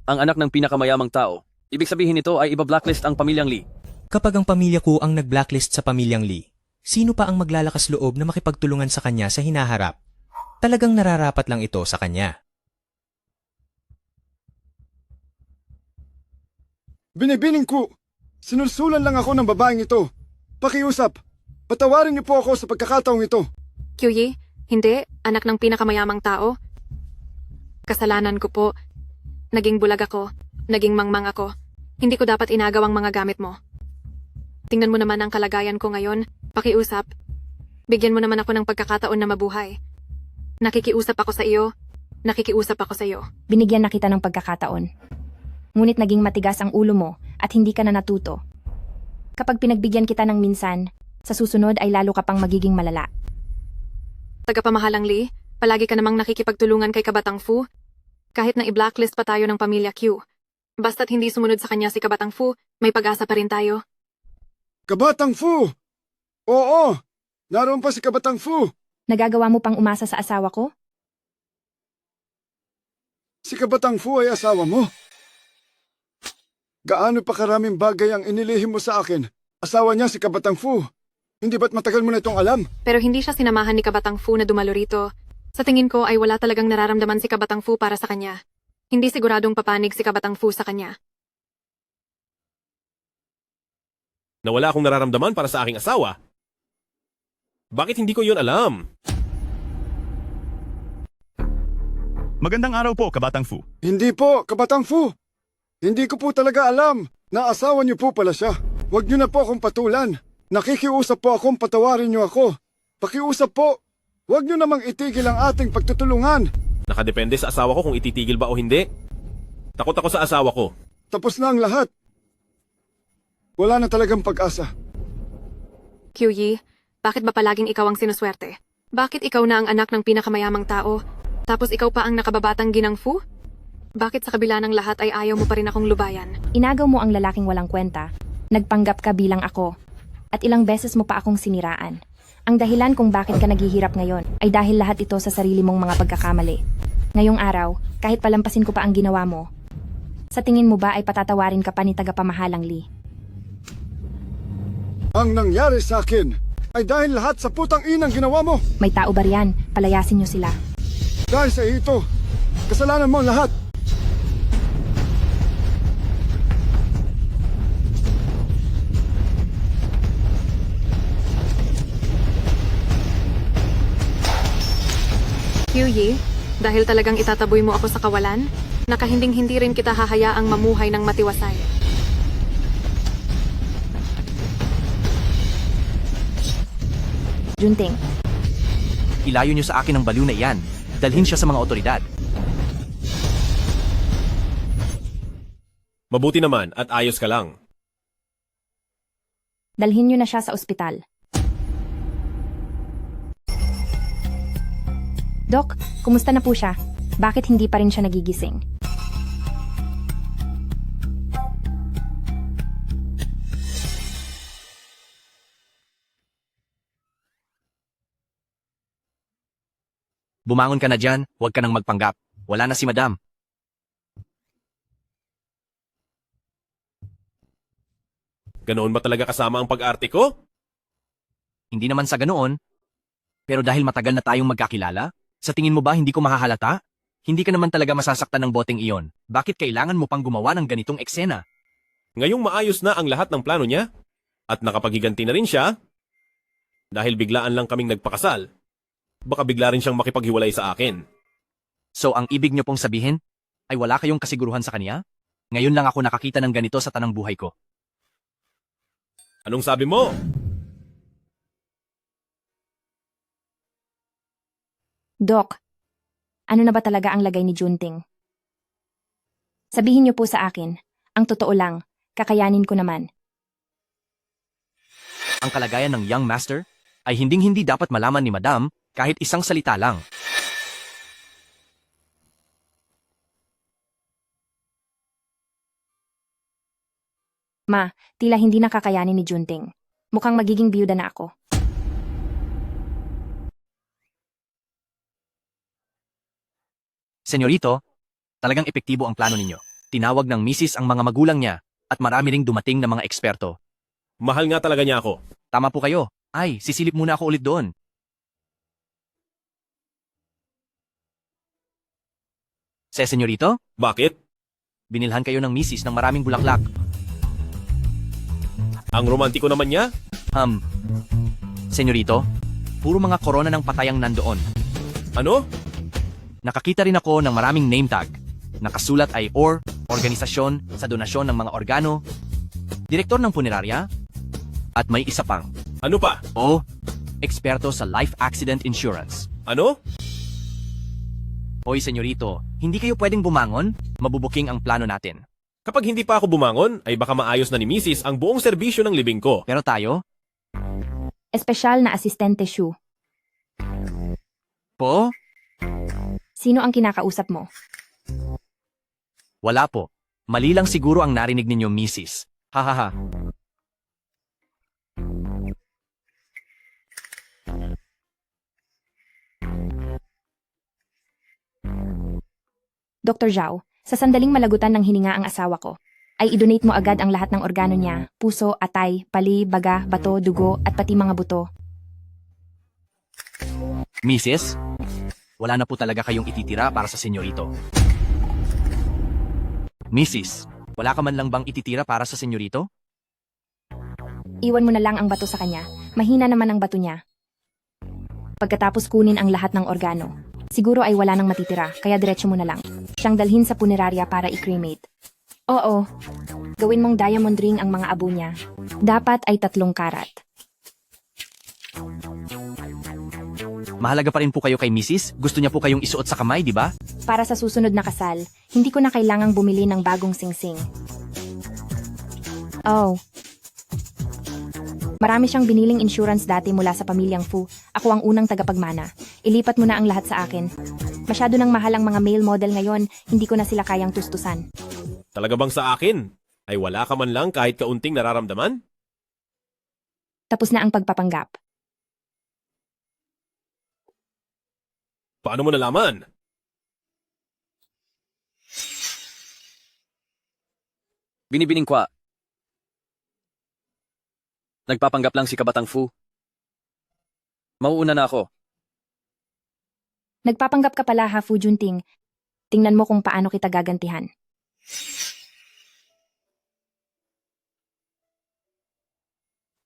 Ang anak ng pinakamayamang tao. Ibig sabihin nito ay iba-blacklist ang pamilyang Lee. Kapag ang pamilya ko ang nag-blacklist sa pamilyang Lee, sino pa ang maglalakas loob na makipagtulungan sa kanya sa hinaharap? Talagang nararapat lang ito sa kanya. Binibining ko, sinulsulan lang ako ng babaeng ito. Pakiusap, patawarin niyo po ako sa pagkakataong ito. Kyuyi, hindi, anak ng pinakamayamang tao. Kasalanan ko po. Naging bulag ako, naging mangmang ako. Hindi ko dapat inagaw ang mga gamit mo. Tingnan mo naman ang kalagayan ko ngayon. Pakiusap. Bigyan mo naman ako ng pagkakataon na mabuhay. Nakikiusap ako sa iyo. Nakikiusap ako sa iyo. Binigyan na kita ng pagkakataon. Ngunit naging matigas ang ulo mo at hindi ka na natuto. Kapag pinagbigyan kita ng minsan, sa susunod ay lalo ka pang magiging malala. Tagapamahalang Lee, palagi ka namang nakikipagtulungan kay Kabatang Fu. Kahit na i-blacklist pa tayo ng pamilya Q. Basta't hindi sumunod sa kanya si Kabatang Fu, may pag-asa pa rin tayo. Kabatang Fu! Oo! Naroon pa si Kabatang Fu! Nagagawa mo pang umasa sa asawa ko? Si Kabatang Fu ay asawa mo. Gaano pa karaming bagay ang inilihim mo sa akin? Asawa niya si Kabatang Fu. Hindi ba't matagal mo na itong alam? Pero hindi siya sinamahan ni Kabatang Fu na dumalo rito. Sa tingin ko ay wala talagang nararamdaman si Kabatang Fu para sa kanya. Hindi siguradong papanig si Kabatang Fu sa kanya. Na wala akong nararamdaman para sa aking asawa. Bakit hindi ko yun alam? Magandang araw po, Kabatang Fu. Hindi po, Kabatang Fu. Hindi ko po talaga alam na asawa niyo po pala siya. Huwag niyo na po akong patulan. Nakikiusap po akong patawarin niyo ako. Pakiusap po. Huwag niyo namang itigil ang ating pagtutulungan. Nakadepende sa asawa ko kung ititigil ba o hindi. Takot ako sa asawa ko. Tapos na ang lahat. Wala na talagang pag-asa. Kyuyi, bakit ba palaging ikaw ang sinuswerte? Bakit ikaw na ang anak ng pinakamayamang tao? Tapos ikaw pa ang nakababatang ginang Fu? Bakit sa kabila ng lahat ay ayaw mo pa rin akong lubayan? Inagaw mo ang lalaking walang kwenta. Nagpanggap ka bilang ako. At ilang beses mo pa akong siniraan. Ang dahilan kung bakit ka naghihirap ngayon ay dahil lahat ito sa sarili mong mga pagkakamali. Ngayong araw, kahit palampasin ko pa ang ginawa mo, sa tingin mo ba ay patatawarin ka pa ni tagapamahalang Lee? Ang nangyari sa akin ay dahil lahat sa putang inang ginawa mo. May tao ba riyan? Palayasin niyo sila. Dahil sa ito, kasalanan mo ang lahat. Kyuyi, dahil talagang itataboy mo ako sa kawalan, nakahinding-hindi rin kita hahayaang mamuhay ng matiwasay. Junting, Ilayo niyo sa akin ang baliw na iyan. Dalhin siya sa mga otoridad. Mabuti naman at ayos ka lang. dalhin niyo na siya sa ospital. Dok, kumusta na po siya? Bakit hindi pa rin siya nagigising? Bumangon ka na dyan, huwag ka nang magpanggap. Wala na si Madam. Ganoon ba talaga kasama ang pag-arte ko? Hindi naman sa ganoon. Pero dahil matagal na tayong magkakilala, sa tingin mo ba hindi ko mahahalata? Hindi ka naman talaga masasaktan ng boteng iyon. Bakit kailangan mo pang gumawa ng ganitong eksena? Ngayong maayos na ang lahat ng plano niya at nakapaghiganti na rin siya dahil biglaan lang kaming nagpakasal. Baka bigla rin siyang makipaghiwalay sa akin. So ang ibig niyo pong sabihin ay wala kayong kasiguruhan sa kanya? Ngayon lang ako nakakita ng ganito sa tanang buhay ko. Anong sabi mo? Dok, ano na ba talaga ang lagay ni Junting? Sabihin niyo po sa akin, ang totoo lang, kakayanin ko naman. Ang kalagayan ng young master ay hinding-hindi dapat malaman ni Madam kahit isang salita lang. Ma, tila hindi nakakayanin ni Junting. Mukhang magiging biyuda na ako. Senyorito, talagang epektibo ang plano ninyo. Tinawag ng misis ang mga magulang niya at marami ring dumating na mga eksperto. Mahal nga talaga niya ako. Tama po kayo. Ay, sisilip muna ako ulit doon. Senyorito? Bakit? Binilhan kayo ng misis ng maraming bulaklak. Ang romantiko naman niya? Senyorito, puro mga korona ng patayang nandoon. Ano? Nakakita rin ako ng maraming name tag. Nakasulat ay OR, organisasyon sa donasyon ng mga organo, direktor ng punerarya, at may isa pang. Ano pa? O, eksperto sa life accident insurance. Ano? Hoy, senyorito, hindi kayo pwedeng bumangon? Mabubuking ang plano natin. Kapag hindi pa ako bumangon, ay baka maayos na ni Mrs. ang buong serbisyo ng libing ko. Pero tayo? Espesyal na asistente Shu. Po? Sino ang kinakausap mo? Wala po. Mali lang siguro ang narinig ninyo, Mrs. Hahaha. Dr. Zhao, sa sandaling malagutan ng hininga ang asawa ko, ay idonate mo agad ang lahat ng organo niya, puso, atay, pali, baga, bato, dugo, at pati mga buto. Mrs., wala na po talaga kayong ititira para sa senyorito. Mrs., wala ka man lang bang ititira para sa senyorito? Iwan mo na lang ang bato sa kanya, mahina naman ang bato niya. Pagkatapos kunin ang lahat ng organo, siguro ay wala nang matitira, kaya diretso mo na lang. Siyang dalhin sa punerarya para i-cremate. Oo, gawin mong diamond ring ang mga abo niya. Dapat ay 3 karat. Mahalaga pa rin po kayo kay Mrs. Gusto niya po kayong isuot sa kamay, di ba? Para sa susunod na kasal, hindi ko na kailangang bumili ng bagong singsing. Oh. Marami siyang biniling insurance dati mula sa pamilyang Fu. Ako ang unang tagapagmana. Ilipat mo na ang lahat sa akin. Masyado nang mahal ang mga male model ngayon, hindi ko na sila kayang tustusan. Talaga bang sa akin? Ay wala ka man lang kahit kaunting nararamdaman? Tapos na ang pagpapanggap. Paano mo nalaman? Binibining kwa. Nagpapanggap lang si Kabatang Fu. Mauuna na ako. Nagpapanggap ka pala ha, Fu Junting. Tingnan mo kung paano kita gagantihan.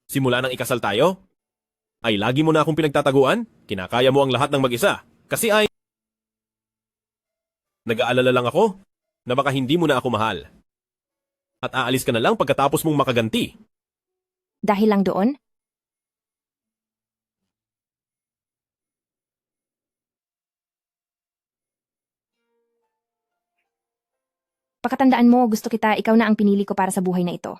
Simula nang ikasal tayo? Ay lagi mo na akong pinagtataguan? Kinakaya mo ang lahat ng mag-isa? Kasi ay... Nag-aalala lang ako na baka hindi mo na ako mahal. At aalis ka na lang pagkatapos mong makaganti. Dahil lang doon? Pakatandaan mo, gusto kita, ikaw na ang pinili ko para sa buhay na ito.